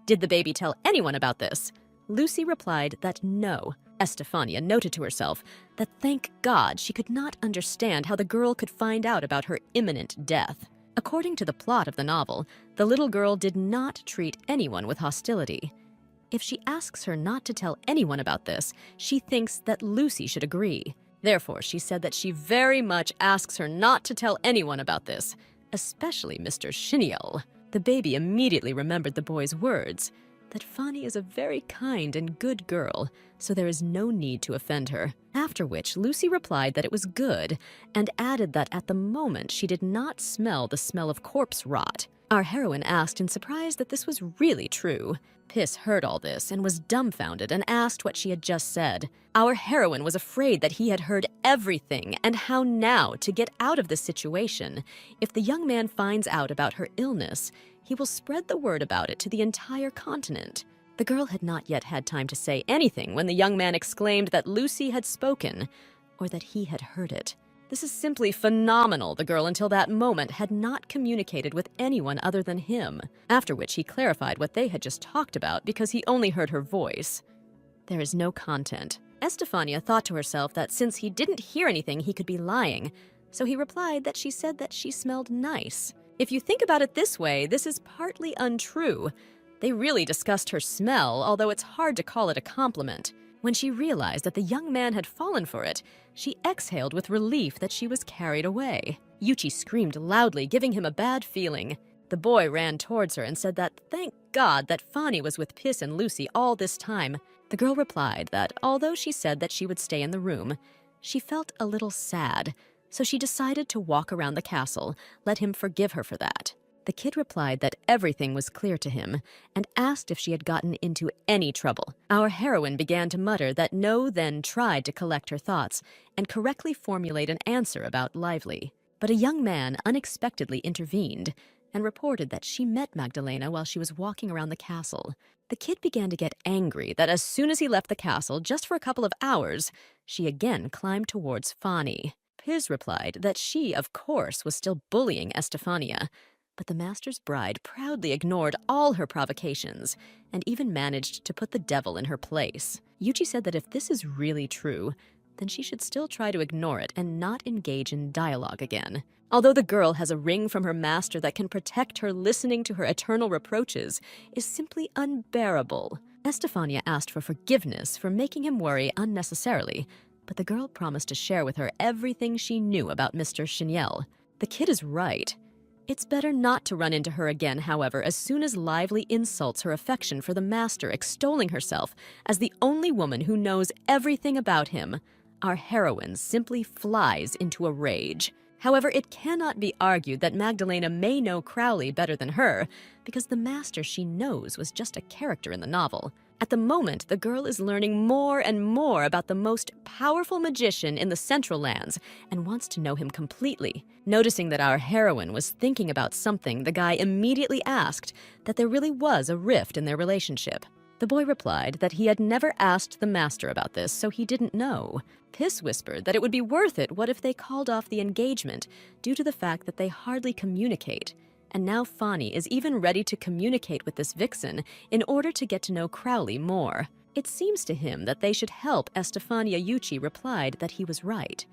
Did the baby tell anyone about this? Lucy replied that no. Estefania noted to herself that thank God she could not understand how the girl could find out about her imminent death. According to the plot of the novel, the little girl did not treat anyone with hostility. If she asks her not to tell anyone about this, she thinks that Lucy should agree. Therefore, she said that she very much asks her not to tell anyone about this, especially Mr. Shiniel. The baby immediately remembered the boy's words, that Fanny is a very kind and good girl, so there is no need to offend her. After which, Lucy replied that it was good, and added that at the moment she did not smell the smell of corpse rot. Our heroine asked in surprise that this was really true. Piss heard all this and was dumbfounded and asked what she had just said. Our heroine was afraid that he had heard everything, and how now to get out of this situation. If the young man finds out about her illness, he will spread the word about it to the entire continent. The girl had not yet had time to say anything when the young man exclaimed that Lucy had spoken, or that he had heard it. This is simply phenomenal. The girl until that moment had not communicated with anyone other than him, after which he clarified what they had just talked about because he only heard her voice. There is no content. Estefania thought to herself that since he didn't hear anything, he could be lying, so he replied that she said that she smelled nice. If you think about it this way, this is partly untrue. They really discussed her smell, although it's hard to call it a compliment. When she realized that the young man had fallen for it, she exhaled with relief that she was carried away. Yuchi screamed loudly, giving him a bad feeling. The boy ran towards her and said that thank God that Fanny was with Piss and Lucy all this time. The girl replied that although she said that she would stay in the room, she felt a little sad, so she decided to walk around the castle, let him forgive her for that. The kid replied that everything was clear to him and asked if she had gotten into any trouble. Our heroine began to mutter that No then tried to collect her thoughts and correctly formulate an answer about Lively. But a young man unexpectedly intervened and reported that she met Magdalena while she was walking around the castle. The kid began to get angry that as soon as he left the castle, just for a couple of hours, she again climbed towards Fanny. Piz replied that she, of course, was still bullying Estefania, but the master's bride proudly ignored all her provocations and even managed to put the devil in her place. Yuchi said that if this is really true, then she should still try to ignore it and not engage in dialogue again. Although the girl has a ring from her master that can protect her, listening to her eternal reproaches is simply unbearable. Estefania asked for forgiveness for making him worry unnecessarily, but the girl promised to share with her everything she knew about Mr. Cheniel. The kid is right. It's better not to run into her again, however, as soon as Lively insults her affection for the master, extolling herself as the only woman who knows everything about him. Our heroine simply flies into a rage. However, it cannot be argued that Magdalena may know Crowley better than her, because the master she knows was just a character in the novel. At the moment, the girl is learning more and more about the most powerful magician in the Central Lands and wants to know him completely. Noticing that our heroine was thinking about something, the guy immediately asked that there really was a rift in their relationship. The boy replied that he had never asked the master about this, so he didn't know. Piss whispered that it would be worth it what if they called off the engagement due to the fact that they hardly communicate. And now Fanny is even ready to communicate with this vixen in order to get to know Crowley more. It seems to him that they should help. Estefania Yuchi replied that he was right.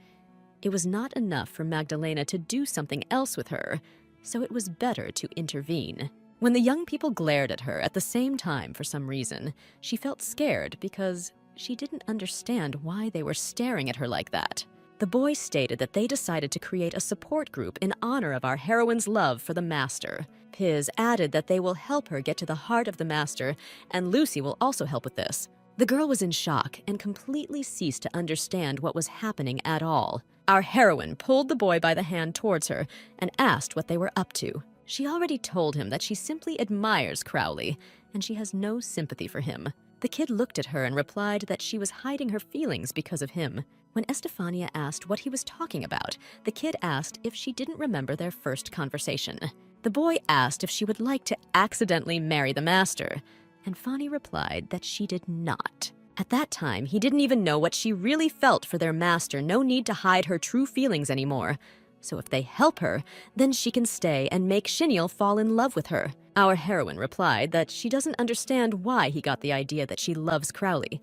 It was not enough for Magdalena to do something else with her, so it was better to intervene. When the young people glared at her at the same time for some reason, she felt scared because she didn't understand why they were staring at her like that. The boys stated that they decided to create a support group in honor of our heroine's love for the master. Piz added that they will help her get to the heart of the master, and Lucy will also help with this. The girl was in shock and completely ceased to understand what was happening at all. Our heroine pulled the boy by the hand towards her and asked what they were up to. She already told him that she simply admires Crowley, and she has no sympathy for him. The kid looked at her and replied that she was hiding her feelings because of him. When Estefania asked what he was talking about, the kid asked if she didn't remember their first conversation. The boy asked if she would like to accidentally marry the master, and Fani replied that she did not. At that time, he didn't even know what she really felt for their master. No need to hide her true feelings anymore. So if they help her, then she can stay and make Xinil fall in love with her. Our heroine replied that she doesn't understand why he got the idea that she loves Crowley.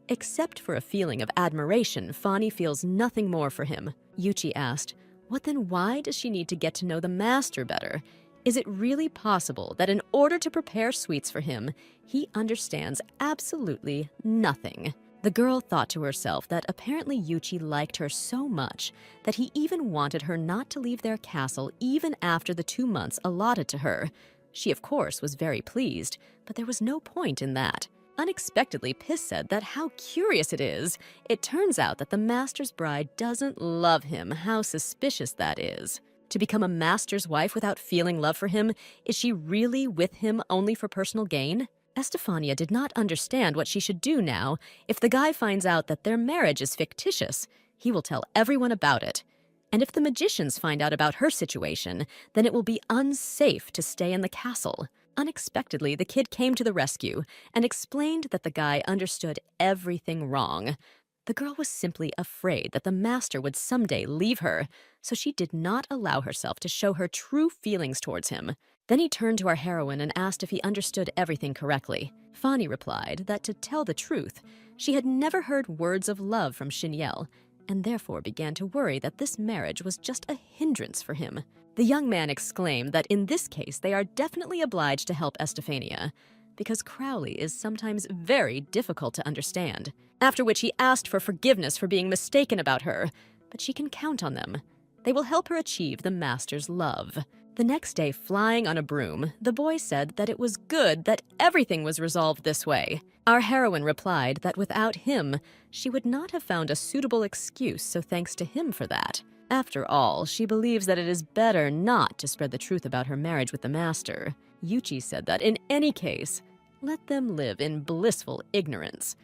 Except for a feeling of admiration, Fani feels nothing more for him. Yuchi asked, "What then, why does she need to get to know the master better? Is it really possible that in order to prepare sweets for him, he understands absolutely nothing?" The girl thought to herself that apparently Yuchi liked her so much that he even wanted her not to leave their castle even after the 2 months allotted to her. She, of course, was very pleased, but there was no point in that. Unexpectedly, Piss said that how curious it is. It turns out that the master's bride doesn't love him. How suspicious that is. To become a master's wife without feeling love for him, is she really with him only for personal gain? Estefania did not understand what she should do now. If the guy finds out that their marriage is fictitious, he will tell everyone about it. And if the magicians find out about her situation, then it will be unsafe to stay in the castle. Unexpectedly, the kid came to the rescue and explained that the guy understood everything wrong. The girl was simply afraid that the master would someday leave her, so she did not allow herself to show her true feelings towards him. Then he turned to our heroine and asked if he understood everything correctly. Fani replied that, to tell the truth, she had never heard words of love from Xinil, and therefore began to worry that this marriage was just a hindrance for him. The young man exclaimed that in this case they are definitely obliged to help Estefania, because Crowley is sometimes very difficult to understand. After which he asked for forgiveness for being mistaken about her, but she can count on them. They will help her achieve the master's love. The next day, flying on a broom, the boy said that it was good that everything was resolved this way. Our heroine replied that without him, she would not have found a suitable excuse, so thanks to him for that. After all, she believes that it is better not to spread the truth about her marriage with the master. Yuchi said that in any case, let them live in blissful ignorance.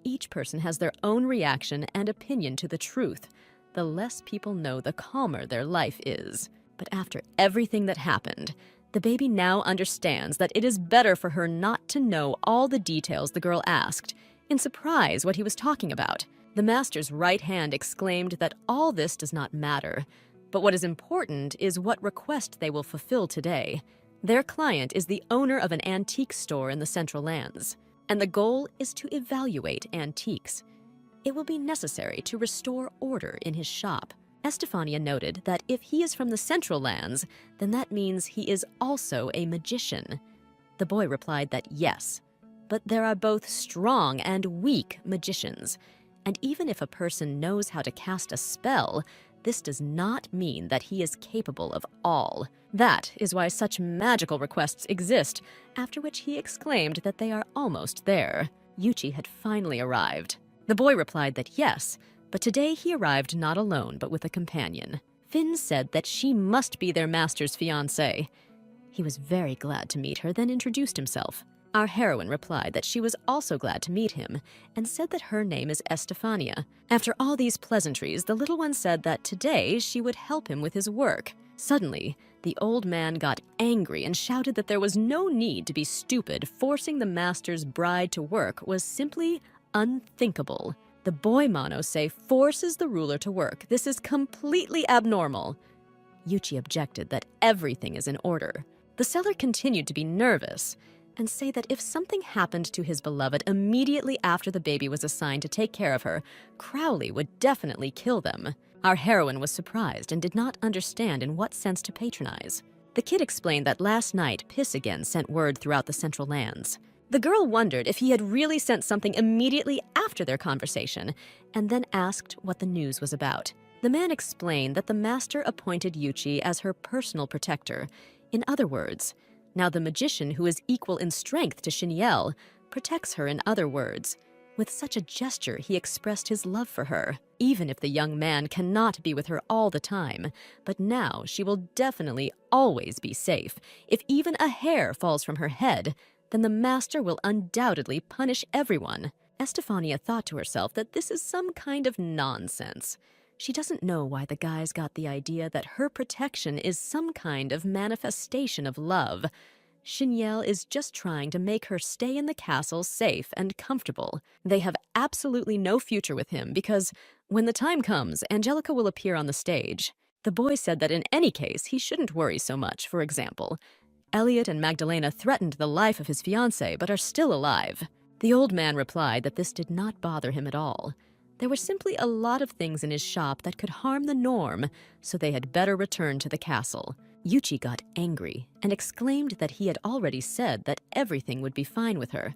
Each person has their own reaction and opinion to the truth. The less people know, the calmer their life is. But after everything that happened, the baby now understands that it is better for her not to know all the details the girl asked, in surprise what he was talking about. The master's right hand exclaimed that all this does not matter, but what is important is what request they will fulfill today. Their client is the owner of an antique store in the Central Lands, and the goal is to evaluate antiques. It will be necessary to restore order in his shop. Estefania noted that if he is from the Central Lands, then that means he is also a magician. The boy replied that yes, but there are both strong and weak magicians, and even if a person knows how to cast a spell, this does not mean that he is capable of all. That is why such magical requests exist, after which he exclaimed that they are almost there. Yuchi had finally arrived. The boy replied that yes, but today he arrived not alone, but with a companion. Finn said that she must be their master's fiancée. He was very glad to meet her, then introduced himself. Our heroine replied that she was also glad to meet him, and said that her name is Estefania. After all these pleasantries, the little one said that today she would help him with his work. Suddenly, the old man got angry and shouted that there was no need to be stupid. Forcing the master's bride to work was simply unthinkable. The boy Mono forces the ruler to work. This is completely abnormal. Yuchi objected that everything is in order. The seller continued to be nervous and say that if something happened to his beloved immediately after the baby was assigned to take care of her, Crowley would definitely kill them. Our heroine was surprised and did not understand in what sense to patronize. The kid explained that last night Piss again sent word throughout the Central Lands. The girl wondered if he had really sent something immediately after their conversation, and then asked what the news was about. The man explained that the master appointed Yuchi as her personal protector. In other words, now the magician, who is equal in strength to Xinil, protects her in other words. With such a gesture, he expressed his love for her, even if the young man cannot be with her all the time. But now she will definitely always be safe. If even a hair falls from her head, then the master will undoubtedly punish everyone. Estefania thought to herself that this is some kind of nonsense. She doesn't know why the guys got the idea that her protection is some kind of manifestation of love. Xinye is just trying to make her stay in the castle safe and comfortable. They have absolutely no future with him because, when the time comes, Angelica will appear on the stage. The boy said that in any case, he shouldn't worry so much. For example, Elliot and Magdalena threatened the life of his fiancée but are still alive. The old man replied that this did not bother him at all. There were simply a lot of things in his shop that could harm the norm, so they had better return to the castle. Yuchi got angry and exclaimed that he had already said that everything would be fine with her.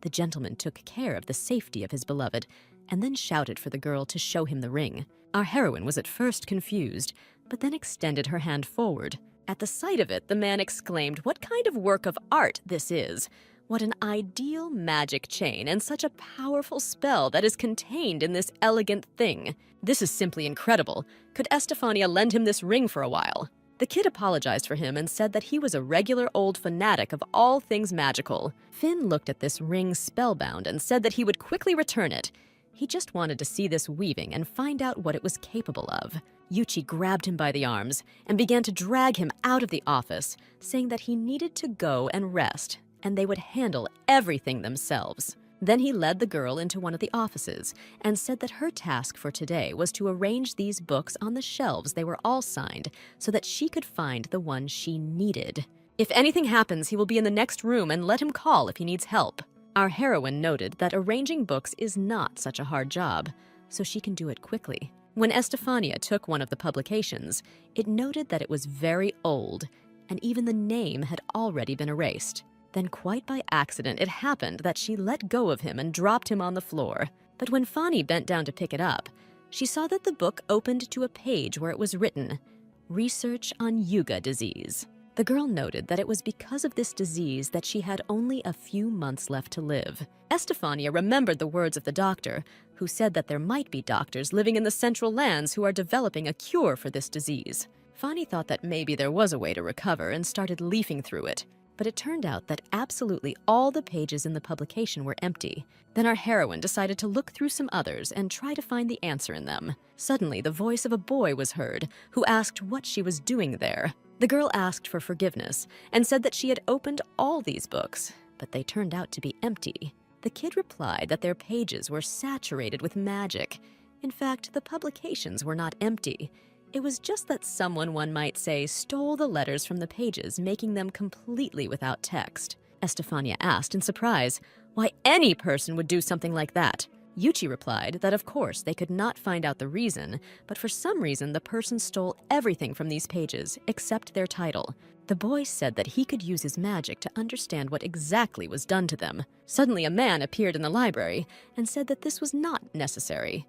The gentleman took care of the safety of his beloved and then shouted for the girl to show him the ring. Our heroine was at first confused, but then extended her hand forward. At the sight of it, the man exclaimed, "What kind of work of art this is! What an ideal magic chain and such a powerful spell that is contained in this elegant thing. This is simply incredible. Could Estefania lend him this ring for a while?" The kid apologized for him and said that he was a regular old fanatic of all things magical. Finn looked at this ring spellbound and said that he would quickly return it. He just wanted to see this weaving and find out what it was capable of. Yuchi grabbed him by the arms and began to drag him out of the office, saying that he needed to go and rest, and they would handle everything themselves. Then he led the girl into one of the offices and said that her task for today was to arrange these books on the shelves they were all signed so that she could find the one she needed. If anything happens, he will be in the next room and let him call if he needs help. Our heroine noted that arranging books is not such a hard job, so she can do it quickly. When Estefania took one of the publications, it noted that it was very old, and even the name had already been erased. Then quite by accident, it happened that she let go of him and dropped him on the floor. But when Fani bent down to pick it up, she saw that the book opened to a page where it was written, "Research on Yuga disease." The girl noted that it was because of this disease that she had only a few months left to live. Estefania remembered the words of the doctor, who said that there might be doctors living in the Central Lands who are developing a cure for this disease. Fani thought that maybe there was a way to recover and started leafing through it. But it turned out that absolutely all the pages in the publication were empty. Then our heroine decided to look through some others and try to find the answer in them. Suddenly, the voice of a boy was heard, who asked what she was doing there. The girl asked for forgiveness and said that she had opened all these books, but they turned out to be empty. The kid replied that their pages were saturated with magic. In fact, the publications were not empty. It was just that someone, one might say, stole the letters from the pages, making them completely without text. Estefania asked in surprise why any person would do something like that. Yuchi replied that of course they could not find out the reason, but for some reason the person stole everything from these pages except their title. The boy said that he could use his magic to understand what exactly was done to them. Suddenly a man appeared in the library and said that this was not necessary.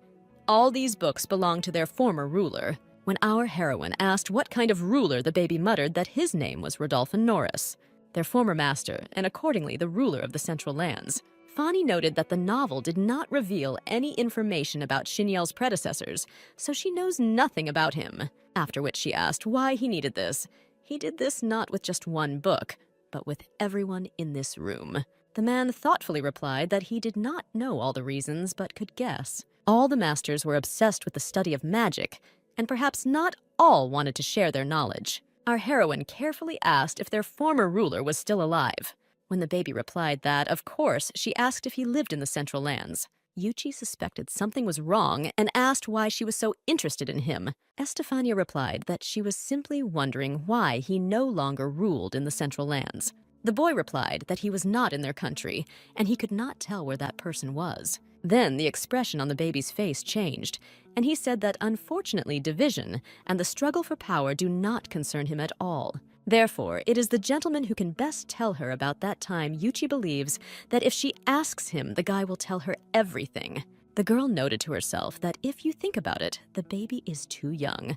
All these books belonged to their former ruler. When our heroine asked what kind of ruler, the baby muttered that his name was Rodolphin Norris, their former master, and accordingly the ruler of the Central Lands. Fani noted that the novel did not reveal any information about Xinye's predecessors, so she knows nothing about him. After which she asked why he needed this. He did this not with just one book, but with everyone in this room. The man thoughtfully replied that he did not know all the reasons, but could guess. All the masters were obsessed with the study of magic, and perhaps not all wanted to share their knowledge. Our heroine carefully asked if their former ruler was still alive. When the baby replied that, of course, she asked if he lived in the Central Lands. Yuchi suspected something was wrong and asked why she was so interested in him. Estefania replied that she was simply wondering why he no longer ruled in the Central Lands. The boy replied that he was not in their country, and he could not tell where that person was. Then the expression on the baby's face changed, and he said that unfortunately division and the struggle for power do not concern him at all. Therefore, it is the gentleman who can best tell her about that time. Yuchi believes that if she asks him, the guy will tell her everything. The girl noted to herself that if you think about it, the baby is too young.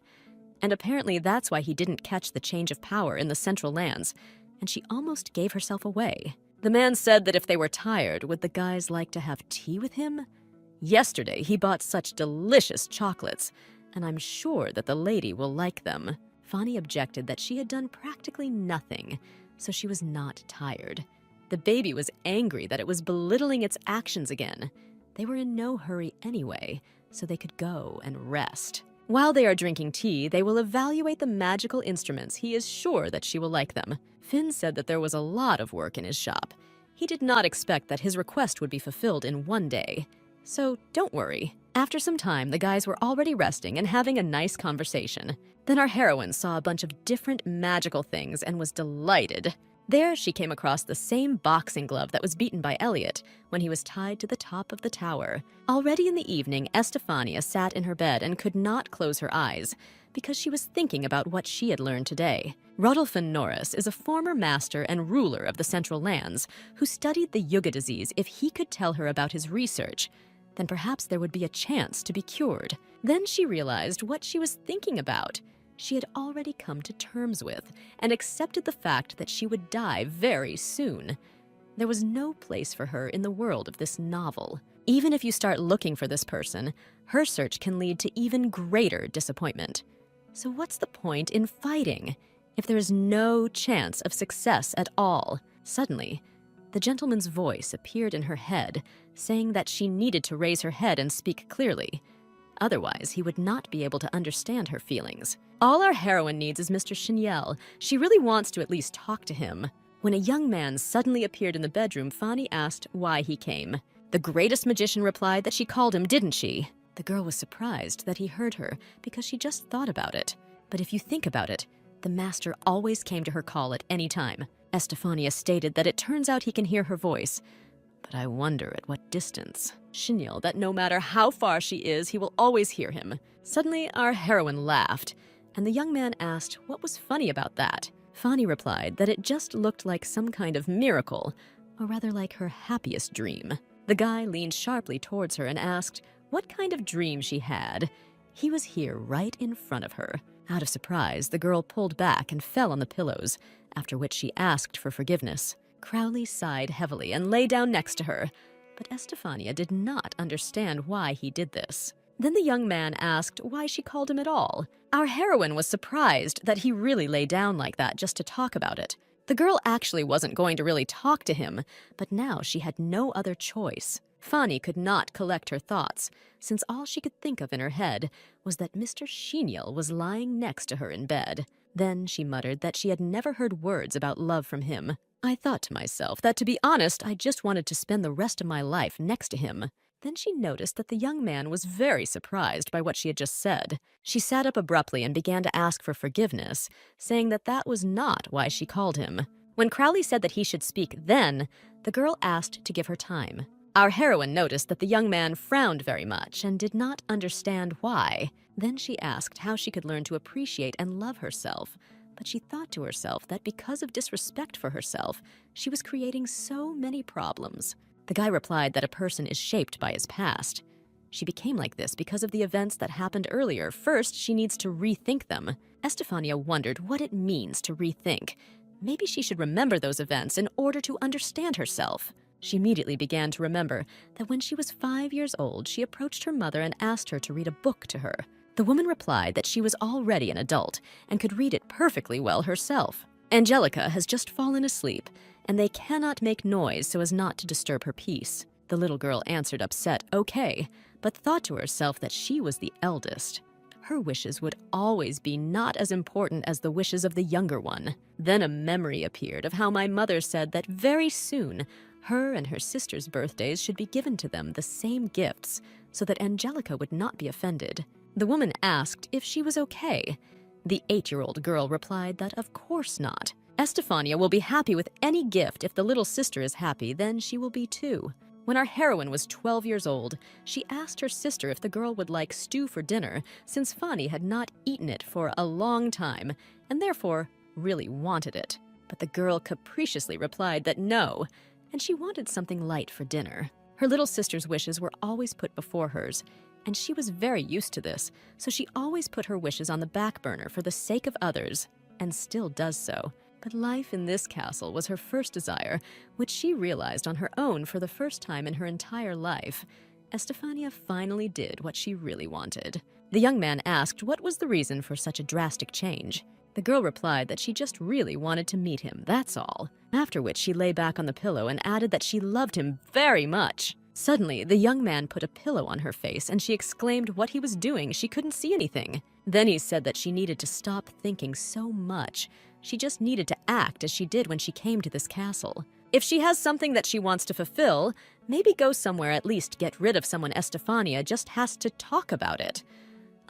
And apparently that's why he didn't catch the change of power in the Central Lands, and she almost gave herself away. The man said that if they were tired, would the guys like to have tea with him? Yesterday, he bought such delicious chocolates, and I'm sure that the lady will like them. Fani objected that she had done practically nothing, so she was not tired. The baby was angry that it was belittling its actions again. They were in no hurry anyway, so they could go and rest. While they are drinking tea, they will evaluate the magical instruments. He is sure that she will like them. Finn said that there was a lot of work in his shop. He did not expect that his request would be fulfilled in one day. So don't worry. After some time, the guys were already resting and having a nice conversation. Then our heroine saw a bunch of different magical things and was delighted. There, she came across the same boxing glove that was beaten by Elliot when he was tied to the top of the tower. Already in the evening, Estefania sat in her bed and could not close her eyes because she was thinking about what she had learned today. Rodolphin Norris is a former master and ruler of the Central Lands who studied the Yuga disease. If he could tell her about his research, then perhaps there would be a chance to be cured. Then she realized what she was thinking about. She had already come to terms with and accepted the fact that she would die very soon. There was no place for her in the world of this novel. Even if you start looking for this person, her search can lead to even greater disappointment. So what's the point in fighting if there is no chance of success at all? Suddenly, the gentleman's voice appeared in her head, saying that she needed to raise her head and speak clearly. Otherwise, he would not be able to understand her feelings. All our heroine needs is Mr. Cheniel. She really wants to at least talk to him. When a young man suddenly appeared in the bedroom, Fanny asked why he came. The greatest magician replied that she called him, didn't she? The girl was surprised that he heard her because she just thought about it. But if you think about it, the master always came to her call at any time. Estefania stated that it turns out he can hear her voice. But I wonder at what distance. Cheniel, that no matter how far she is, he will always hear him. Suddenly, our heroine laughed, and the young man asked what was funny about that. Fanny replied that it just looked like some kind of miracle, or rather like her happiest dream. The guy leaned sharply towards her and asked what kind of dream she had. He was here right in front of her. Out of surprise, the girl pulled back and fell on the pillows, after which she asked for forgiveness. Crowley sighed heavily and lay down next to her, but Estefania did not understand why he did this. Then the young man asked why she called him at all. Our heroine was surprised that he really lay down like that just to talk about it. The girl actually wasn't going to really talk to him, but now she had no other choice. Fanny could not collect her thoughts, since all she could think of in her head was that Mr. Cheniel was lying next to her in bed. Then she muttered that she had never heard words about love from him. I thought to myself that, to be honest, I just wanted to spend the rest of my life next to him. Then she noticed that the young man was very surprised by what she had just said. She sat up abruptly and began to ask for forgiveness, saying that that was not why she called him. When Crowley said that he should speak then, the girl asked to give her time. Our heroine noticed that the young man frowned very much and did not understand why. Then she asked how she could learn to appreciate and love herself, but she thought to herself that because of disrespect for herself, she was creating so many problems. The guy replied that a person is shaped by his past. She became like this because of the events that happened earlier. First, she needs to rethink them. Estefania wondered what it means to rethink. Maybe she should remember those events in order to understand herself. She immediately began to remember that when she was 5 years old, she approached her mother and asked her to read a book to her. The woman replied that she was already an adult and could read it perfectly well herself. Angelica has just fallen asleep, and they cannot make noise so as not to disturb her peace. The little girl answered upset, okay, but thought to herself that she was the eldest. Her wishes would always be not as important as the wishes of the younger one. Then a memory appeared of how my mother said that very soon her and her sister's birthdays should be given to them the same gifts so that Angelica would not be offended. The woman asked if she was okay. The 8-year-old girl replied that of course not. Estefania will be happy with any gift. If the little sister is happy, then she will be too. When our heroine was 12 years old, she asked her sister if the girl would like stew for dinner, since Fanny had not eaten it for a long time, and therefore really wanted it. But the girl capriciously replied that no, and she wanted something light for dinner. Her little sister's wishes were always put before hers, and she was very used to this, so she always put her wishes on the back burner for the sake of others, and still does so. But life in this castle was her first desire, which she realized on her own for the first time in her entire life. Estefania finally did what she really wanted. The young man asked what was the reason for such a drastic change. The girl replied that she just really wanted to meet him, that's all. After which she lay back on the pillow and added that she loved him very much. Suddenly, the young man put a pillow on her face and she exclaimed what he was doing. She couldn't see anything. Then he said that she needed to stop thinking so much. She just needed to act as she did when she came to this castle. If she has something that she wants to fulfill, maybe go somewhere, at least get rid of someone. Estefania just has to talk about it.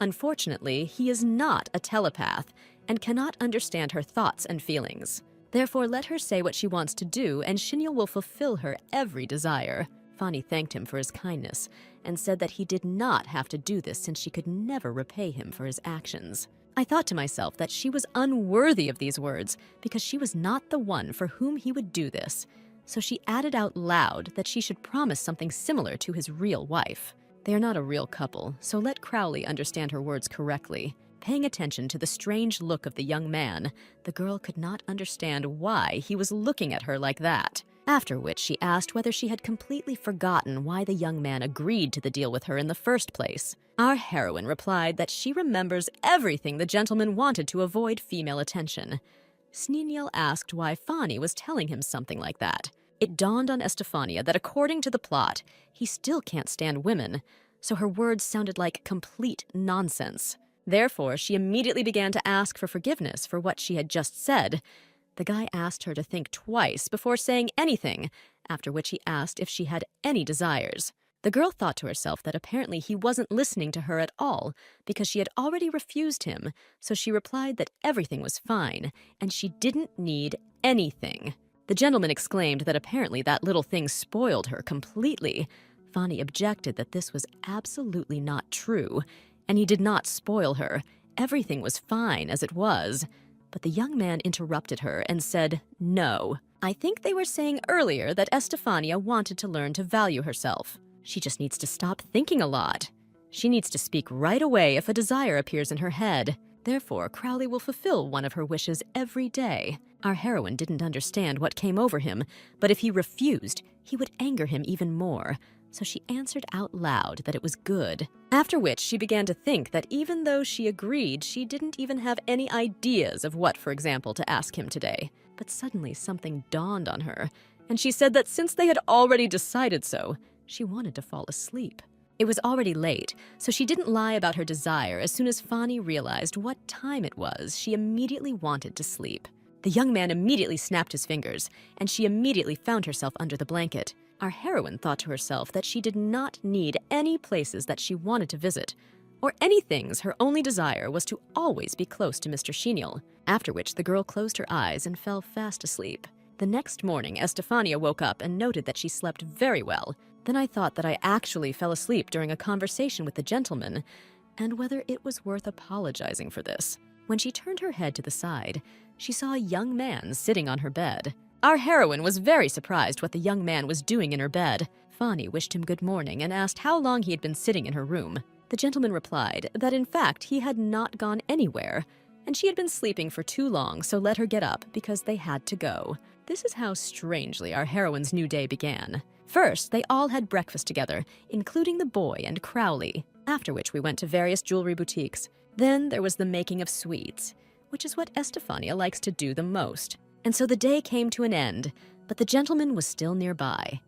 Unfortunately, he is not a telepath and cannot understand her thoughts and feelings. Therefore, let her say what she wants to do and Xinyo will fulfill her every desire. Fanny thanked him for his kindness and said that he did not have to do this since she could never repay him for his actions. I thought to myself that she was unworthy of these words because she was not the one for whom he would do this. So she added out loud that she should promise something similar to his real wife. They are not a real couple, so let Crowley understand her words correctly. Paying attention to the strange look of the young man, the girl could not understand why he was looking at her like that. After which she asked whether she had completely forgotten why the young man agreed to the deal with her in the first place. Our heroine replied that she remembers everything the gentleman wanted to avoid female attention. Sniniel asked why Fanny was telling him something like that. It dawned on Estefania that according to the plot, he still can't stand women, so her words sounded like complete nonsense. Therefore, she immediately began to ask for forgiveness for what she had just said. The guy asked her to think twice before saying anything, after which he asked if she had any desires. The girl thought to herself that apparently he wasn't listening to her at all because she had already refused him, so she replied that everything was fine and she didn't need anything. The gentleman exclaimed that apparently that little thing spoiled her completely. Fanny objected that this was absolutely not true, and he did not spoil her. Everything was fine as it was. But the young man interrupted her and said, "No. I think they were saying earlier that Estefania wanted to learn to value herself. She just needs to stop thinking a lot. She needs to speak right away if a desire appears in her head. Therefore, Crowley will fulfill one of her wishes every day." Our heroine didn't understand what came over him, but if he refused, he would anger him even more. So she answered out loud that it was good. After which she began to think that even though she agreed, she didn't even have any ideas of what, for example, to ask him today. But suddenly something dawned on her, and she said that since they had already decided so, she wanted to fall asleep. It was already late, so she didn't lie about her desire. As soon as Fanny realized what time it was, she immediately wanted to sleep. The young man immediately snapped his fingers, and she immediately found herself under the blanket. Our heroine thought to herself that she did not need any places that she wanted to visit, or any things. Her only desire was to always be close to Mr. Xenial, after which the girl closed her eyes and fell fast asleep. The next morning, Estefania woke up and noted that she slept very well. Then I thought that I actually fell asleep during a conversation with the gentleman, and whether it was worth apologizing for this. When she turned her head to the side, she saw a young man sitting on her bed. Our heroine was very surprised what the young man was doing in her bed. Fanny wished him good morning and asked how long he had been sitting in her room. The gentleman replied that in fact he had not gone anywhere, and she had been sleeping for too long, so let her get up because they had to go. This is how strangely our heroine's new day began. First, they all had breakfast together, including the boy and Crowley, after which we went to various jewelry boutiques. Then there was the making of sweets, which is what Estefania likes to do the most. And so the day came to an end, but the gentleman was still nearby.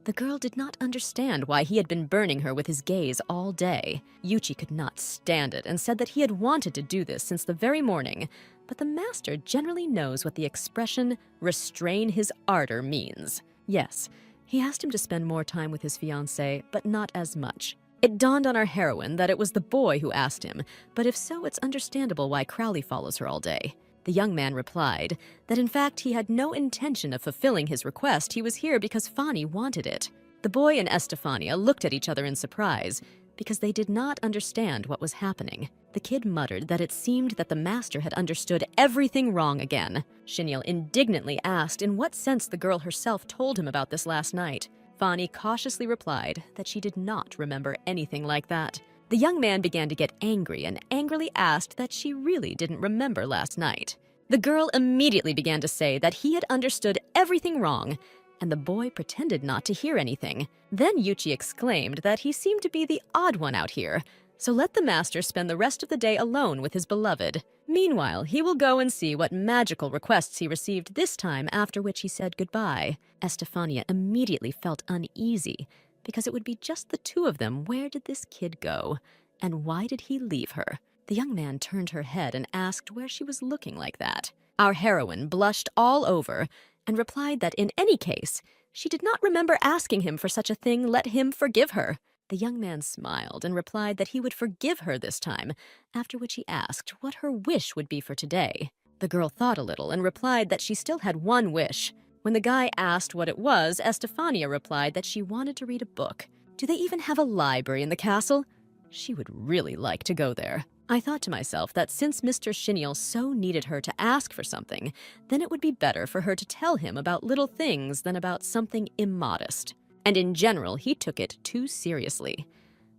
The girl did not understand why he had been burning her with his gaze all day. Yuchi could not stand it and said that he had wanted to do this since the very morning, but the master generally knows what the expression "restrain his ardor" means. Yes, he asked him to spend more time with his fiancée, but not as much. It dawned on our heroine that it was the boy who asked him, but if so, it's understandable why Crowley follows her all day. The young man replied that in fact he had no intention of fulfilling his request. He was here because Fanny wanted it. The boy and Estefania looked at each other in surprise because they did not understand what was happening. The kid muttered that it seemed that the master had understood everything wrong again. Xenial indignantly asked in what sense the girl herself told him about this last night. Fanny cautiously replied that she did not remember anything like that. The young man began to get angry and angrily asked that she really didn't remember last night. The girl immediately began to say that he had understood everything wrong, and the boy pretended not to hear anything. Then Yuchi exclaimed that he seemed to be the odd one out here. so let the master spend the rest of the day alone with his beloved. Meanwhile, he will go and see what magical requests he received this time, after which he said goodbye. Estefania immediately felt uneasy, because it would be just the two of them. Where did this kid go? And why did he leave her? The young man turned her head and asked where she was looking like that. Our heroine blushed all over and replied that in any case, she did not remember asking him for such a thing. Let him forgive her. The young man smiled and replied that he would forgive her this time, after which he asked what her wish would be for today. The girl thought a little and replied that she still had one wish. When the guy asked what it was, Estefania replied that she wanted to read a book. Do they even have a library in the castle? She would really like to go there. I thought to myself that since Mr. Chenial so needed her to ask for something, then it would be better for her to tell him about little things than about something immodest. And in general, he took it too seriously.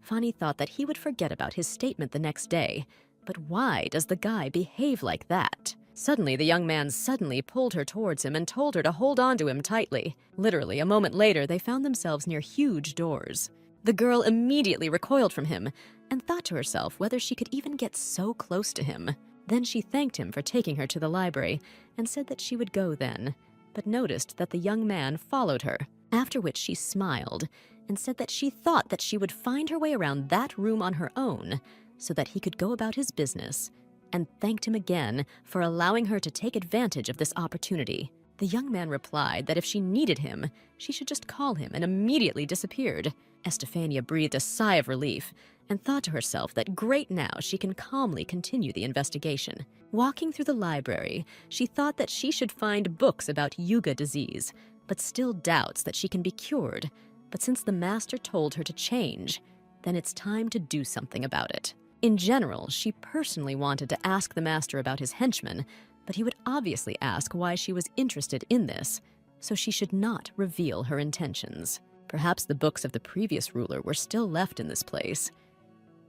Fanny thought that he would forget about his statement the next day. But why does the guy behave like that? Suddenly, the young man suddenly pulled her towards him and told her to hold on to him tightly. Literally, a moment later, they found themselves near huge doors. The girl immediately recoiled from him and thought to herself whether she could even get so close to him. Then she thanked him for taking her to the library and said that she would go then, but noticed that the young man followed her, after which she smiled and said that she thought that she would find her way around that room on her own so that he could go about his business, and thanked him again for allowing her to take advantage of this opportunity. The young man replied that if she needed him, she should just call him, and immediately disappeared. Estefania breathed a sigh of relief and thought to herself that great, now she can calmly continue the investigation. Walking through the library, she thought that she should find books about Yuga disease, but still doubts that she can be cured. But since the master told her to change, then it's time to do something about it. In general, she personally wanted to ask the master about his henchmen, but he would obviously ask why she was interested in this, so she should not reveal her intentions. Perhaps the books of the previous ruler were still left in this place.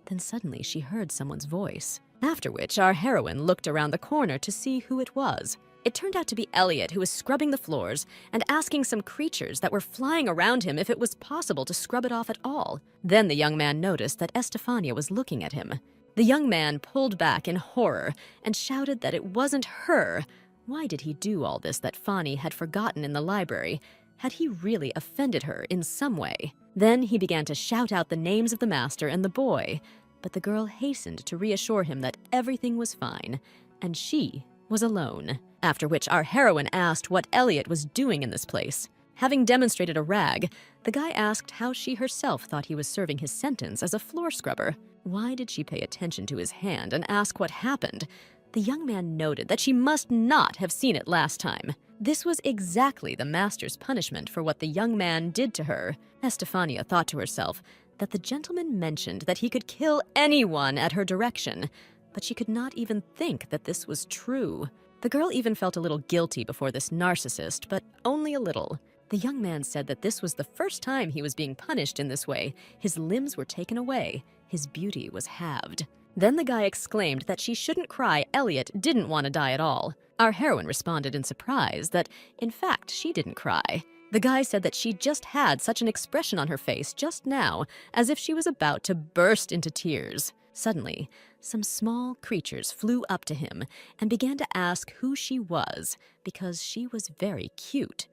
Then suddenly she heard someone's voice, after which our heroine looked around the corner to see who it was. It turned out to be Elliot, who was scrubbing the floors and asking some creatures that were flying around him if it was possible to scrub it off at all. Then the young man noticed that Estefania was looking at him. The young man pulled back in horror and shouted that it wasn't her. Why did he do all this that Fanny had forgotten in the library? Had he really offended her in some way? Then he began to shout out the names of the master and the boy, but the girl hastened to reassure him that everything was fine, and she was alone. After which our heroine asked what Elliot was doing in this place. Having demonstrated a rag, the guy asked how she herself thought he was serving his sentence as a floor scrubber. Why did she pay attention to his hand and ask what happened? The young man noted that she must not have seen it last time. This was exactly the master's punishment for what the young man did to her. Estefania thought to herself that the gentleman mentioned that he could kill anyone at her direction, but she could not even think that this was true. The girl even felt a little guilty before this narcissist, but only a little. The young man said that this was the first time he was being punished in this way. His limbs were taken away. His beauty was halved. Then the guy exclaimed that she shouldn't cry. Elliot didn't want to die at all. Our heroine responded in surprise that, in fact, she didn't cry. The guy said that she just had such an expression on her face just now, as if she was about to burst into tears. Suddenly, some small creatures flew up to him and began to ask who she was, because she was very cute.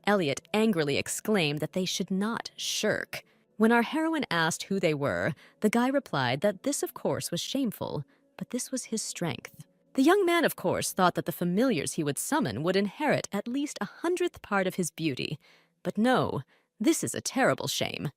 Elliot angrily exclaimed that they should not shirk. When our heroine asked who they were, the guy replied that this, of course, was shameful, but this was his strength. The young man, of course, thought that the familiars he would summon would inherit at least 100th part of his beauty. But no, this is a terrible shame.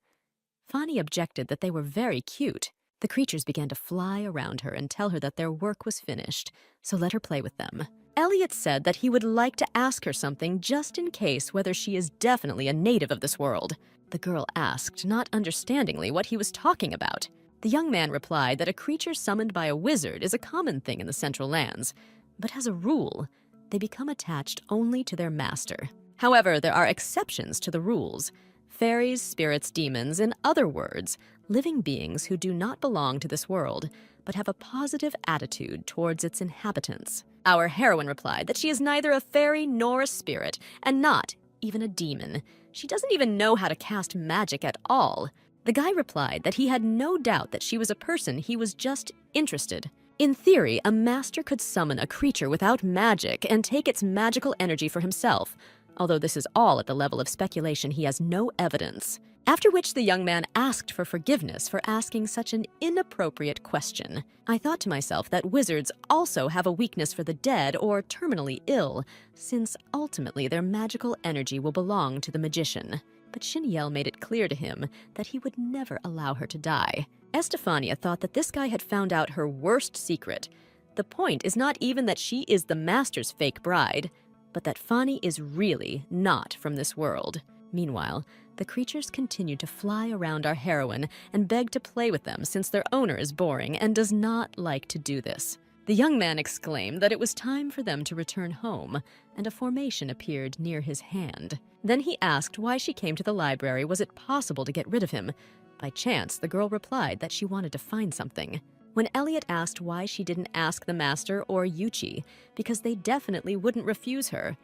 Fanny objected that they were very cute. The creatures began to fly around her and tell her that their work was finished, so let her play with them. Elliot said that he would like to ask her something just in case, whether she is definitely a native of this world. The girl asked, not understandingly, what he was talking about. The young man replied that a creature summoned by a wizard is a common thing in the Central Lands, but as a rule, they become attached only to their master. However, there are exceptions to the rules. Fairies, spirits, demons, in other words, living beings who do not belong to this world, but have a positive attitude towards its inhabitants. Our heroine replied that she is neither a fairy nor a spirit, and not even a demon. She doesn't even know how to cast magic at all. The guy replied that he had no doubt that she was a person he was just interested. In theory, a master could summon a creature without magic and take its magical energy for himself, although this is all at the level of speculation he has no evidence. After which the young man asked for forgiveness for asking such an inappropriate question. I thought to myself that wizards also have a weakness for the dead or terminally ill, since ultimately their magical energy will belong to the magician. But Xiniel made it clear to him that he would never allow her to die. Estefania thought that this guy had found out her worst secret. The point is not even that she is the master's fake bride, but that Fani is really not from this world. Meanwhile, the creatures continue to fly around our heroine and beg to play with them since their owner is boring and does not like to do this. The young man exclaimed that it was time for them to return home, and a formation appeared near his hand. Then he asked why she came to the library. Was it possible to get rid of him? By chance, the girl replied that she wanted to find something. When Elliot asked why she didn't ask the master or Yuchi, because they definitely wouldn't refuse her,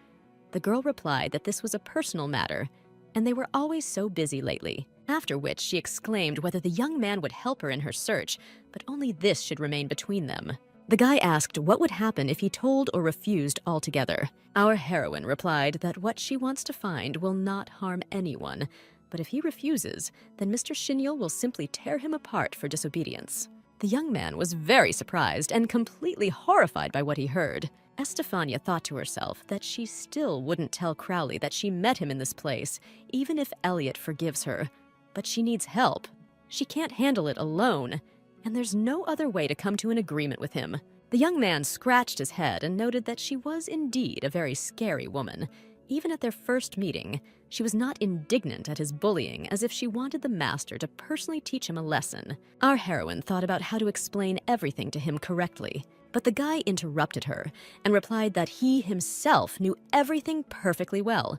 the girl replied that this was a personal matter, and they were always so busy lately. After which she exclaimed whether the young man would help her in her search, but only this should remain between them. The guy asked what would happen if he told or refused altogether. Our heroine replied that what she wants to find will not harm anyone, but if he refuses, then Mr. Xiniel will simply tear him apart for disobedience. The young man was very surprised and completely horrified by what he heard. Estefania thought to herself that she still wouldn't tell Crowley that she met him in this place, even if Elliot forgives her. But she needs help. She can't handle it alone, and there's no other way to come to an agreement with him. The young man scratched his head and noted that she was indeed a very scary woman. Even at their first meeting, she was not indignant at his bullying, as if she wanted the master to personally teach him a lesson. Our heroine thought about how to explain everything to him correctly, but the guy interrupted her and replied that he himself knew everything perfectly well.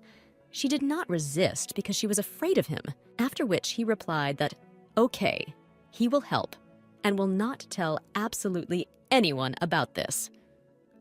She did not resist because she was afraid of him, after which he replied that, okay, he will help and will not tell absolutely anyone about this.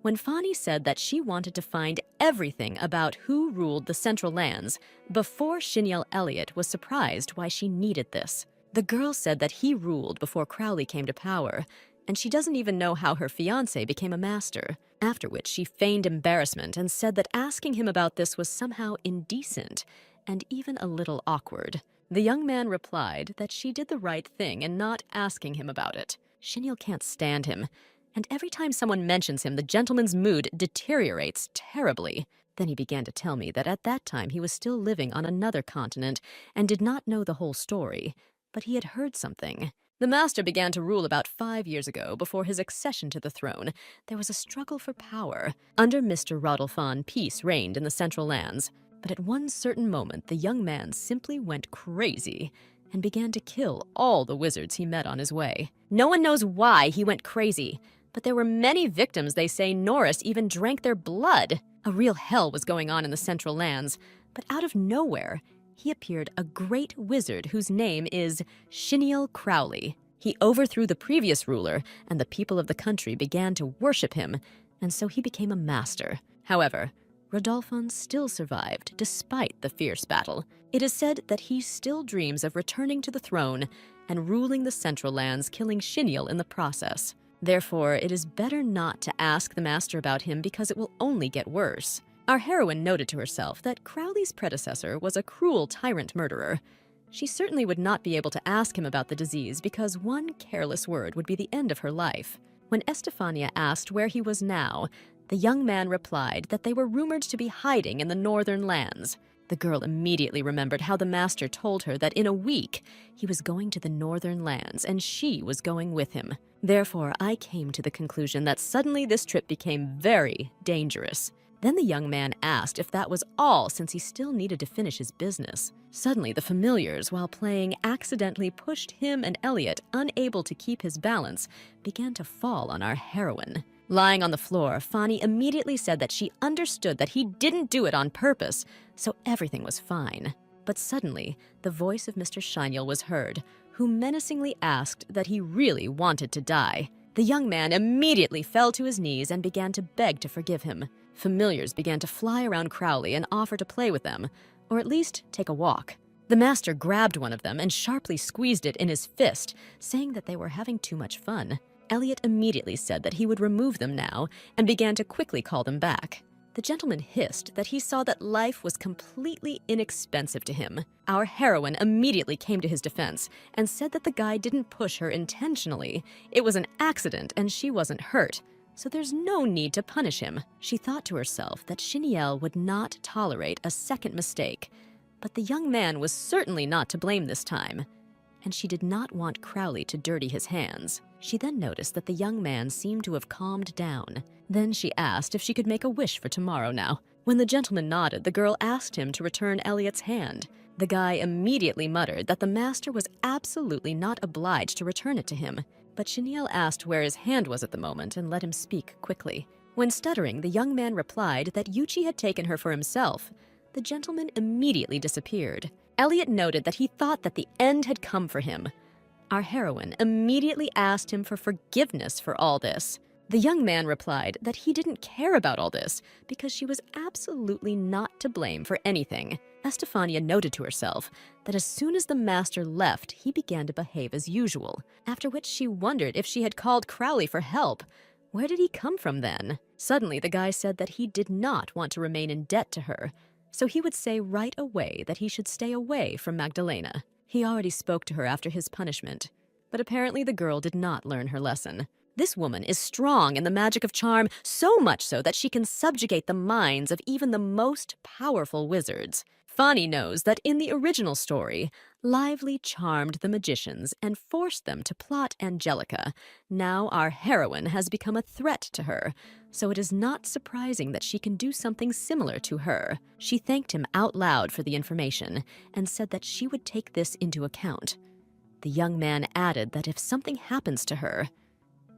When Fani said that she wanted to find everything about who ruled the Central Lands, before Xiniel Elliot was surprised why she needed this. The girl said that he ruled before Crowley came to power, and she doesn't even know how her fiancé became a master, after which she feigned embarrassment and said that asking him about this was somehow indecent and even a little awkward. The young man replied that she did the right thing in not asking him about it. Xiniel can't stand him, and every time someone mentions him, the gentleman's mood deteriorates terribly. Then he began to tell me that at that time he was still living on another continent and did not know the whole story, but he had heard something. The master began to rule about 5 years ago. Before his accession to the throne, there was a struggle for power. Under Mr. Rodolphon, peace reigned in the Central Lands, but at one certain moment the young man simply went crazy and began to kill all the wizards he met on his way. No one knows why he went crazy, but there were many victims. They say Norris even drank their blood. A real hell was going on in the Central Lands, but out of nowhere, he appeared a great wizard whose name is Xiniel Crowley. He overthrew the previous ruler, and the people of the country began to worship him, and so he became a master. However, Rodolphon still survived despite the fierce battle. It is said that he still dreams of returning to the throne and ruling the Central Lands, killing Xiniel in the process. Therefore, it is better not to ask the master about him because it will only get worse. Our heroine noted to herself that Crowley's predecessor was a cruel tyrant murderer. She certainly would not be able to ask him about the disease because one careless word would be the end of her life. When Estefania asked where he was now, the young man replied that they were rumored to be hiding in the northern lands. The girl immediately remembered how the master told her that in a week he was going to the northern lands and she was going with him. Therefore, I came to the conclusion that suddenly this trip became very dangerous. Then the young man asked if that was all, since he still needed to finish his business. Suddenly, the familiars, while playing, accidentally pushed him and Elliot, unable to keep his balance, began to fall on our heroine. Lying on the floor, Fani immediately said that she understood that he didn't do it on purpose, so everything was fine. But suddenly, the voice of Mr. Xiniel was heard, who menacingly asked that he really wanted to die. The young man immediately fell to his knees and began to beg to forgive him. Familiars began to fly around Crowley and offer to play with them, or at least take a walk. The master grabbed one of them and sharply squeezed it in his fist, saying that they were having too much fun. Elliot immediately said that he would remove them now and began to quickly call them back. The gentleman hissed that he saw that life was completely inexpensive to him. Our heroine immediately came to his defense and said that the guy didn't push her intentionally. It was an accident and she wasn't hurt, so there's no need to punish him. She thought to herself that Xiniel would not tolerate a second mistake, but the young man was certainly not to blame this time, and she did not want Crowley to dirty his hands. She then noticed that the young man seemed to have calmed down. Then she asked if she could make a wish for tomorrow now. When the gentleman nodded, the girl asked him to return Elliot's hand. The guy immediately muttered that the master was absolutely not obliged to return it to him, but Xiniel asked where his hand was at the moment and let him speak quickly. When stuttering, the young man replied that Yuchi had taken her for himself. The gentleman immediately disappeared. Elliot noted that he thought that the end had come for him. Our heroine immediately asked him for forgiveness for all this. The young man replied that he didn't care about all this because she was absolutely not to blame for anything. Estefania noted to herself that as soon as the master left, he began to behave as usual, after which she wondered if she had called Crowley for help. Where did he come from then? Suddenly, the guy said that he did not want to remain in debt to her, so he would say right away that he should stay away from Magdalena. He already spoke to her after his punishment, but apparently the girl did not learn her lesson. This woman is strong in the magic of charm, so much so that she can subjugate the minds of even the most powerful wizards. Fani knows that in the original story, Lively charmed the magicians and forced them to plot Angelica. Now our heroine has become a threat to her, so it is not surprising that she can do something similar to her. She thanked him out loud for the information and said that she would take this into account. The young man added that if something happens to her,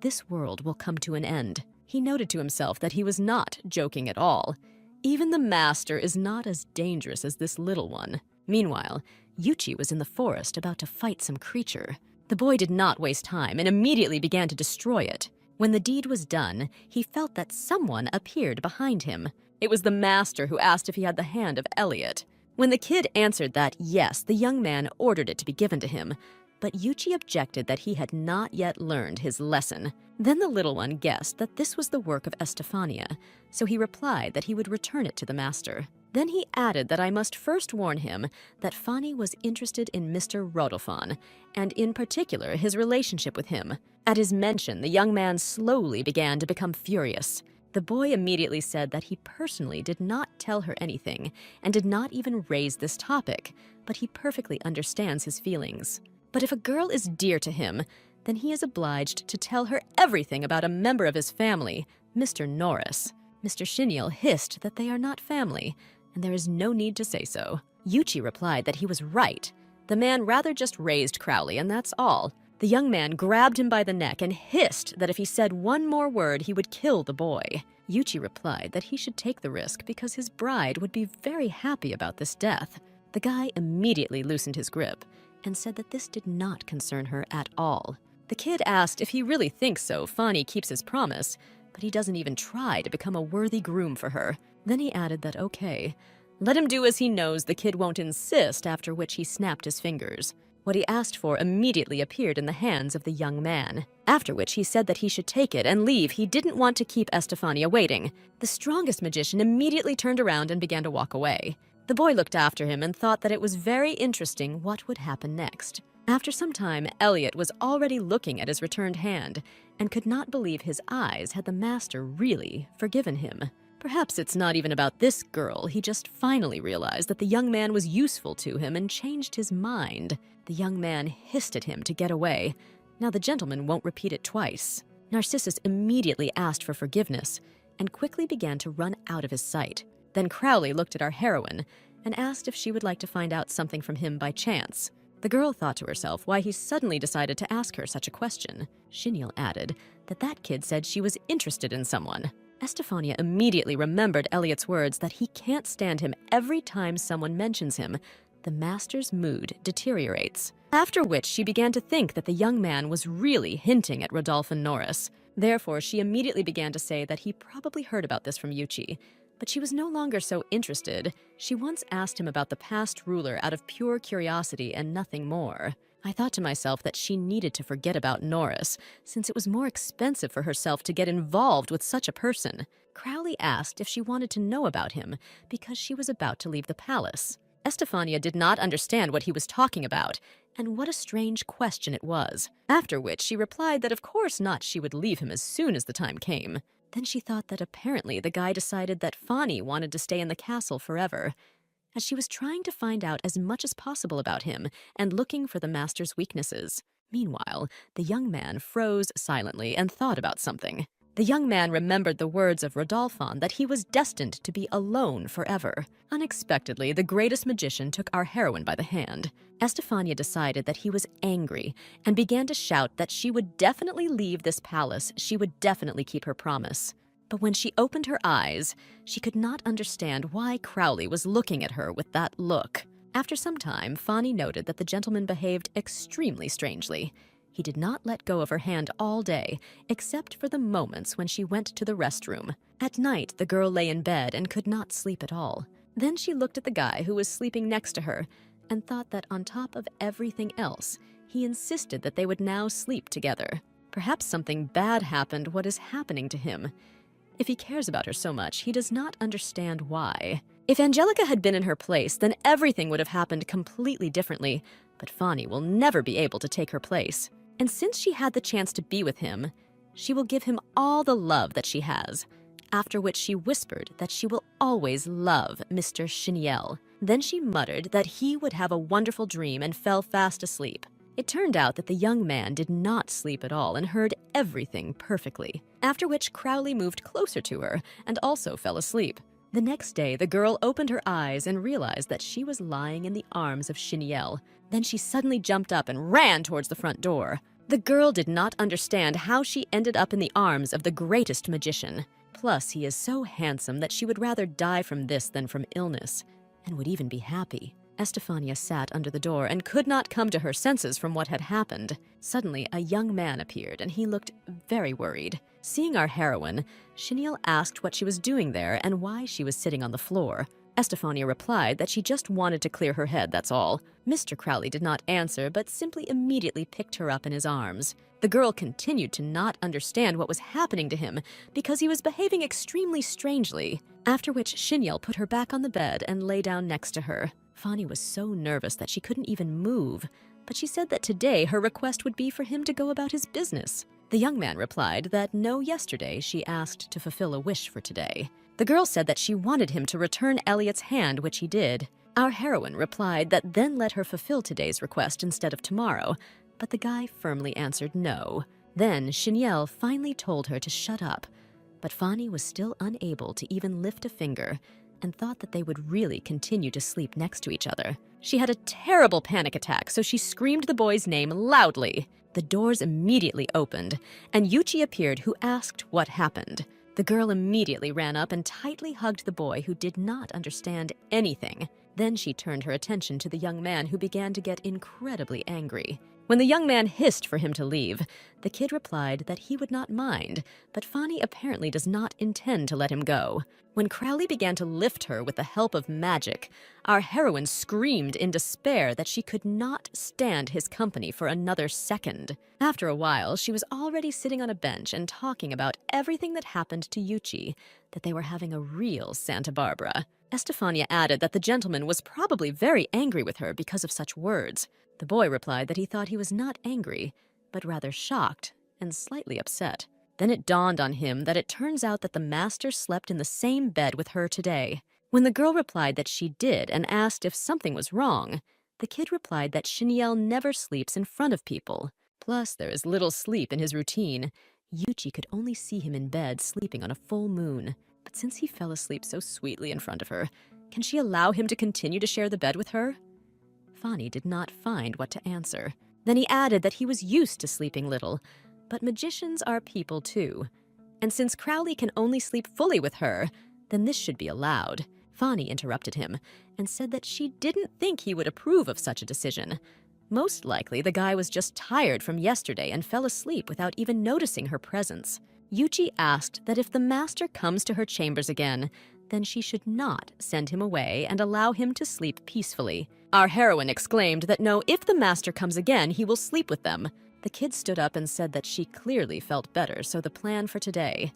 this world will come to an end. He noted to himself that he was not joking at all. Even the master is not as dangerous as this little one. Meanwhile, Yuchi was in the forest about to fight some creature. The boy did not waste time and immediately began to destroy it. When the deed was done, he felt that someone appeared behind him. It was the master who asked if he had the hand of Elliot. When the kid answered that yes, the young man ordered it to be given to him, but Yuchi objected that he had not yet learned his lesson. Then the little one guessed that this was the work of Estefania, so he replied that he would return it to the master. Then he added that I must first warn him that Fani was interested in Mr. Rodolphon, and in particular his relationship with him. At his mention, the young man slowly began to become furious. The boy immediately said that he personally did not tell her anything and did not even raise this topic, but he perfectly understands his feelings. But if a girl is dear to him, then he is obliged to tell her everything about a member of his family, Mr. Norris. Mr. Xiniel hissed that they are not family, and there is no need to say so. Yuchi replied that he was right. The man rather just raised Crowley, and that's all. The young man grabbed him by the neck and hissed that if he said one more word, he would kill the boy. Yuchi replied that he should take the risk because his bride would be very happy about this death. The guy immediately loosened his grip and said that this did not concern her at all. The kid asked if he really thinks so, Fani keeps his promise, but he doesn't even try to become a worthy groom for her. Then he added that okay, let him do as he knows, the kid won't insist, after which he snapped his fingers. What he asked for immediately appeared in the hands of the young man, after which he said that he should take it and leave. He didn't want to keep Estefania waiting. The strongest magician immediately turned around and began to walk away. The boy looked after him and thought that it was very interesting what would happen next. After some time, Elliot was already looking at his returned hand and could not believe his eyes. Had the master really forgiven him? Perhaps it's not even about this girl. He just finally realized that the young man was useful to him and changed his mind. The young man hissed at him to get away. Now the gentleman won't repeat it twice. Narcissus immediately asked for forgiveness and quickly began to run out of his sight. Then Crowley looked at our heroine and asked if she would like to find out something from him by chance. The girl thought to herself why he suddenly decided to ask her such a question. Xiniel added that that kid said she was interested in someone. Estefania immediately remembered Elliot's words that he can't stand him every time someone mentions him. The master's mood deteriorates. After which she began to think that the young man was really hinting at Rodolphon Norris. Therefore, she immediately began to say that he probably heard about this from Yuchi, But she was no longer so interested. She once asked him about the past ruler out of pure curiosity and nothing more. I thought to myself that she needed to forget about Norris, since it was more expensive for herself to get involved with such a person. Crowley asked if she wanted to know about him because she was about to leave the palace. Estefania did not understand what he was talking about, and what a strange question it was. After which she replied that of course not, she would leave him as soon as the time came. Then she thought that apparently the guy decided that Fani wanted to stay in the castle forever, as she was trying to find out as much as possible about him and looking for the master's weaknesses. Meanwhile, the young man froze silently and thought about something. The young man remembered the words of Rodolphon that he was destined to be alone forever. Unexpectedly, the greatest magician took our heroine by the hand. Estefania decided that he was angry and began to shout that she would definitely leave this palace, she would definitely keep her promise. But when she opened her eyes, she could not understand why Crowley was looking at her with that look. After some time, Fani noted that the gentleman behaved extremely strangely. He did not let go of her hand all day, except for the moments when she went to the restroom. At night, the girl lay in bed and could not sleep at all. Then she looked at the guy who was sleeping next to her and thought that on top of everything else, he insisted that they would now sleep together. Perhaps something bad happened. What is happening to him? If he cares about her so much, he does not understand why. If Angelica had been in her place, then everything would have happened completely differently, but Fani will never be able to take her place. And since she had the chance to be with him, she will give him all the love that she has, after which she whispered that she will always love Mr. Cheniel. Then she muttered that he would have a wonderful dream and fell fast asleep. It turned out that the young man did not sleep at all and heard everything perfectly, after which Crowley moved closer to her and also fell asleep. The next day, the girl opened her eyes and realized that she was lying in the arms of Cheniel. Then she suddenly jumped up and ran towards the front door. The girl did not understand how she ended up in the arms of the greatest magician. Plus, he is so handsome that she would rather die from this than from illness, and would even be happy. Estefania sat under the door and could not come to her senses from what had happened. Suddenly, a young man appeared, and he looked very worried. Seeing our heroine, Cheniel asked what she was doing there and why she was sitting on the floor. Estefania replied that she just wanted to clear her head, that's all. Mr. Crowley did not answer, but simply immediately picked her up in his arms. The girl continued to not understand what was happening to him because he was behaving extremely strangely, after which Cheniel put her back on the bed and lay down next to her. Fani was so nervous that she couldn't even move, but she said that today her request would be for him to go about his business. The young man replied that no, yesterday she asked to fulfill a wish for today. The girl said that she wanted him to return Elliot's hand, which he did. Our heroine replied that then let her fulfill today's request instead of tomorrow, but the guy firmly answered no. Then Cheniel finally told her to shut up, but Fani was still unable to even lift a finger and thought that they would really continue to sleep next to each other. She had a terrible panic attack, so she screamed the boy's name loudly. The doors immediately opened, and Yuchi appeared, who asked what happened. The girl immediately ran up and tightly hugged the boy, who did not understand anything. Then she turned her attention to the young man, who began to get incredibly angry. When the young man hissed for him to leave, the kid replied that he would not mind, but Fani apparently does not intend to let him go. When Crowley began to lift her with the help of magic, our heroine screamed in despair that she could not stand his company for another second. After a while, she was already sitting on a bench and talking about everything that happened to Yuchi, that they were having a real Santa Barbara. Estefania added that the gentleman was probably very angry with her because of such words. The boy replied that he thought he was not angry, but rather shocked and slightly upset. Then it dawned on him that it turns out that the master slept in the same bed with her today. When the girl replied that she did and asked if something was wrong, the kid replied that Cheniel never sleeps in front of people. Plus, there is little sleep in his routine. Yuchi could only see him in bed sleeping on a full moon. But since he fell asleep so sweetly in front of her, can she allow him to continue to share the bed with her? Fani did not find what to answer. Then he added that he was used to sleeping little, but magicians are people too. And since Crowley can only sleep fully with her, then this should be allowed. Fani interrupted him and said that she didn't think he would approve of such a decision. Most likely the guy was just tired from yesterday and fell asleep without even noticing her presence. Yuchi asked that if the master comes to her chambers again, then she should not send him away and allow him to sleep peacefully. Our heroine exclaimed that no, if the master comes again, he will sleep with them. The kid stood up and said that she clearly felt better, so the plan for today: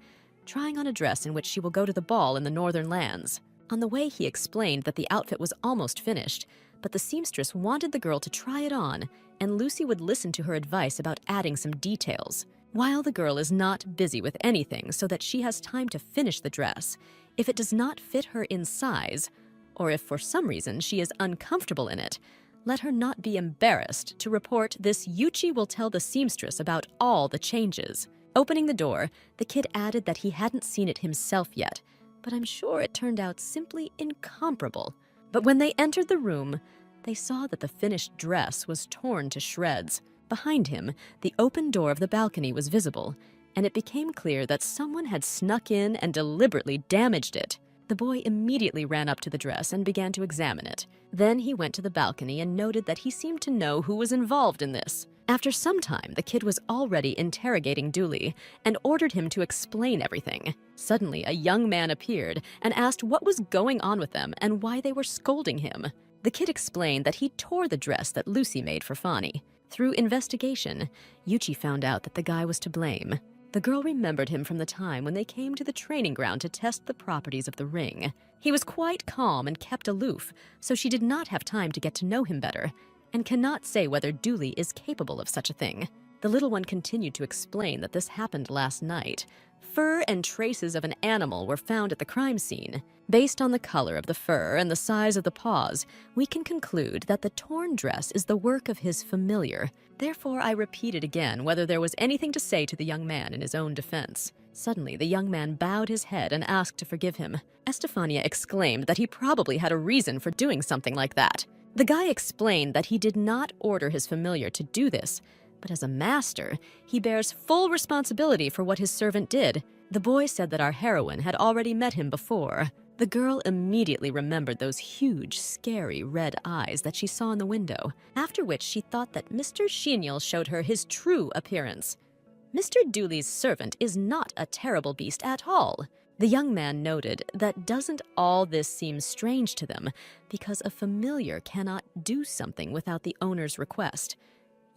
trying on a dress in which she will go to the ball in the northern lands. On the way, he explained that the outfit was almost finished, but the seamstress wanted the girl to try it on, and Lucy would listen to her advice about adding some details. While the girl is not busy with anything so that she has time to finish the dress, if it does not fit her in size, or if for some reason she is uncomfortable in it, let her not be embarrassed to report this. Yuchi will tell the seamstress about all the changes. Opening the door, the kid added that he hadn't seen it himself yet, but I'm sure it turned out simply incomparable. But when they entered the room, they saw that the finished dress was torn to shreds. Behind him, the open door of the balcony was visible, and it became clear that someone had snuck in and deliberately damaged it. The boy immediately ran up to the dress and began to examine it. Then he went to the balcony and noted that he seemed to know who was involved in this. After some time, the kid was already interrogating Dooley and ordered him to explain everything. Suddenly, a young man appeared and asked what was going on with them and why they were scolding him. The kid explained that he tore the dress that Lucy made for Fani. Through investigation, Yuchi found out that the guy was to blame. The girl remembered him from the time when they came to the training ground to test the properties of the ring. He was quite calm and kept aloof, so she did not have time to get to know him better, and cannot say whether Dooley is capable of such a thing. The little one continued to explain that this happened last night. Fur and traces of an animal were found at the crime scene. Based on the color of the fur and the size of the paws, we can conclude that the torn dress is the work of his familiar. Therefore, I repeated again whether there was anything to say to the young man in his own defense. Suddenly, the young man bowed his head and asked to forgive him. Estefania exclaimed that he probably had a reason for doing something like that. The guy explained that he did not order his familiar to do this, but as a master, he bears full responsibility for what his servant did. The boy said that our heroine had already met him before. The girl immediately remembered those huge, scary red eyes that she saw in the window, after which she thought that Mr. Sheniel showed her his true appearance. Mr. Dooley's servant is not a terrible beast at all. The young man noted that doesn't all this seem strange to them, because a familiar cannot do something without the owner's request.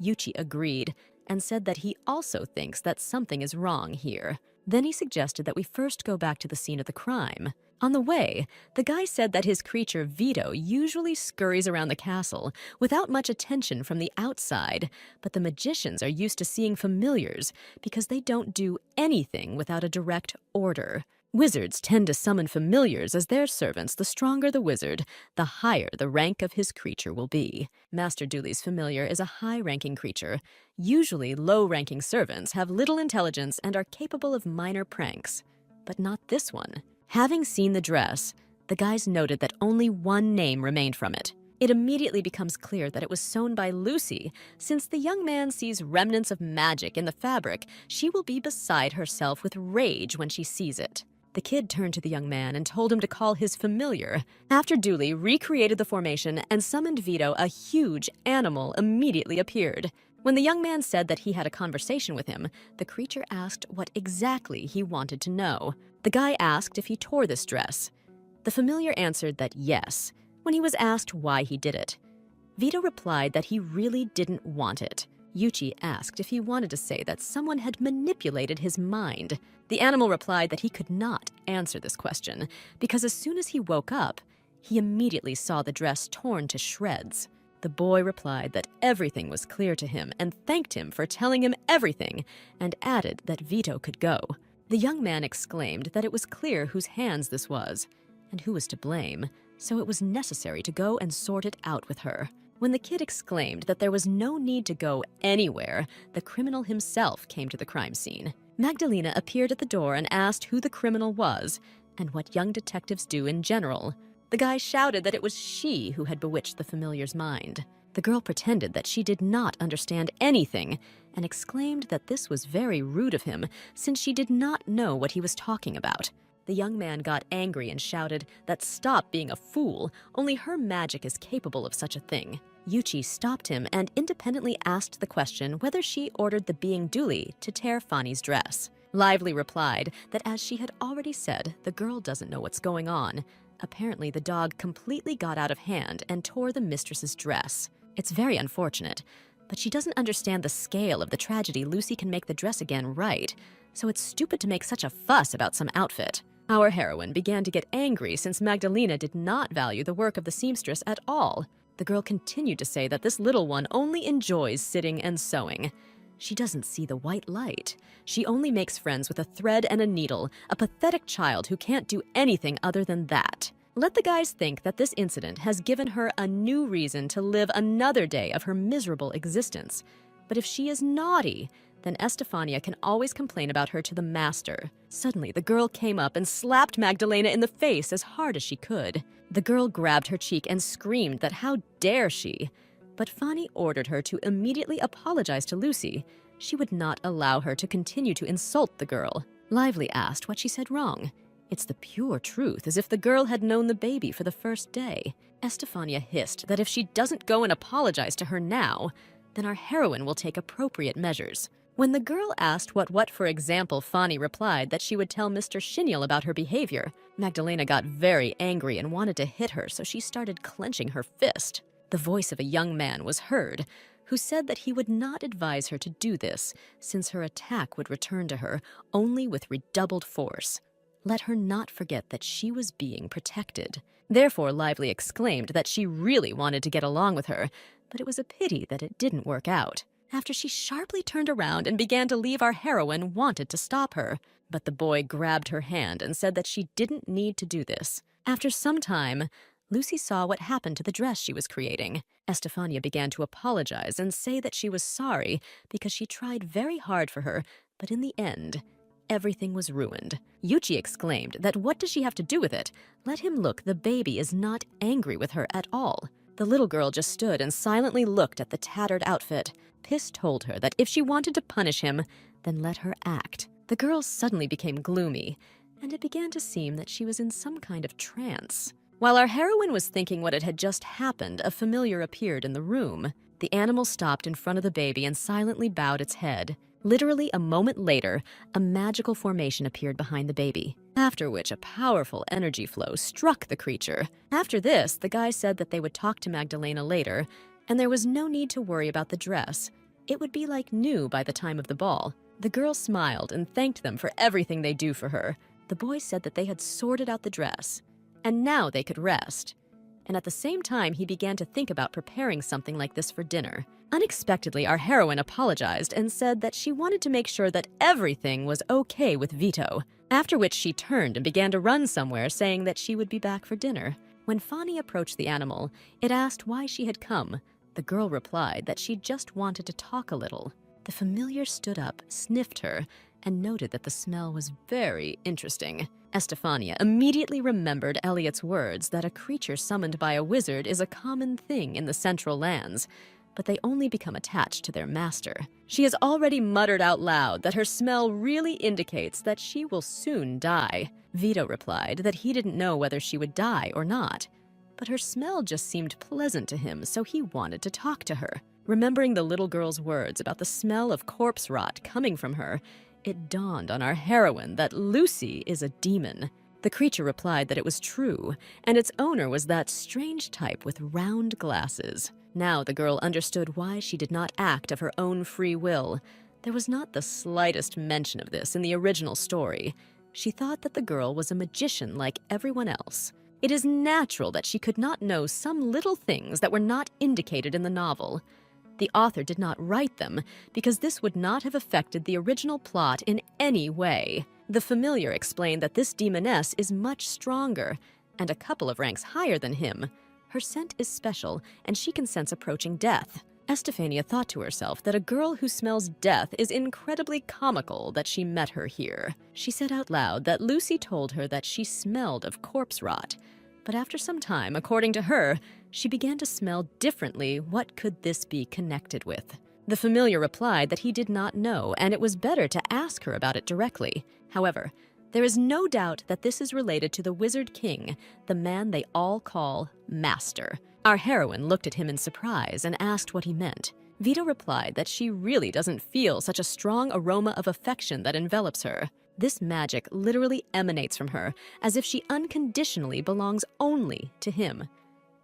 Yuchi agreed and said that he also thinks that something is wrong here. Then he suggested that we first go back to the scene of the crime. On the way, the guy said that his creature Vito usually scurries around the castle without much attention from the outside, but the magicians are used to seeing familiars because they don't do anything without a direct order. Wizards tend to summon familiars as their servants. The stronger the wizard, the higher the rank of his creature will be. Master Dooley's familiar is a high-ranking creature. Usually, low-ranking servants have little intelligence and are capable of minor pranks. But not this one. Having seen the dress, the guys noted that only one name remained from it. It immediately becomes clear that it was sewn by Lucy. Since the young man sees remnants of magic in the fabric, she will be beside herself with rage when she sees it. The kid turned to the young man and told him to call his familiar. After Dooley recreated the formation and summoned Vito, a huge animal immediately appeared. When the young man said that he had a conversation with him, the creature asked what exactly he wanted to know. The guy asked if he tore this dress. The familiar answered that yes, when he was asked why he did it. Vito replied that he really didn't want it. Yuchi asked if he wanted to say that someone had manipulated his mind. The animal replied that he could not answer this question, because as soon as he woke up, he immediately saw the dress torn to shreds. The boy replied that everything was clear to him and thanked him for telling him everything, and added that Vito could go. The young man exclaimed that it was clear whose hands this was, and who was to blame, so it was necessary to go and sort it out with her. When the kid exclaimed that there was no need to go anywhere, the criminal himself came to the crime scene. Magdalena appeared at the door and asked who the criminal was and what young detectives do in general. The guy shouted that it was she who had bewitched the familiar's mind. The girl pretended that she did not understand anything and exclaimed that this was very rude of him since she did not know what he was talking about. The young man got angry and shouted that stop being a fool, only her magic is capable of such a thing. Yuchi stopped him and independently asked the question whether she ordered the being Dooley to tear Fani's dress. Lively replied that as she had already said, the girl doesn't know what's going on. Apparently, the dog completely got out of hand and tore the mistress's dress. It's very unfortunate, but she doesn't understand the scale of the tragedy Lucy can make the dress again right, so it's stupid to make such a fuss about some outfit. Our heroine began to get angry since Magdalena did not value the work of the seamstress at all. The girl continued to say that this little one only enjoys sitting and sewing. She doesn't see the white light. She only makes friends with a thread and a needle, a pathetic child who can't do anything other than that. Let the guys think that this incident has given her a new reason to live another day of her miserable existence. But if she is naughty, then Estefania can always complain about her to the master. Suddenly, the girl came up and slapped Magdalena in the face as hard as she could. The girl grabbed her cheek and screamed that how dare she. But Fanny ordered her to immediately apologize to Lucy. She would not allow her to continue to insult the girl. Lively asked what she said wrong. It's the pure truth, as if the girl had known the baby for the first day. Estefania hissed that if she doesn't go and apologize to her now, then our heroine will take appropriate measures. When the girl asked what for example, Fanny replied that she would tell Mr. Shiniel about her behavior. Magdalena got very angry and wanted to hit her, so she started clenching her fist. The voice of a young man was heard, who said that he would not advise her to do this, since her attack would return to her only with redoubled force. Let her not forget that she was being protected. Therefore, Lively exclaimed that she really wanted to get along with her, but it was a pity that it didn't work out. After she sharply turned around and began to leave, our heroine wanted to stop her. But the boy grabbed her hand and said that she didn't need to do this. After some time, Lucy saw what happened to the dress she was creating. Estefania began to apologize and say that she was sorry because she tried very hard for her, but in the end, everything was ruined. Yuchi exclaimed that what does she have to do with it? Let him look, the baby is not angry with her at all. The little girl just stood and silently looked at the tattered outfit. Piss told her that if she wanted to punish him, then let her act. The girl suddenly became gloomy, and it began to seem that she was in some kind of trance. While our heroine was thinking what had just happened, a familiar appeared in the room. The animal stopped in front of the baby and silently bowed its head. Literally a moment later, a magical formation appeared behind the baby, after which a powerful energy flow struck the creature. After this, the guy said that they would talk to Magdalena later, and there was no need to worry about the dress. It would be like new by the time of the ball. The girl smiled and thanked them for everything they do for her. The boy said that they had sorted out the dress, and now they could rest. And at the same time, he began to think about preparing something like this for dinner. Unexpectedly, our heroine apologized and said that she wanted to make sure that everything was okay with Vito, after which she turned and began to run somewhere, saying that she would be back for dinner. When Fanny approached the animal, it asked why she had come. The girl replied that she just wanted to talk a little. The familiar stood up, sniffed her, and noted that the smell was very interesting. Estefania immediately remembered Eliot's words that a creature summoned by a wizard is a common thing in the Central Lands, but they only become attached to their master. She has already muttered out loud that her smell really indicates that she will soon die. Vito replied that he didn't know whether she would die or not, but her smell just seemed pleasant to him, so he wanted to talk to her. Remembering the little girl's words about the smell of corpse rot coming from her, it dawned on our heroine that Lucy is a demon. The creature replied that it was true, and its owner was that strange type with round glasses. Now the girl understood why she did not act of her own free will. There was not the slightest mention of this in the original story. She thought that the girl was a magician like everyone else. It is natural that she could not know some little things that were not indicated in the novel. The author did not write them because this would not have affected the original plot in any way. The familiar explained that this demoness is much stronger and a couple of ranks higher than him. Her scent is special, and she can sense approaching death. Estefania thought to herself that a girl who smells death is incredibly comical that she met her here. She said out loud that Lucy told her that she smelled of corpse rot, but after some time, according to her, she began to smell differently. What could this be connected with? The familiar replied that he did not know, and it was better to ask her about it directly. However, there is no doubt that this is related to the Wizard King, the man they all call Master. Our heroine looked at him in surprise and asked what he meant. Vito replied that she really doesn't feel such a strong aroma of affection that envelops her. This magic literally emanates from her, as if she unconditionally belongs only to him.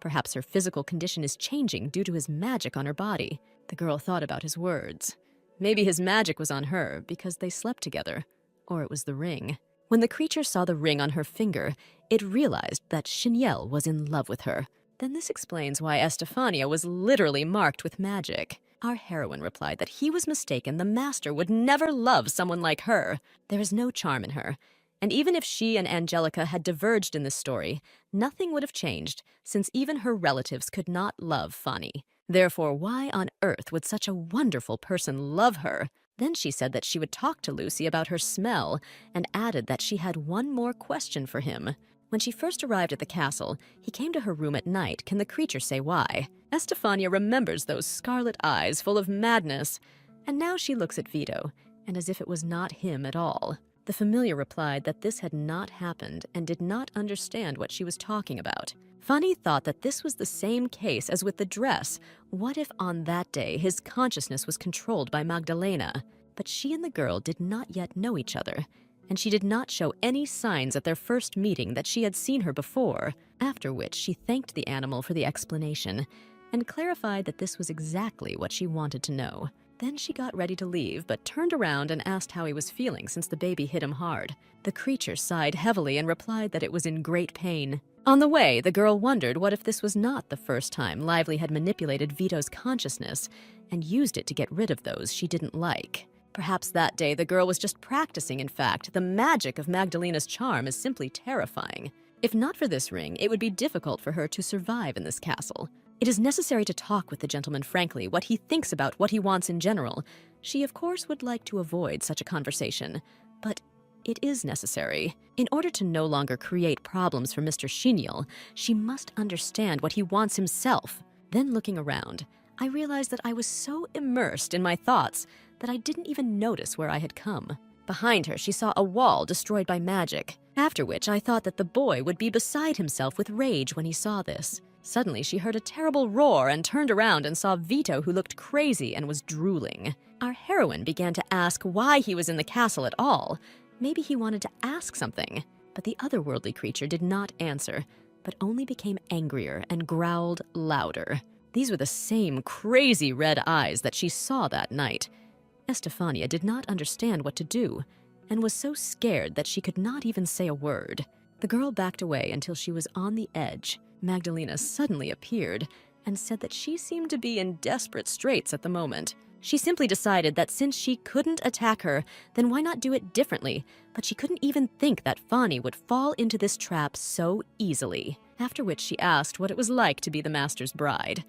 Perhaps her physical condition is changing due to his magic on her body. The girl thought about his words. Maybe his magic was on her because they slept together, or it was the ring. When the creature saw the ring on her finger, it realized that Xinye was in love with her. Then this explains why Estefania was literally marked with magic. Our heroine replied that he was mistaken. The master would never love someone like her. There is no charm in her. And even if she and Angelica had diverged in this story, nothing would have changed, since even her relatives could not love Fanny. Therefore, why on earth would such a wonderful person love her? Then she said that she would talk to Lucy about her smell, and added that she had one more question for him. When she first arrived at the castle, he came to her room at night. Can the creature say why? Estefania remembers those scarlet eyes full of madness, and now she looks at Vito, and as if it was not him at all. The familiar replied that this had not happened and did not understand what she was talking about. Fanny thought that this was the same case as with the dress. What if on that day his consciousness was controlled by Magdalena? But she and the girl did not yet know each other, and she did not show any signs at their first meeting that she had seen her before, after which she thanked the animal for the explanation and clarified that this was exactly what she wanted to know. Then she got ready to leave, but turned around and asked how he was feeling since the baby hit him hard. The creature sighed heavily and replied that it was in great pain. On the way, the girl wondered what if this was not the first time Lively had manipulated Vito's consciousness and used it to get rid of those she didn't like. Perhaps that day the girl was just practicing. In fact, the magic of Magdalena's charm is simply terrifying. If not for this ring, it would be difficult for her to survive in this castle. It is necessary to talk with the gentleman frankly, what he thinks about what he wants in general. She, of course, would like to avoid such a conversation, but it is necessary. In order to no longer create problems for Mr. Xinye, she must understand what he wants himself. Then looking around, I realized that I was so immersed in my thoughts that I didn't even notice where I had come. Behind her, she saw a wall destroyed by magic, after which I thought that the boy would be beside himself with rage when he saw this. Suddenly, she heard a terrible roar and turned around and saw Vito, who looked crazy and was drooling. Our heroine began to ask why he was in the castle at all. Maybe he wanted to ask something, but the otherworldly creature did not answer, but only became angrier and growled louder. These were the same crazy red eyes that she saw that night. Estefania did not understand what to do, and was so scared that she could not even say a word. The girl backed away until she was on the edge. Magdalena suddenly appeared and said that she seemed to be in desperate straits at the moment. She simply decided that since she couldn't attack her, then why not do it differently? But she couldn't even think that Fanny would fall into this trap so easily. After which she asked what it was like to be the master's bride.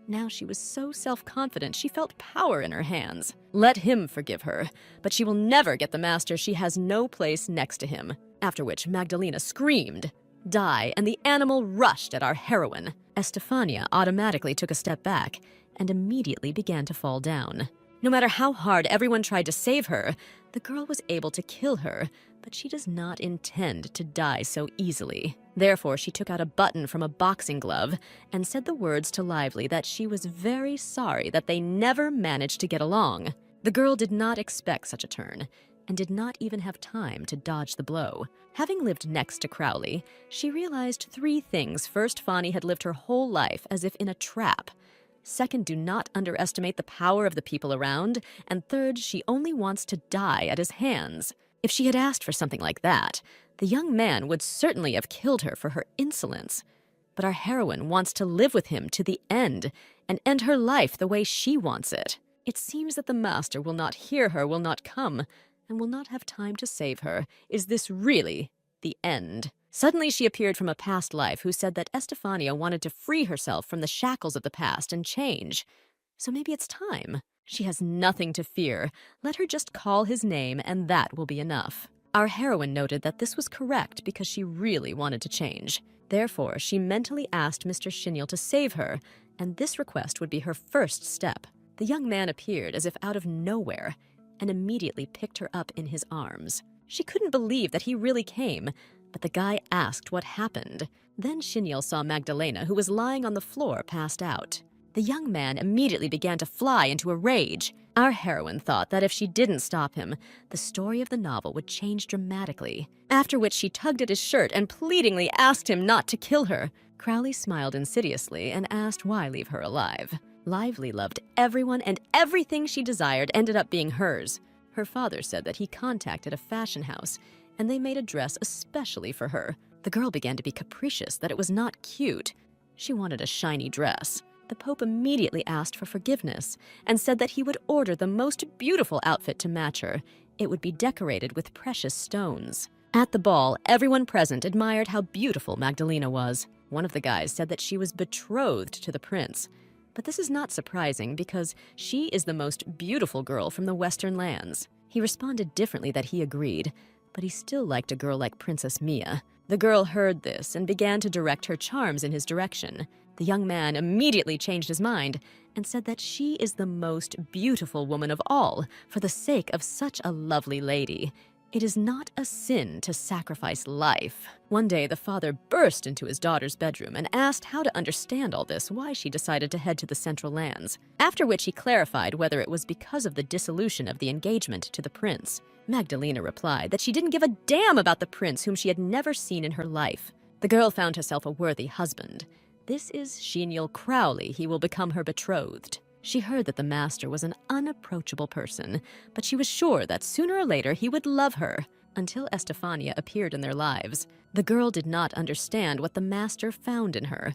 Now she was so self-confident she felt power in her hands. Let him forgive her, but she will never get the master. She has no place next to him. After which Magdalena screamed, "Die," and the animal rushed at our heroine. Estefania automatically took a step back and immediately began to fall down. No matter how hard everyone tried to save her, the girl was able to kill her, but she does not intend to die so easily. Therefore, she took out a button from a boxing glove and said the words to Lively that she was very sorry that they never managed to get along. The girl did not expect such a turn, and did not even have time to dodge the blow. Having lived next to Crowley, she realized 3 things. First, Fanny had lived her whole life as if in a trap. Second, do not underestimate the power of the people around. And third, she only wants to die at his hands. If she had asked for something like that, the young man would certainly have killed her for her insolence. But our heroine wants to live with him to the end and end her life the way she wants it. It seems that the master will not hear her, will not come, and will not have time to save her. Is this really the end? Suddenly she appeared from a past life who said that Estefania wanted to free herself from the shackles of the past and change. So maybe it's time. She has nothing to fear. Let her just call his name and that will be enough. Our heroine noted that this was correct because she really wanted to change. Therefore, she mentally asked Mr. Xinye to save her, and this request would be her first step. The young man appeared as if out of nowhere and immediately picked her up in his arms. She couldn't believe that he really came, but the guy asked what happened. Then Xinye saw Magdalena, who was lying on the floor, passed out. The young man immediately began to fly into a rage. Our heroine thought that if she didn't stop him, the story of the novel would change dramatically, after which she tugged at his shirt and pleadingly asked him not to kill her. Crowley smiled insidiously and asked why leave her alive. Lively loved everyone, and everything she desired ended up being hers. Her father said that he contacted a fashion house, and they made a dress especially for her. The girl began to be capricious that it was not cute. She wanted a shiny dress. The Pope immediately asked for forgiveness and said that he would order the most beautiful outfit to match her. It would be decorated with precious stones. At the ball, everyone present admired how beautiful Magdalena was. One of the guys said that she was betrothed to the prince. But this is not surprising because she is the most beautiful girl from the Western lands. He responded differently that he agreed, but he still liked a girl like Princess Mia. The girl heard this and began to direct her charms in his direction. The young man immediately changed his mind and said that she is the most beautiful woman of all for the sake of such a lovely lady. It is not a sin to sacrifice life. One day, the father burst into his daughter's bedroom and asked how to understand all this, why she decided to head to the Central Lands, after which he clarified whether it was because of the dissolution of the engagement to the prince. Magdalena replied that she didn't give a damn about the prince whom she had never seen in her life. The girl found herself a worthy husband. This is Sheniel Crowley. He will become her betrothed. She heard that the master was an unapproachable person, but she was sure that sooner or later he would love her, until Estefania appeared in their lives. The girl did not understand what the master found in her.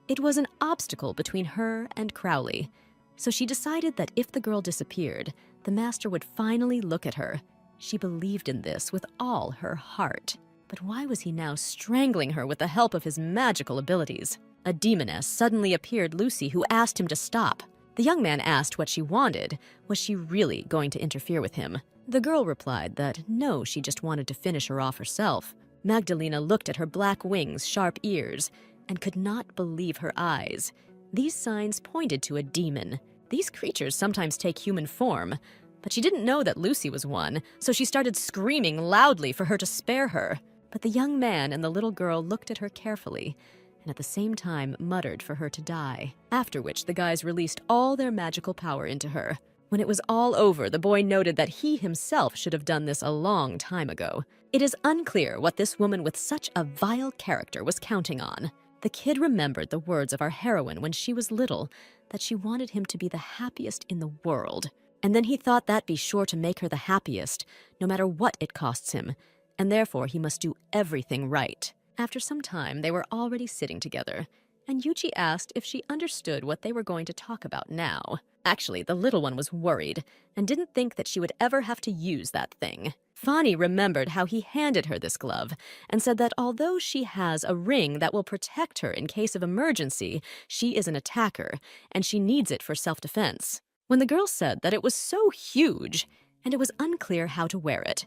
It was an obstacle between her and Crowley. So she decided that if the girl disappeared, the master would finally look at her. She believed in this with all her heart. But why was he now strangling her with the help of his magical abilities? A demoness suddenly appeared Lucy, who asked him to stop. The young man asked what she wanted. Was she really going to interfere with him? The girl replied that no, she just wanted to finish her off herself. Magdalena looked at her black wings, sharp ears, and could not believe her eyes. These signs pointed to a demon. These creatures sometimes take human form, but she didn't know that Lucy was one, so she started screaming loudly for her to spare her. But the young man and the little girl looked at her carefully, and at the same time muttered for her to die, after which the guys released all their magical power into her. When it was all over, the boy noted that he himself should have done this a long time ago. It is unclear what this woman with such a vile character was counting on. The kid remembered the words of our heroine when she was little, that she wanted him to be the happiest in the world. And then he thought that'd be sure to make her the happiest, no matter what it costs him, and therefore he must do everything right. After some time, they were already sitting together, and Yuchi asked if she understood what they were going to talk about now. Actually, the little one was worried and didn't think that she would ever have to use that thing. Fani remembered how he handed her this glove and said that although she has a ring that will protect her in case of emergency, she is an attacker, and she needs it for self-defense. When the girl said that it was so huge, and it was unclear how to wear it,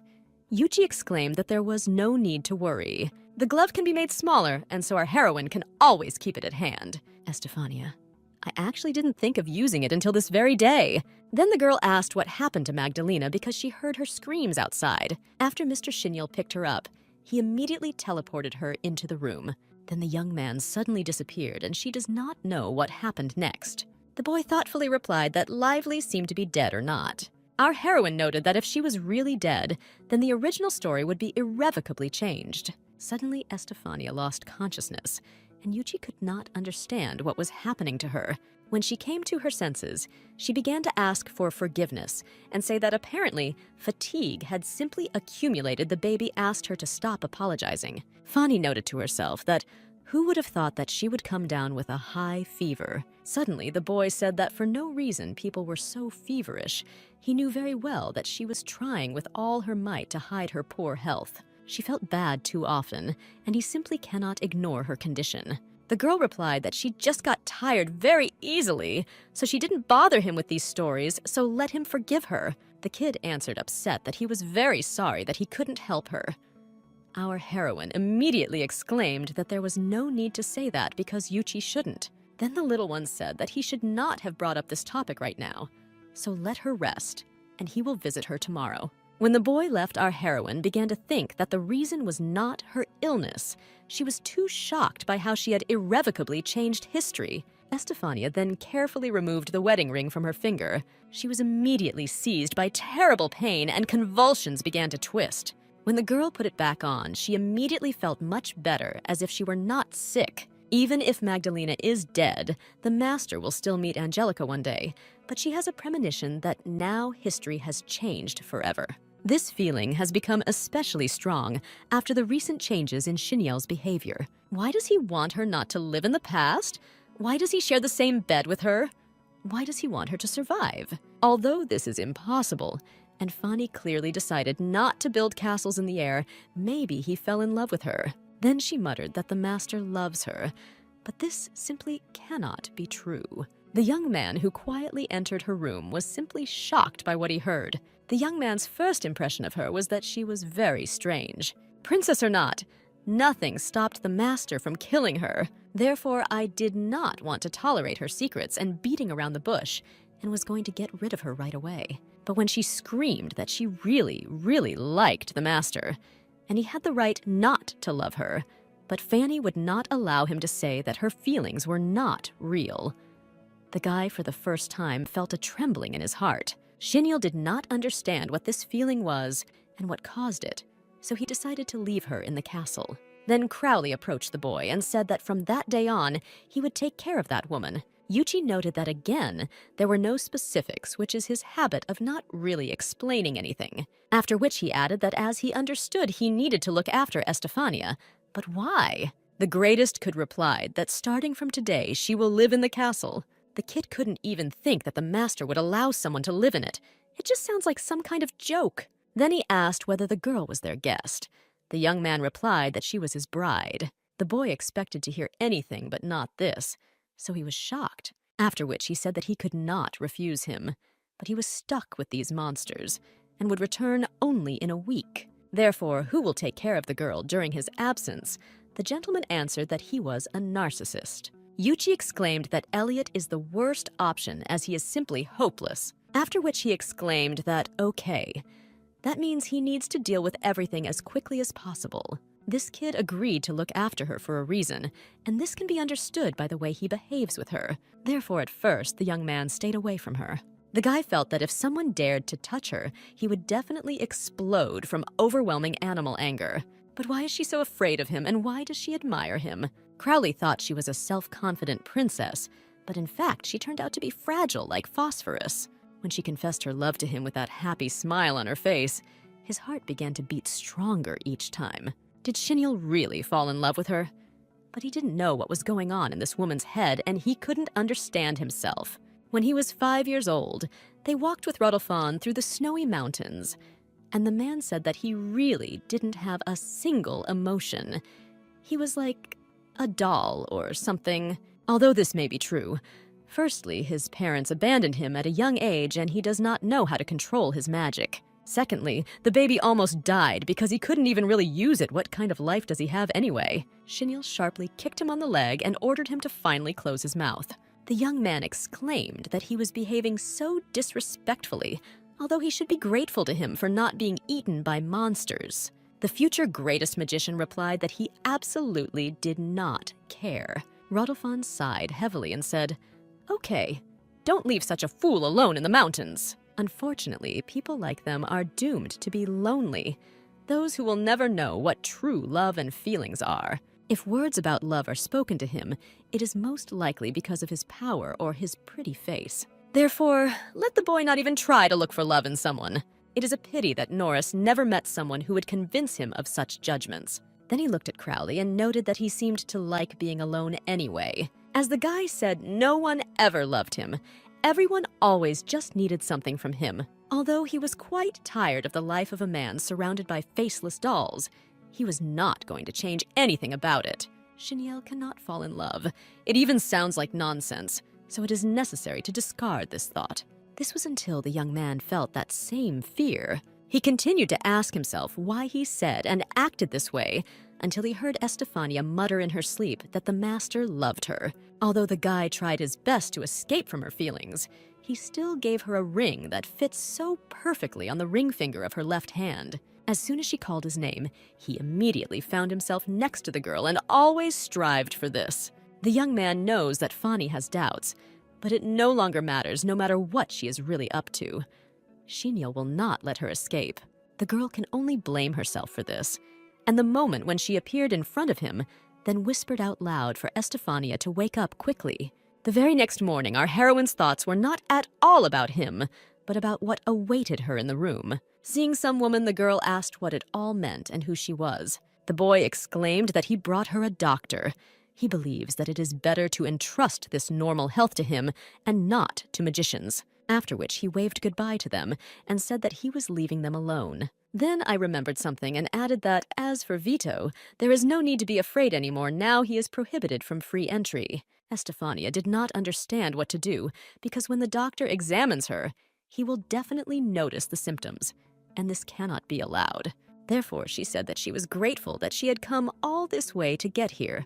Yuchi exclaimed that there was no need to worry. The glove can be made smaller, and so our heroine can always keep it at hand. Estefania, I actually didn't think of using it until this very day. Then the girl asked what happened to Magdalena because she heard her screams outside. After Mr. Sheniel picked her up, he immediately teleported her into the room. Then the young man suddenly disappeared, and she does not know what happened next. The boy thoughtfully replied that Lively seemed to be dead or not. Our heroine noted that if she was really dead, then the original story would be irrevocably changed. Suddenly, Estefania lost consciousness, and Yuchi could not understand what was happening to her. When she came to her senses, she began to ask for forgiveness and say that apparently fatigue had simply accumulated. The baby asked her to stop apologizing. Fani noted to herself that who would have thought that she would come down with a high fever? Suddenly, the boy said that for no reason people were so feverish. He knew very well that she was trying with all her might to hide her poor health. She felt bad too often, and he simply cannot ignore her condition. The girl replied that she just got tired very easily, so she didn't bother him with these stories, so let him forgive her. The kid answered upset that he was very sorry that he couldn't help her. Our heroine immediately exclaimed that there was no need to say that because Yuchi shouldn't. Then the little one said that he should not have brought up this topic right now, so let her rest, and he will visit her tomorrow. When the boy left, our heroine began to think that the reason was not her illness. She was too shocked by how she had irrevocably changed history. Estefania then carefully removed the wedding ring from her finger. She was immediately seized by terrible pain and convulsions began to twist. When the girl put it back on, she immediately felt much better, as if she were not sick. Even if Magdalena is dead, the Master will still meet Angelica one day, but she has a premonition that now history has changed forever. This feeling has become especially strong after the recent changes in Xinyeo's behavior. Why does he want her not to live in the past? Why does he share the same bed with her? Why does he want her to survive? Although this is impossible, and Fani clearly decided not to build castles in the air, maybe he fell in love with her. Then she muttered that the Master loves her, but this simply cannot be true. The young man who quietly entered her room was simply shocked by what he heard. The young man's first impression of her was that she was very strange. Princess or not, nothing stopped the Master from killing her. Therefore, I did not want to tolerate her secrets and beating around the bush, and was going to get rid of her right away. But when she screamed that she really, really liked the Master, and he had the right not to love her, but Fanny would not allow him to say that her feelings were not real. The guy, for the first time, felt a trembling in his heart. Xinyo did not understand what this feeling was and what caused it, so he decided to leave her in the castle. Then Crowley approached the boy and said that from that day on, he would take care of that woman. Yuchi noted that again, there were no specifics, which is his habit of not really explaining anything. After which he added that as he understood he needed to look after Estefania, but why? The greatest could reply that starting from today, she will live in the castle. The kid couldn't even think that the Master would allow someone to live in it. It just sounds like some kind of joke. Then he asked whether the girl was their guest. The young man replied that she was his bride. The boy expected to hear anything but not this, so he was shocked. After which he said that he could not refuse him, but he was stuck with these monsters and would return only in a week. Therefore, who will take care of the girl during his absence? The gentleman answered that he was a narcissist. Yuchi exclaimed that Elliot is the worst option as he is simply hopeless. After which he exclaimed that, okay, that means he needs to deal with everything as quickly as possible. This kid agreed to look after her for a reason, and this can be understood by the way he behaves with her. Therefore, at first, the young man stayed away from her. The guy felt that if someone dared to touch her, he would definitely explode from overwhelming animal anger. But why is she so afraid of him, and why does she admire him? Crowley thought she was a self-confident princess, but in fact, she turned out to be fragile like phosphorus. When she confessed her love to him with that happy smile on her face, his heart began to beat stronger each time. Did Xinyo really fall in love with her? But he didn't know what was going on in this woman's head, and he couldn't understand himself. When he was 5 years old, they walked with Rodolphe through the snowy mountains, and the man said that he really didn't have a single emotion. He was like a doll or something. Although this may be true, firstly, his parents abandoned him at a young age and he does not know how to control his magic. Secondly, the baby almost died because he couldn't even really use it. What kind of life does he have anyway? Xinyo sharply kicked him on the leg and ordered him to finally close his mouth. The young man exclaimed that he was behaving so disrespectfully, although he should be grateful to him for not being eaten by monsters. The future greatest magician replied that he absolutely did not care. Rodolphe sighed heavily and said, "Okay, don't leave such a fool alone in the mountains." Unfortunately, people like them are doomed to be lonely, those who will never know what true love and feelings are. If words about love are spoken to him, it is most likely because of his power or his pretty face. Therefore, let the boy not even try to look for love in someone. It is a pity that Norris never met someone who would convince him of such judgments. Then he looked at Crowley and noted that he seemed to like being alone anyway. As the guy said, no one ever loved him. Everyone always just needed something from him. Although he was quite tired of the life of a man surrounded by faceless dolls, he was not going to change anything about it. Xinyo cannot fall in love. It even sounds like nonsense, so it is necessary to discard this thought. This was until the young man felt that same fear. He continued to ask himself why he said and acted this way until he heard Estefania mutter in her sleep that the master loved her. Although the guy tried his best to escape from her feelings, he still gave her a ring that fits so perfectly on the ring finger of her left hand. As soon as she called his name, he immediately found himself next to the girl and always strived for this. The young man knows that Fani has doubts, but it no longer matters, no matter what she is really up to. Xeniel will not let her escape. The girl can only blame herself for this. And the moment when she appeared in front of him, then whispered out loud for Estefania to wake up quickly. The very next morning, our heroine's thoughts were not at all about him, but about what awaited her in the room. Seeing some woman, the girl asked what it all meant and who she was. The boy exclaimed that he brought her a doctor. He believes that it is better to entrust this normal health to him and not to magicians. After which he waved goodbye to them and said that he was leaving them alone. Then I remembered something and added that, as for Vito, there is no need to be afraid anymore now he is prohibited from free entry. Estefania did not understand what to do, because when the doctor examines her, he will definitely notice the symptoms, and this cannot be allowed. Therefore, she said that she was grateful that she had come all this way to get here,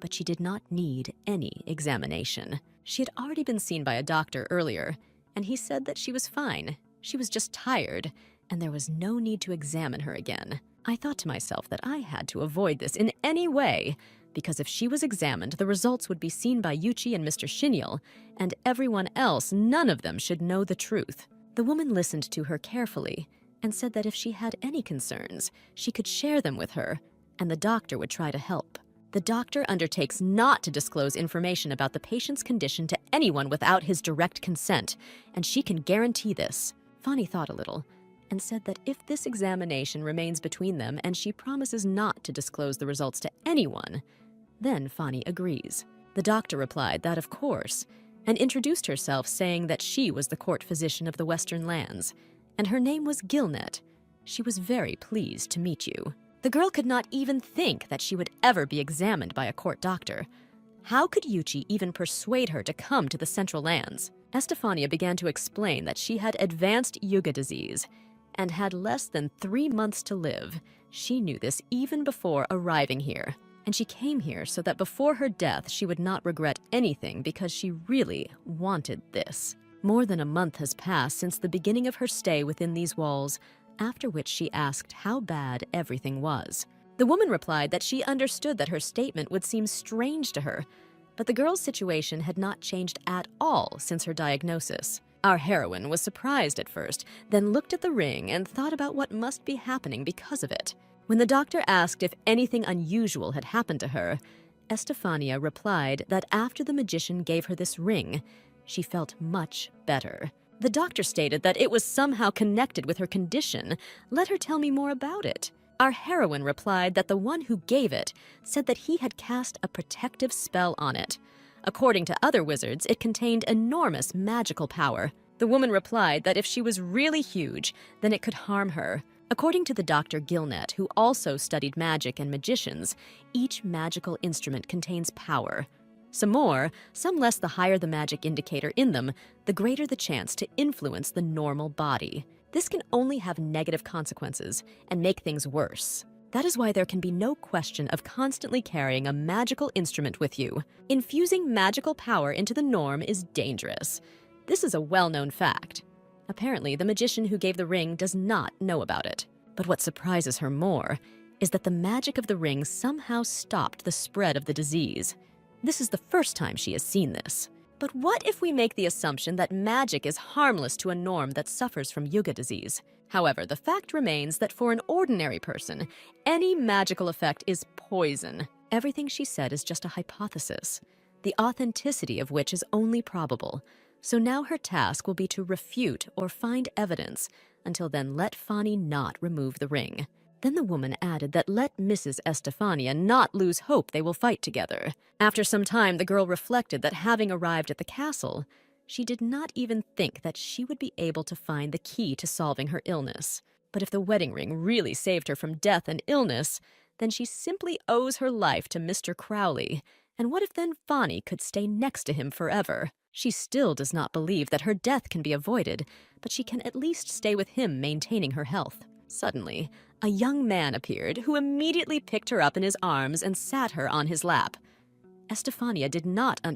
but she did not need any examination. She had already been seen by a doctor earlier, and he said that she was fine. She was just tired, and there was no need to examine her again. I thought to myself that I had to avoid this in any way, because if she was examined, the results would be seen by Yuchi and Mr. Xeniel, and everyone else, none of them should know the truth. The woman listened to her carefully and said that if she had any concerns, she could share them with her, and the doctor would try to help. The doctor undertakes not to disclose information about the patient's condition to anyone without his direct consent, and she can guarantee this. Fani thought a little and said that if this examination remains between them and she promises not to disclose the results to anyone, then Fani agrees. The doctor replied that of course, and introduced herself saying that she was the court physician of the Western lands, and her name was Gilnet. She was very pleased to meet you. The girl could not even think that she would ever be examined by a court doctor. How could Yuchi even persuade her to come to the Central Lands? Estefania began to explain that she had advanced Yuga disease and had less than 3 months to live. She knew this even before arriving here, and she came here so that before her death she would not regret anything because she really wanted this. More than a month has passed since the beginning of her stay within these walls, after which she asked how bad everything was. The woman replied that she understood that her statement would seem strange to her, but the girl's situation had not changed at all since her diagnosis. Our heroine was surprised at first, then looked at the ring and thought about what must be happening because of it. When the doctor asked if anything unusual had happened to her, Estefania replied that after the magician gave her this ring, she felt much better. The doctor stated that it was somehow connected with her condition. Let her tell me more about it. Our heroine replied that the one who gave it said that he had cast a protective spell on it. According to other wizards, it contained enormous magical power. The woman replied that if she was really huge, then it could harm her. According to the Dr. Gilnet, who also studied magic and magicians, each magical instrument contains power. Some more, some less. The higher the magic indicator in them, the greater the chance to influence the normal body. This can only have negative consequences and make things worse. That is why there can be no question of constantly carrying a magical instrument with you. Infusing magical power into the norm is dangerous. This is a well-known fact. Apparently, the magician who gave the ring does not know about it. But what surprises her more is that the magic of the ring somehow stopped the spread of the disease. This is the first time she has seen this. But what if we make the assumption that magic is harmless to a norm that suffers from Yuga disease? However, the fact remains that for an ordinary person, any magical effect is poison. Everything she said is just a hypothesis, the authenticity of which is only probable. So now her task will be to refute or find evidence. Until then, let Fani not remove the ring. Then the woman added that let Mrs. Estefania not lose hope they will fight together. After some time, the girl reflected that having arrived at the castle, she did not even think that she would be able to find the key to solving her illness. But if the wedding ring really saved her from death and illness, then she simply owes her life to Mr. Crowley. And what if then Fani could stay next to him forever? She still does not believe that her death can be avoided, but she can at least stay with him, maintaining her health. Suddenly, a young man appeared who immediately picked her up in his arms and sat her on his lap. Estefania did not understand